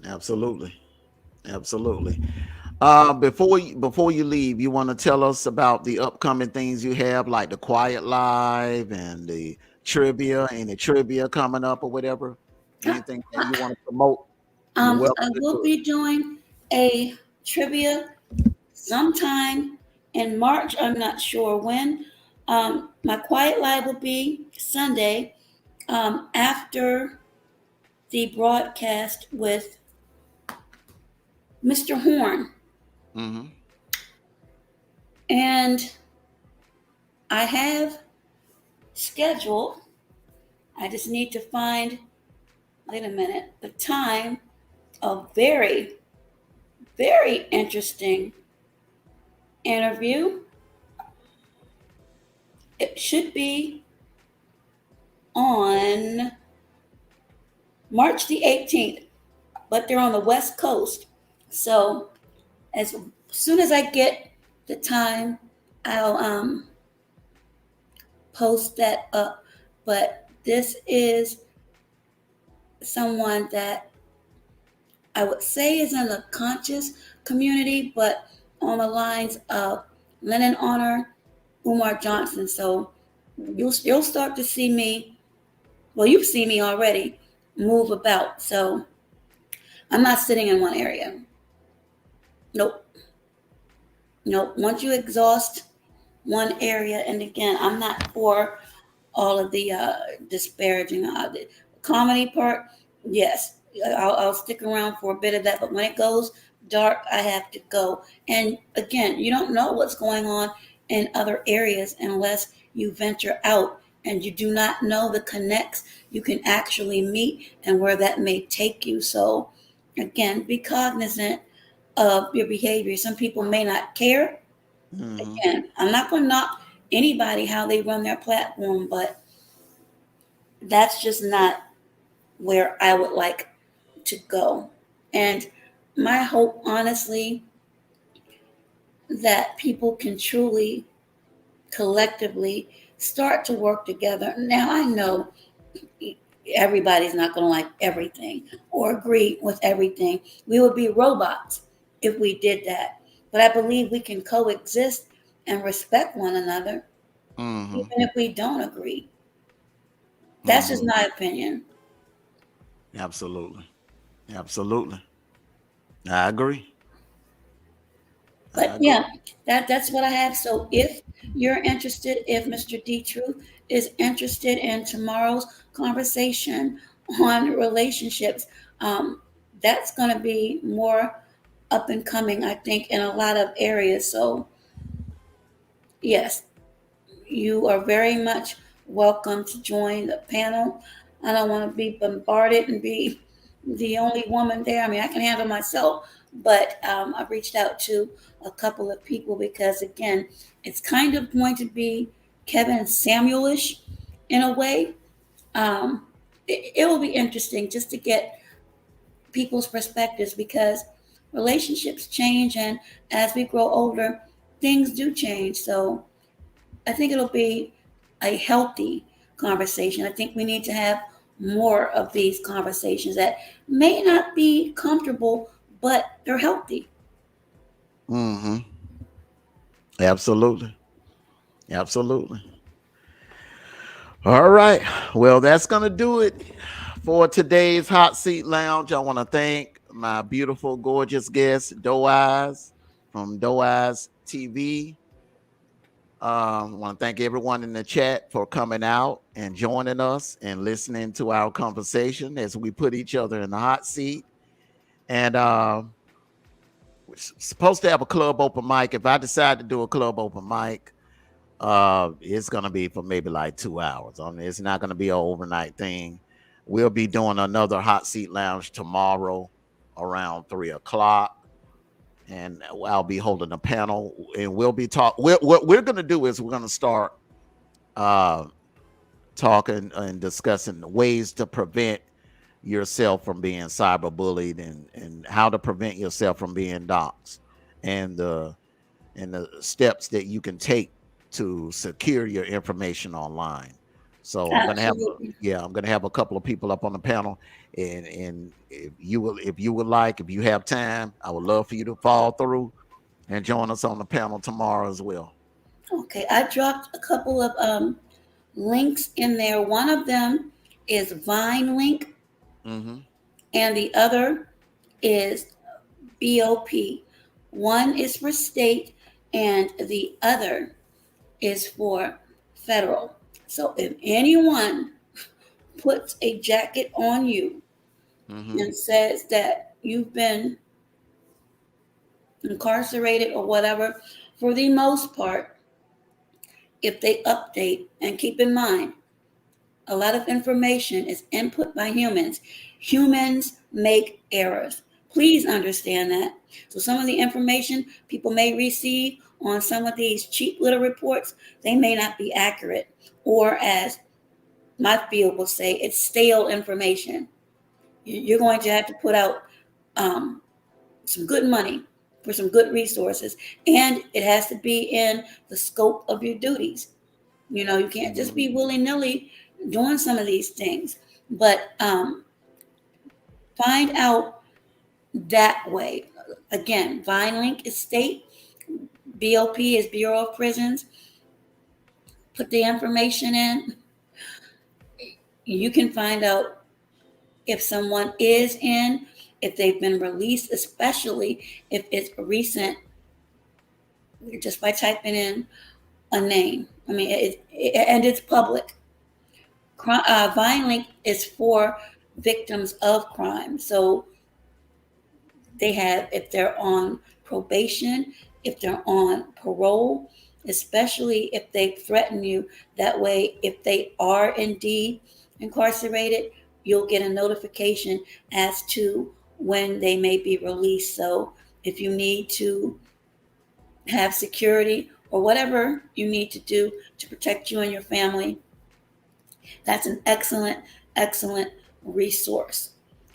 Absolutely. Absolutely. Before you leave, you want to tell us about the upcoming things you have, like the Quiet Live and the trivia, and the trivia coming up or whatever. Anything that you want to promote, you're welcome I to will do it. be doing a trivia sometime in March. I'm not sure when. My quiet live will be Sunday after the broadcast with Mr. Horn. Mm-hmm. And I have scheduled, I just need to find, wait a minute, the time, a very, very interesting interview. It should be on March the 18th, but they're on the West Coast. So as soon as I get the time, I'll post that up. But this is someone that I would say is in the conscious community, but on the lines of Lennon Honor, Umar Johnson. So you'll start to see me. Well, you've seen me already move about. So I'm not sitting in one area. Nope. Nope. Once you exhaust one area, and again, I'm not for all of the disparaging of it. Comedy part, yes, I'll stick around for a bit of that, but when it goes dark, I have to go. And again, you don't know what's going on in other areas unless you venture out, and you do not know the connects you can actually meet and where that may take you. So again, be cognizant of your behavior. Some people may not care. Mm-hmm. Again, I'm not going to knock anybody how they run their platform, but that's just not where I would like to go. And my hope, honestly, that people can truly, collectively start to work together. Now, I know everybody's not going to like everything or agree with everything. We would be robots if we did that. But I believe we can coexist and respect one another, Mm-hmm. even if we don't agree. That's just Mm-hmm. my opinion. Absolutely. Absolutely. I agree. I But agree. yeah, that's what I have. So if you're interested, if Mr. D Truth is interested in tomorrow's conversation on relationships, um, that's going to be more up and coming, I think, in a lot of areas. So yes, you are very much welcome to join the panel. I don't want to be bombarded and be the only woman there. I mean, I can handle myself, but I've reached out to a couple of people because, again, it's kind of going to be Kevin Samuelish in a way. Um, it will be interesting just to get people's perspectives because relationships change, and as we grow older, things do change. So I think it'll be a healthy conversation. I think we need to have more of these conversations that may not be comfortable, but they're healthy. Mm-hmm. Absolutely. Absolutely. All right. Well, that's going to do it for today's Hot Seat Lounge. I want to thank my beautiful, gorgeous guest, Doe Eyes from Doe Eyes TV. I want to thank everyone in the chat for coming out and joining us and listening to our conversation as we put each other in the hot seat. And we're supposed to have a club open mic. If I decide to do a club open mic, it's gonna be for maybe like 2 hours. I mean, it's not gonna be an overnight thing. We'll be doing another hot seat lounge tomorrow around 3 o'clock, and I'll be holding a panel, and we'll be talk. What we're gonna do is we're gonna start uh, talking and discussing ways to prevent yourself from being cyberbullied, and how to prevent yourself from being doxxed, and the steps that you can take to secure your information online. So Absolutely. I'm gonna have a couple of people up on the panel, and if you would like, if you have time, I would love for you to fall through and join us on the panel tomorrow as well. Okay, I dropped a couple of links in there. One of them is Vine Link, Mm-hmm. and the other is BOP. One is for state, and the other is for federal. So if anyone puts a jacket on you Mm-hmm. and says that you've been incarcerated or whatever, for the most part, if they update, and keep in mind, a lot of information is input by humans. Humans make errors. Please understand that. So some of the information people may receive on some of these cheap little reports, they may not be accurate. Or as my field will say, it's stale information. You're going to have to put out um, some good money for some good resources, and it has to be in the scope of your duties. You can't just be willy nilly doing some of these things, but find out that way. Again, VineLink is state, BOP is Bureau of Prisons. Put the information in. You can find out if someone is in, if they've been released, especially if it's recent, just by typing in a name. I mean, and it's public. VineLink is for victims of crime. So they have, if they're on probation, if they're on parole, especially if they threaten you. That way, if they are indeed incarcerated, you'll get a notification as to when they may be released. So if you need to have security or whatever you need to do to protect you and your family, that's an excellent, excellent resource.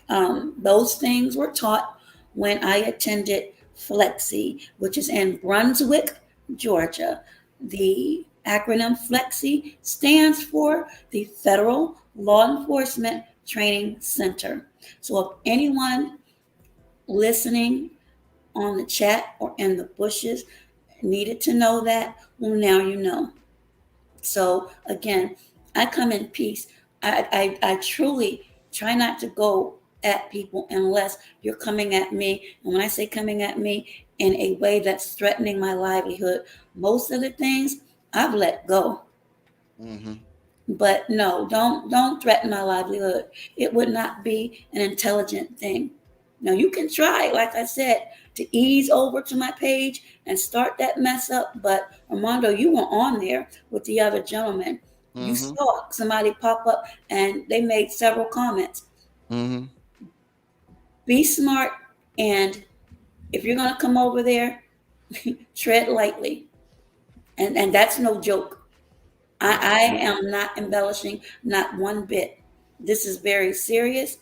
Those things were taught when I attended Flexi, which is in Brunswick, Georgia. The acronym Flexi stands for the Federal Law Enforcement Training Center. So if anyone listening on the chat or in the bushes needed to know that, well, now you know. So again, I come in peace. I truly try not to go at people unless you're coming at me. And when I say coming at me in a way that's threatening my livelihood, most of the things I've let go. Mm-hmm. But no, don't threaten my livelihood. It would not be an intelligent thing. Now you can try, like I said, to ease over to my page and start that mess up. But Armando, you were on there with the other gentleman. You Mm-hmm. saw somebody pop up and they made several comments. Mm-hmm. Be smart, and if you're gonna come over there, tread lightly. And that's no joke. I am not embellishing, not one bit. This is very serious.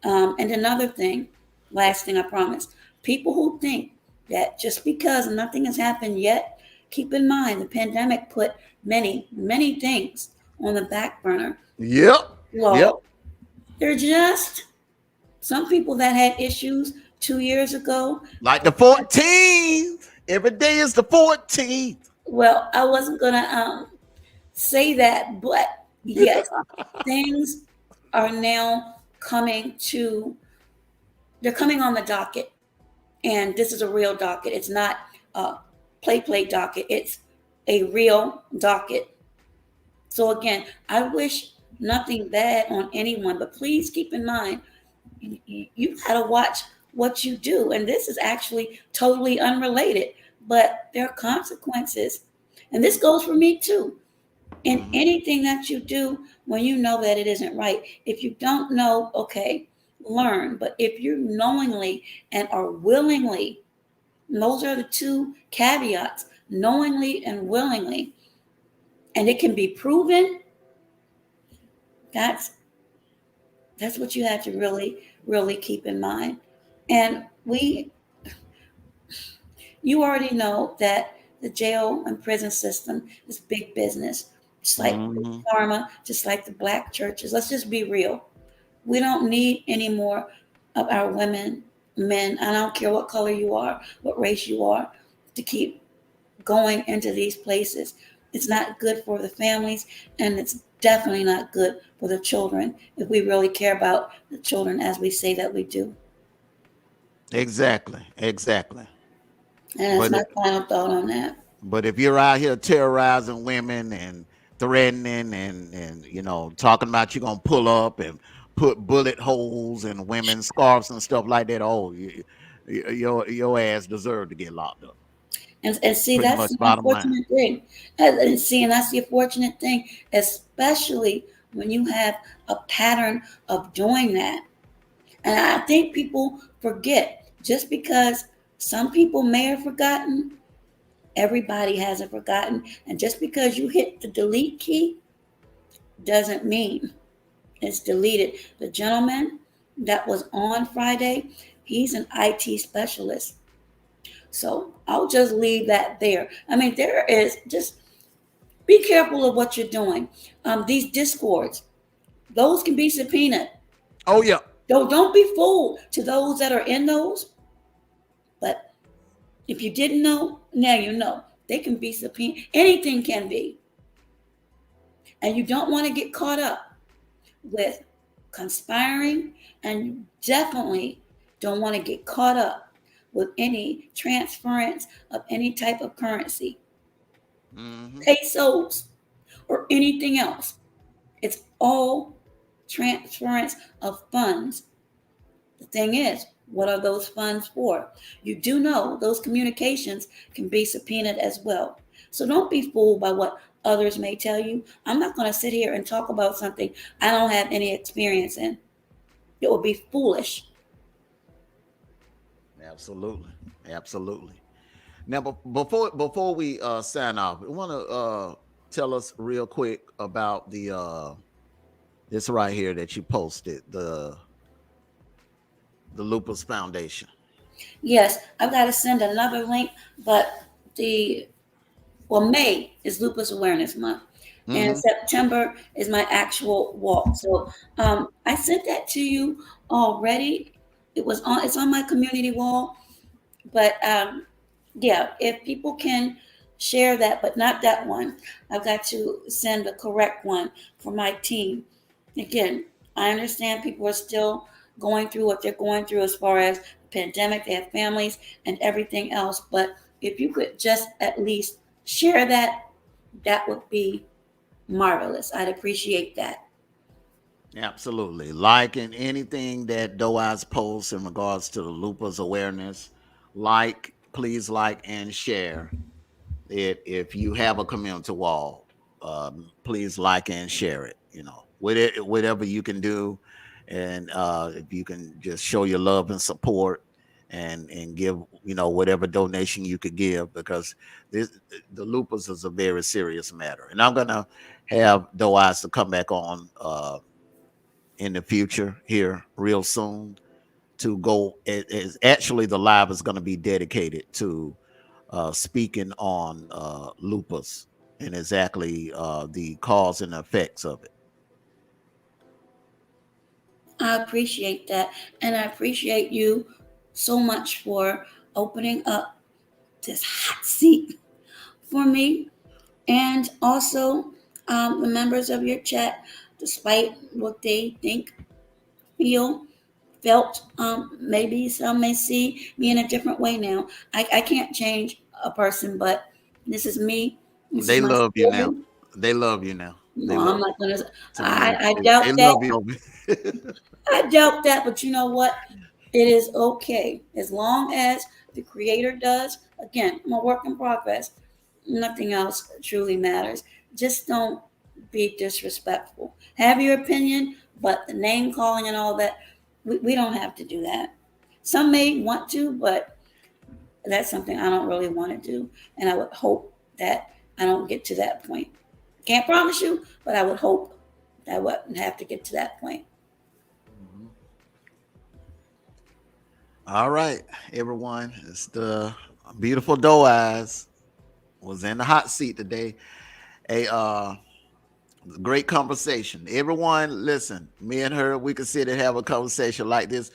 And another thing, last thing I promise, people who think that just because nothing has happened yet, keep in mind the pandemic put many, many things on the back burner. Yep. Yep. Well, they're just some people that had issues 2 years ago. Like the 14th. Every day is the 14th. Well, I wasn't gonna say that, but yes, things are now they're coming on the docket, and this is a real docket. It's not a play docket. It's a real docket. So again, I wish nothing bad on anyone, but please keep in mind, you got to watch what you do. And this is actually totally unrelated, but there are consequences. And this goes for me too. In Hmm. anything that you do, when you know that it isn't right, if you don't know, okay, learn. But if you knowingly and are willingly, and those are the two caveats, knowingly and willingly, and it can be proven, that's that's what you have to really keep in mind. And you already know that the jail and prison system is big business, just like big Hmm. pharma, just like the black churches. Let's just be real. We don't need any more of our women, men, I don't care what color you are, what race you are, to keep going into these places. It's not good for the families, and it's definitely not good for the children if we really care about the children as we say that we do. Exactly, exactly. And that's But my final thought on that. But if you're out here terrorizing women and threatening and talking about you're gonna pull up and put bullet holes in women's scarves and stuff like that, oh, your ass deserved to get locked up. And see, Pretty that's much the bottom line. unfortunate thing. And see, and that's the unfortunate thing, especially when you have a pattern of doing that. And I think people forget just because some people may have forgotten, everybody hasn't forgotten. And just because you hit the delete key doesn't mean it's deleted. The gentleman that was on Friday, he's an IT specialist. So I'll just leave that there. I mean, there is just be careful of what you're doing. These discords, those can be subpoenaed. Oh yeah. Don't be fooled to those that are in those. But if you didn't know, now you know. They can be subpoenaed. Anything can be. And you don't want to get caught up with conspiring, and you definitely don't want to get caught up with any transference of any type of currency, Hmm. pesos, or anything else. It's all transference of funds. The thing is, what are those funds for? You do know those communications can be subpoenaed as well. So don't be fooled by what others may tell you. I'm not going to sit here and talk about something I don't have any experience in. It would be foolish. Absolutely, absolutely. Now, before we sign off, I want to tell us real quick about the this right here that you posted, the Lupus Foundation. Yes, I've got to send another link, but the May is Lupus Awareness Month, and Hmm. September is my actual walk. So I sent that to you already. It's on my community wall, but yeah, if people can share that, but not that one, I've got to send the correct one for my team. Again, I understand people are still going through what they're going through as far as the pandemic, they have families and everything else. But if you could just at least share that, that would be marvelous. I'd appreciate that. Absolutely. Liking anything that Doaz posts in regards to the lupus awareness, please like and share it. If you have a community wall, please like and share it. Whatever you can do, and if you can just show your love and support, and give whatever donation you could give, because this the lupus is a very serious matter. And I'm gonna have Doaz to come back on in the future here real soon to go. It is actually the live is going to be dedicated to speaking on lupus and exactly the cause and effects of it. I appreciate that. And I appreciate you so much for opening up this hot seat for me. And also, the members of your chat, despite what they think, feel, felt, maybe some may see me in a different way now. I can't change a person, but this is me. This is They my love you now. story. They love you now. They No, I'm love not gonna. to me. I They doubt that. love you. I doubt that. But you know what? It is okay as long as the creator does. Again, I'm a work in progress. Nothing else truly matters. Just don't be disrespectful. Have your opinion, but the name calling and all that, we don't have to do that. Some may want to, but that's something I don't really want to do. And I would hope that I don't get to that point. Can't promise you, but I would hope that I wouldn't have to get to that point. Mhm. All right, everyone. It's the beautiful doe eyes was in the hot seat today. A great conversation. Everyone, listen. Me and her, we could sit and have a conversation like this.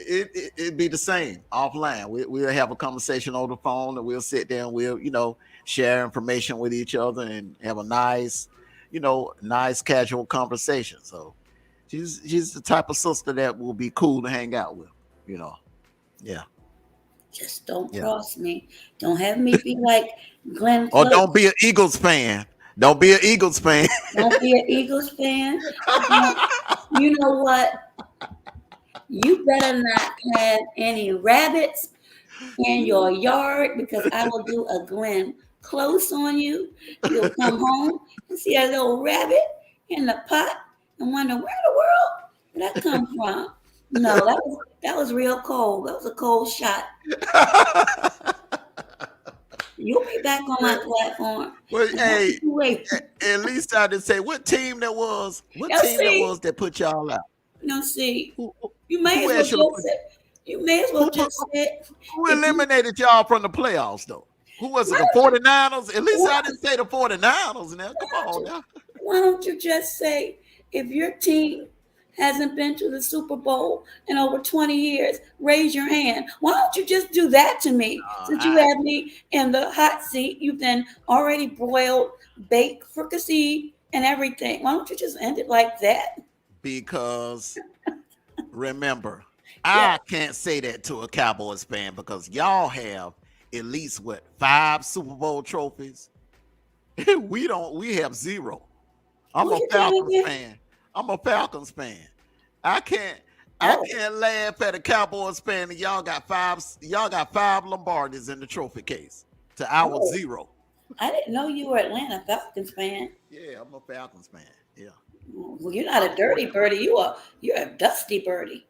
It'd be the same offline. We'll have a conversation on the phone, and we'll sit there and we'll, share information with each other and have a nice, nice casual conversation. So she's the type of sister that will be cool to hang out with. You know, yeah, Just don't yeah. cross me. Don't have me be like Glenn Or Close. don't be an Eagles fan. Don't be an Eagles fan. Don't be an Eagles fan. Don't, you know what? You better not have any rabbits in your yard because I will do a Glenn Close on you. You'll come home and see a little rabbit in the pot and wonder where the world did that come from? No, that was real cold. That was a cold shot. You'll be back on my platform. Well, hey, Wait. at least I didn't say what team that was. What Now team that see, was that put y'all out? see, Who, who you may who as well else should have just put? say, you may as well Who put? just say, Who if you eliminated y'all from the playoffs though? Who was it? why The don't you 49ers? At least why, I didn't say the 49ers now. why Come don't on you now. why don't you just say if your team hasn't been to the Super Bowl in over 20 years, raise your hand. Why don't you just do that to me? Since you I have me in the hot seat, you've been already broiled, baked, fricasseed, and everything. Why don't you just end it like that? because remember, Yeah. I can't say that to a Cowboys fan because y'all have at least what 5 Super Bowl trophies. We don't. We have zero. I'm Who a you doing Falcons again? fan. I'm a Falcons fan. I can't. I Oh, can't laugh at a Cowboys fan and y'all got five. Y'all got 5 Lombardis in the trophy case to our oh. zero. I didn't know you were Atlanta Falcons fan. Yeah, I'm a Falcons fan. Yeah. Well, you're not a dirty birdie. You're a dusty birdie.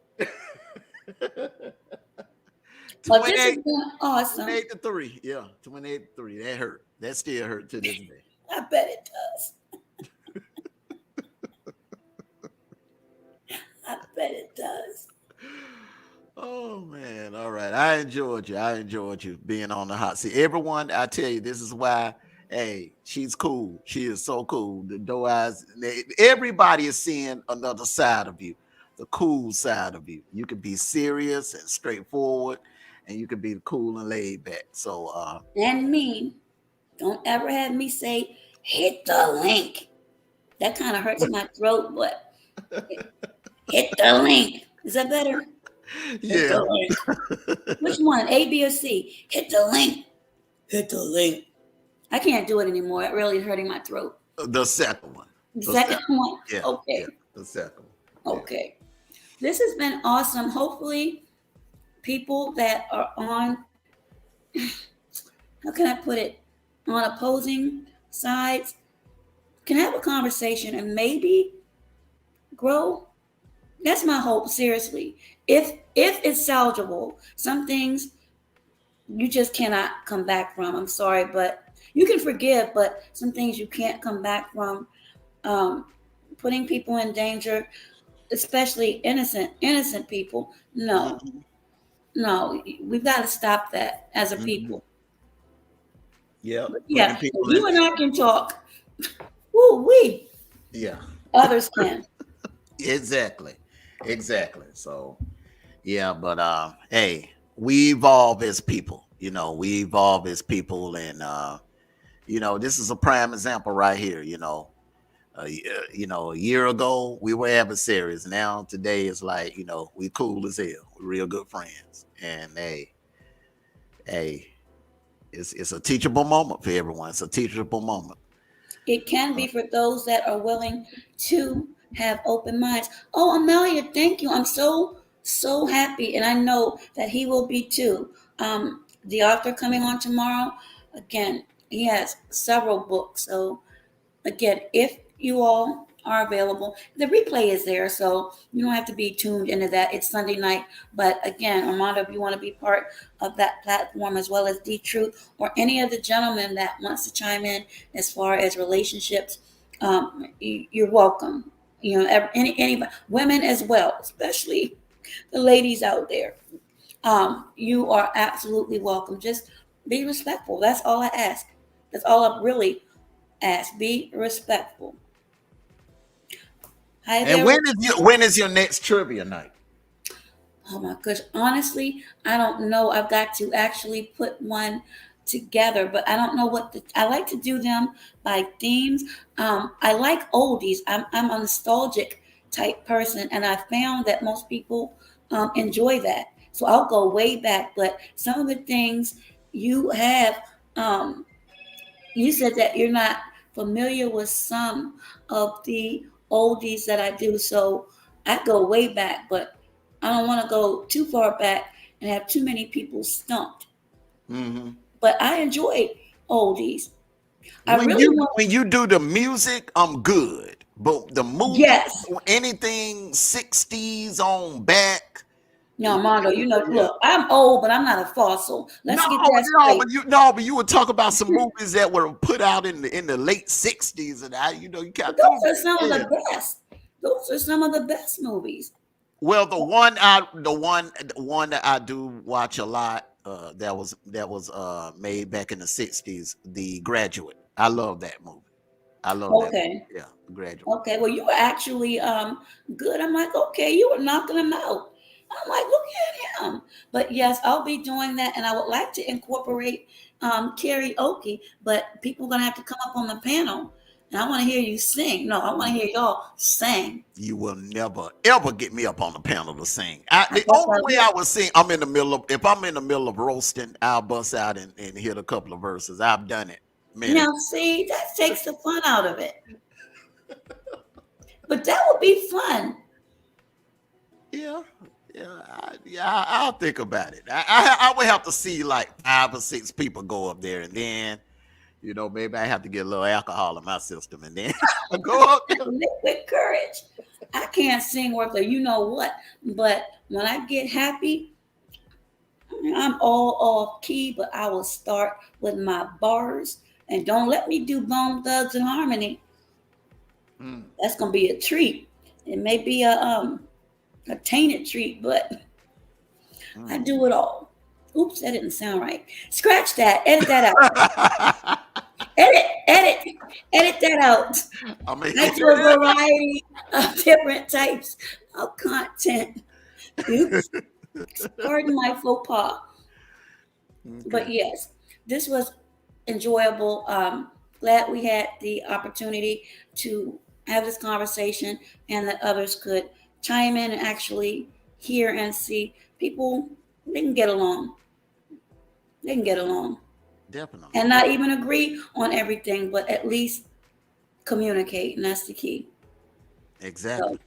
But this has 28, been awesome. 28 to 3. Yeah, 28 to 3. That hurt. That still hurt to this day. I bet it does. I bet it does. Oh man. All right. I enjoyed you. I enjoyed you being on the hot seat. Everyone, I tell you, this is why. Hey, she's cool. She is so cool. The doe eyes. Everybody is seeing another side of you, the cool side of you. You can be serious and straightforward, and you can be cool and laid back. So, And mean. Don't ever have me say, hit the link. That kind of hurts my throat, but hit the link. Is that better? Hit yeah, the link. Which one? A, B, or C? Hit the link. Hit the link. I can't do it anymore. It really is hurting my throat. the second one. The The second second. one? Yeah, yeah, Okay. the second one. Yeah. Okay. This has been awesome. Hopefully, people that are on, how can I put it, on opposing sides can have a conversation and maybe grow. That's my hope, seriously. If it's salvageable, some things you just cannot come back from. I'm sorry, but you can forgive, but some things you can't come back from. Um, Putting people in danger, especially innocent people. No, Mhm, no, we've got to stop that as a mhm. people. Yep. But Putting yeah, people if in you and I there. can talk, woo we Yeah. others can. Exactly. Exactly. So yeah, but hey, we evolve as people. We evolve as people, and this is a prime example right here. A year ago we were adversaries. Now today it's like we cool as hell. We're real good friends, and hey, it's a teachable moment for everyone. It's a teachable moment. It can Uh, be for those that are willing to have open minds. Oh, Amelia, thank you. I'm so so happy, and I know that he will be too. The author coming on tomorrow, again, he has several books. So again, if you all are available, the replay is there, so you don't have to be tuned into that. It's Sunday night. But again, Armando, if you want to be part of that platform, as well as D Truth or any of the gentlemen that wants to chime in as far as relationships, you're welcome. You know, any women as well, especially the ladies out there. You are absolutely welcome. Just be respectful. That's all I ask. That's all I really ask. Be respectful. Hi And there. when is your next trivia night? Oh my gosh. Honestly, I don't know. I've got to actually put one together, but I don't know I like to do them by themes. I like oldies. I'm a nostalgic type person, and I found that most people enjoy that. So I'll go way back, but some of the things you have, you said that you're not familiar with some of the oldies that I do. So I go way back, but I don't want to go too far back and have too many people stumped. Mm-hmm. But I enjoy oldies. I really want. When you do the music, I'm good. But the movie, Yes. anything 60s on back. No, Mondo, Yeah. look, I'm old, but I'm not a fossil. Let's get that straight. But you would talk about some movies that were put out in the late 60s, and you got Those are some of the best. Those are some of the best movies. Well, the one that I do watch a lot, that was made back in the 60s, The Graduate. I love that movie. I love that movie. Yeah, The Graduate. Okay, well, you were actually good. I'm like, okay, you were knocking them out. I'm like, look at him. But yes, I'll be doing that, and I would like to incorporate karaoke, but people are gonna have to come up on the panel, and I want to hear you sing. No, I want to hear y'all sing. You will never ever get me up on the panel to sing. The only way I would sing, if I'm in the middle of roasting, I'll bust out and hit a couple of verses. I've done it. Now, see, that takes the fun out of it. But that would be fun. I'll think about it. I would have to see like 5 or 6 people go up there, and then, maybe I have to get a little alcohol in my system, and then go up there. Liquid courage. I can't sing worth of you know what, but when I get happy, I'm all off key, but I will start with my bars, and don't let me do Bone Thugs and Harmony. That's gonna be a treat. It may be a tainted treat, but I do it all. Oops, that didn't sound right. Scratch that. Edit that out. edit that out. I do a variety of different types of content. Oops. Pardon my faux pas. Okay. But yes, this was enjoyable. Glad we had the opportunity to have this conversation, and that others could chime in and actually hear and see. People, they can get along. They can get along. Definitely. And not even agree on everything, but at least communicate, and that's the key. Exactly.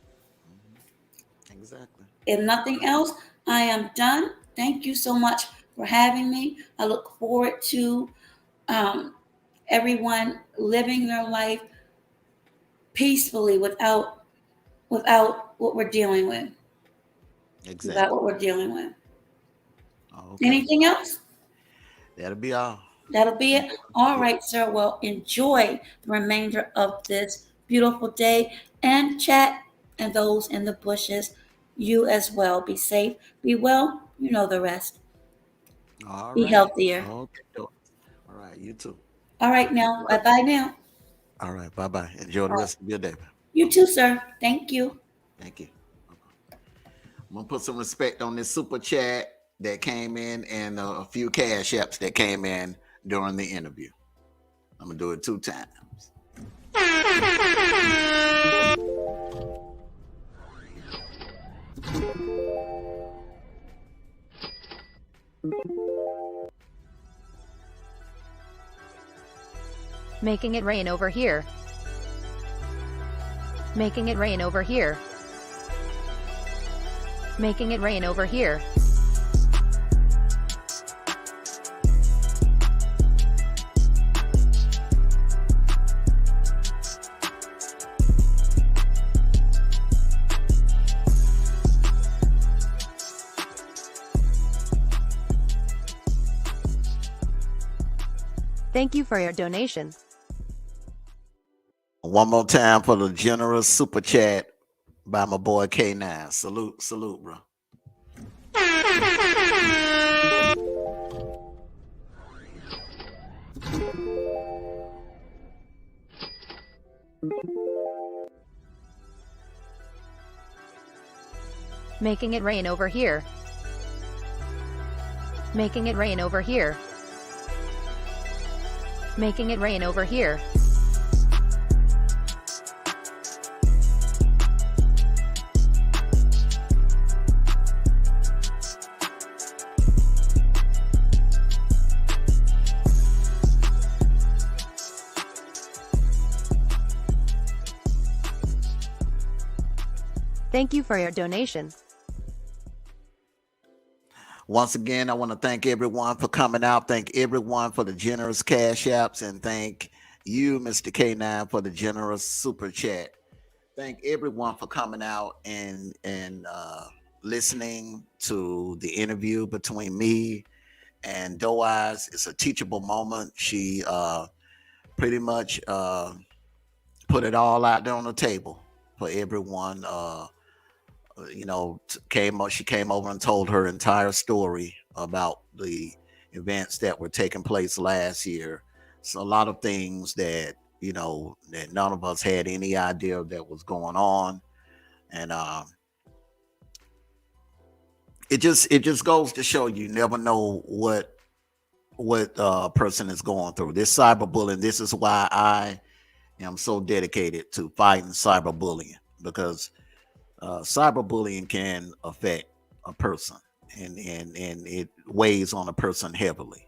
Exactly. If nothing else, I am done. Thank you so much for having me. I look forward to everyone living their life peacefully without what we're dealing with. Exactly. Without what we're dealing with. Okay. Anything else? That'll be all. That'll be it. All right, sir. Well, enjoy the remainder of this beautiful day, and chat and those in the bushes. You as well. Be safe. Be well. You know the rest. All right. Be healthier. Okay. All right. You too. All right now. Bye-bye now. All right. Bye-bye. Enjoy the rest of your day. You too, sir. Thank you. Thank you. I'm going to put some respect on this super chat that came in, and a few cash apps that came in during the interview. I'm going to do it 2 times. Making it rain over here. Making it rain over here. Making it rain over here. Thank you for your donation. One more time for the generous super chat by my boy K9. Salute, bro. Making it rain over here. Making it rain over here. Making it rain over here. Thank you for your donation. Once again, I want to thank everyone for coming out. Thank everyone for the generous cash apps, and thank you, Mr. K9, for the generous super chat. Thank everyone for coming out and listening to the interview between me and Doe Eyes. It's a teachable moment. She pretty much put it all out there on the table for everyone. She came over and told her entire story about the events that were taking place last year. So a lot of things that that none of us had any idea that was going on, and it just goes to show you never know what a person is going through. This cyberbullying. This is why I am so dedicated to fighting cyberbullying, because cyberbullying can affect a person, and it weighs on a person heavily.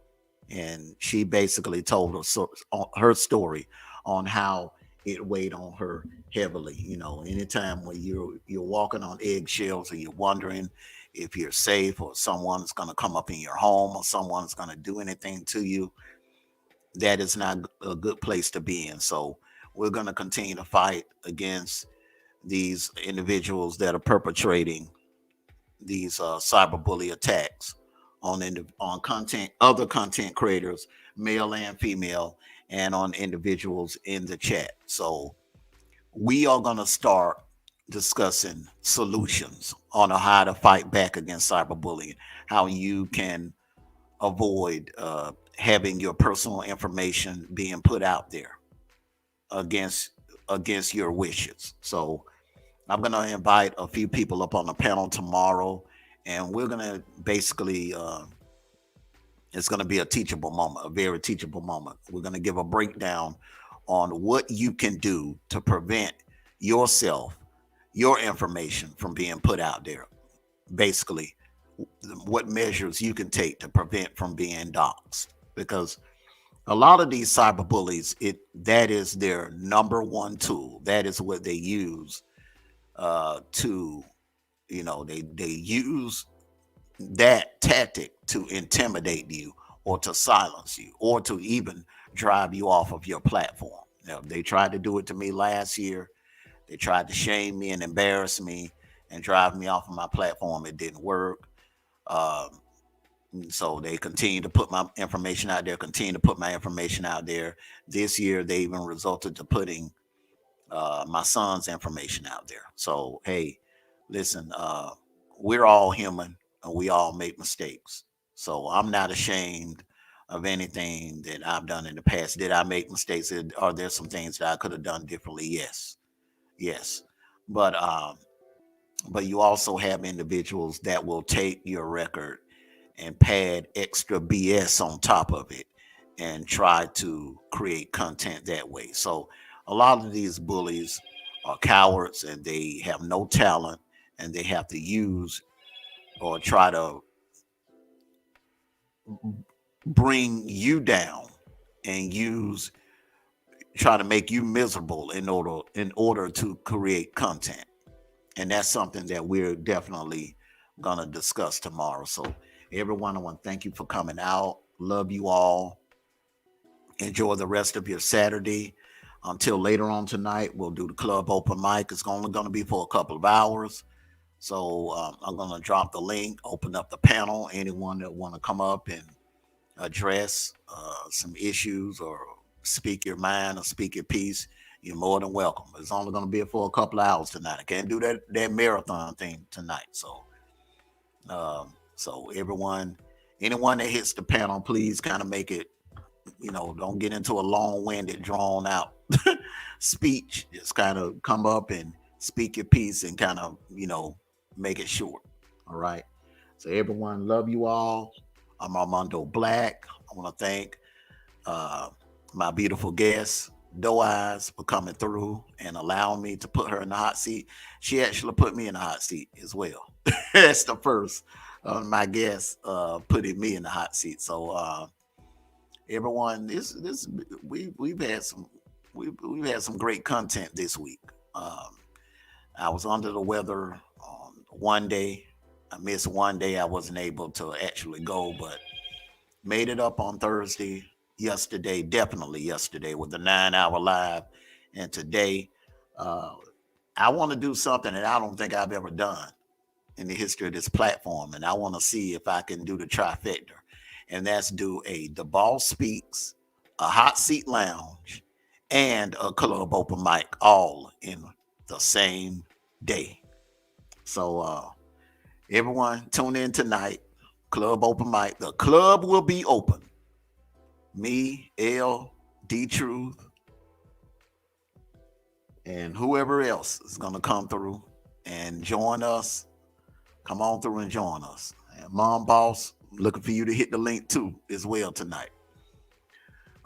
And she basically told her story on how it weighed on her heavily. Anytime when you're walking on eggshells, or you're wondering if you're safe, or someone's going to come up in your home, or someone's going to do anything to you, that is not a good place to be in. So we're going to continue to fight against these individuals that are perpetrating these cyberbully attacks on other content creators, male and female, and on individuals in the chat. So we are going to start discussing solutions on how to fight back against cyberbullying, how you can avoid having your personal information being put out there against your wishes. So I'm going to invite a few people up on the panel tomorrow, and we're going to basically, it's going to be a teachable moment, a very teachable moment. We're going to give a breakdown on what you can do to prevent yourself, your information from being put out there. Basically, what measures you can take to prevent from being doxxed, because a lot of these cyberbullies, that is their number one tool. That is what they use they use that tactic to intimidate you, or to silence you, or to even drive you off of your platform. They tried to do it to me last year. They tried to shame me and embarrass me and drive me off of my platform. It didn't work. So they continue to put my information out there, This year, they even resulted to putting my son's information out there. So, hey, listen, we're all human, and we all make mistakes. So I'm not ashamed of anything that I've done in the past. Did I make mistakes? Are there some things that I could have done differently? Yes. But you also have individuals that will take your record and pad extra BS on top of it and try to create content that way. So a lot of these bullies are cowards, and they have no talent, and they have to use or try to bring you down and try to make you miserable in order to create content. And that's something that we're definitely gonna discuss tomorrow. So everyone, I want to thank you for coming out. Love you all. Enjoy the rest of your Saturday. Until later on tonight, we'll do the club open mic. It's only going to be for a couple of hours. So I'm going to drop the link, open up the panel. Anyone that want to come up and address some issues or speak your mind or speak your piece, you're more than welcome. It's only going to be for a couple of hours tonight. I can't do that marathon thing tonight. So everyone, anyone that hits the panel, please kind of make it, don't get into a long-winded, drawn-out speech. Just kind of come up and speak your piece and kind of, make it short. All right. So everyone, love you all. I'm Armando Black. I want to thank my beautiful guest, Doe Eyes, for coming through and allowing me to put her in the hot seat. She actually put me in the hot seat as well. That's the first my guest putting me in the hot seat. So everyone, we've had some great content this week. I was under the weather one day. I missed one day. I wasn't able to actually go, but made it up on Thursday, definitely yesterday with the 9-hour live. And today, I want to do something that I don't think I've ever done in the history of this platform. And I want to see if I can do the trifecta. And that's do The Boss Speaks, a hot seat lounge, and a club open mic all in the same day. So everyone tune in tonight. Club open mic. The club will be open. Me, L, D Truth, and whoever else is going to come through and join us. Come on through and join us. And Mom Boss, looking for you to hit the link too as well tonight.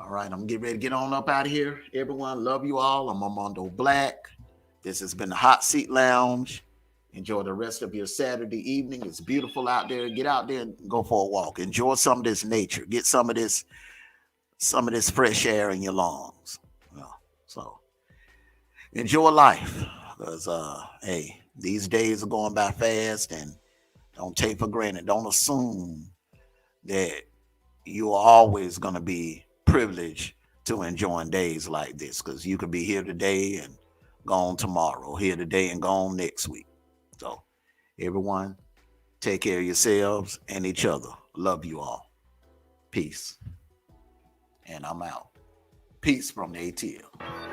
All right, I'm getting ready to get on up out of here. Everyone, love you all. I'm Armando Black. This has been the Hot Seat Lounge. Enjoy the rest of your Saturday evening. It's beautiful out there. Get out there and go for a walk. Enjoy some of this nature. Get some of this fresh air in your lungs. So enjoy life. Because hey, these days are going by fast, and don't take for granted. Don't assume that you are always going to be privileged to enjoying days like this, because you could be here today and gone tomorrow, here today and gone next week. So everyone, take care of yourselves and each other. Love you all. Peace. And I'm out. Peace from the ATL.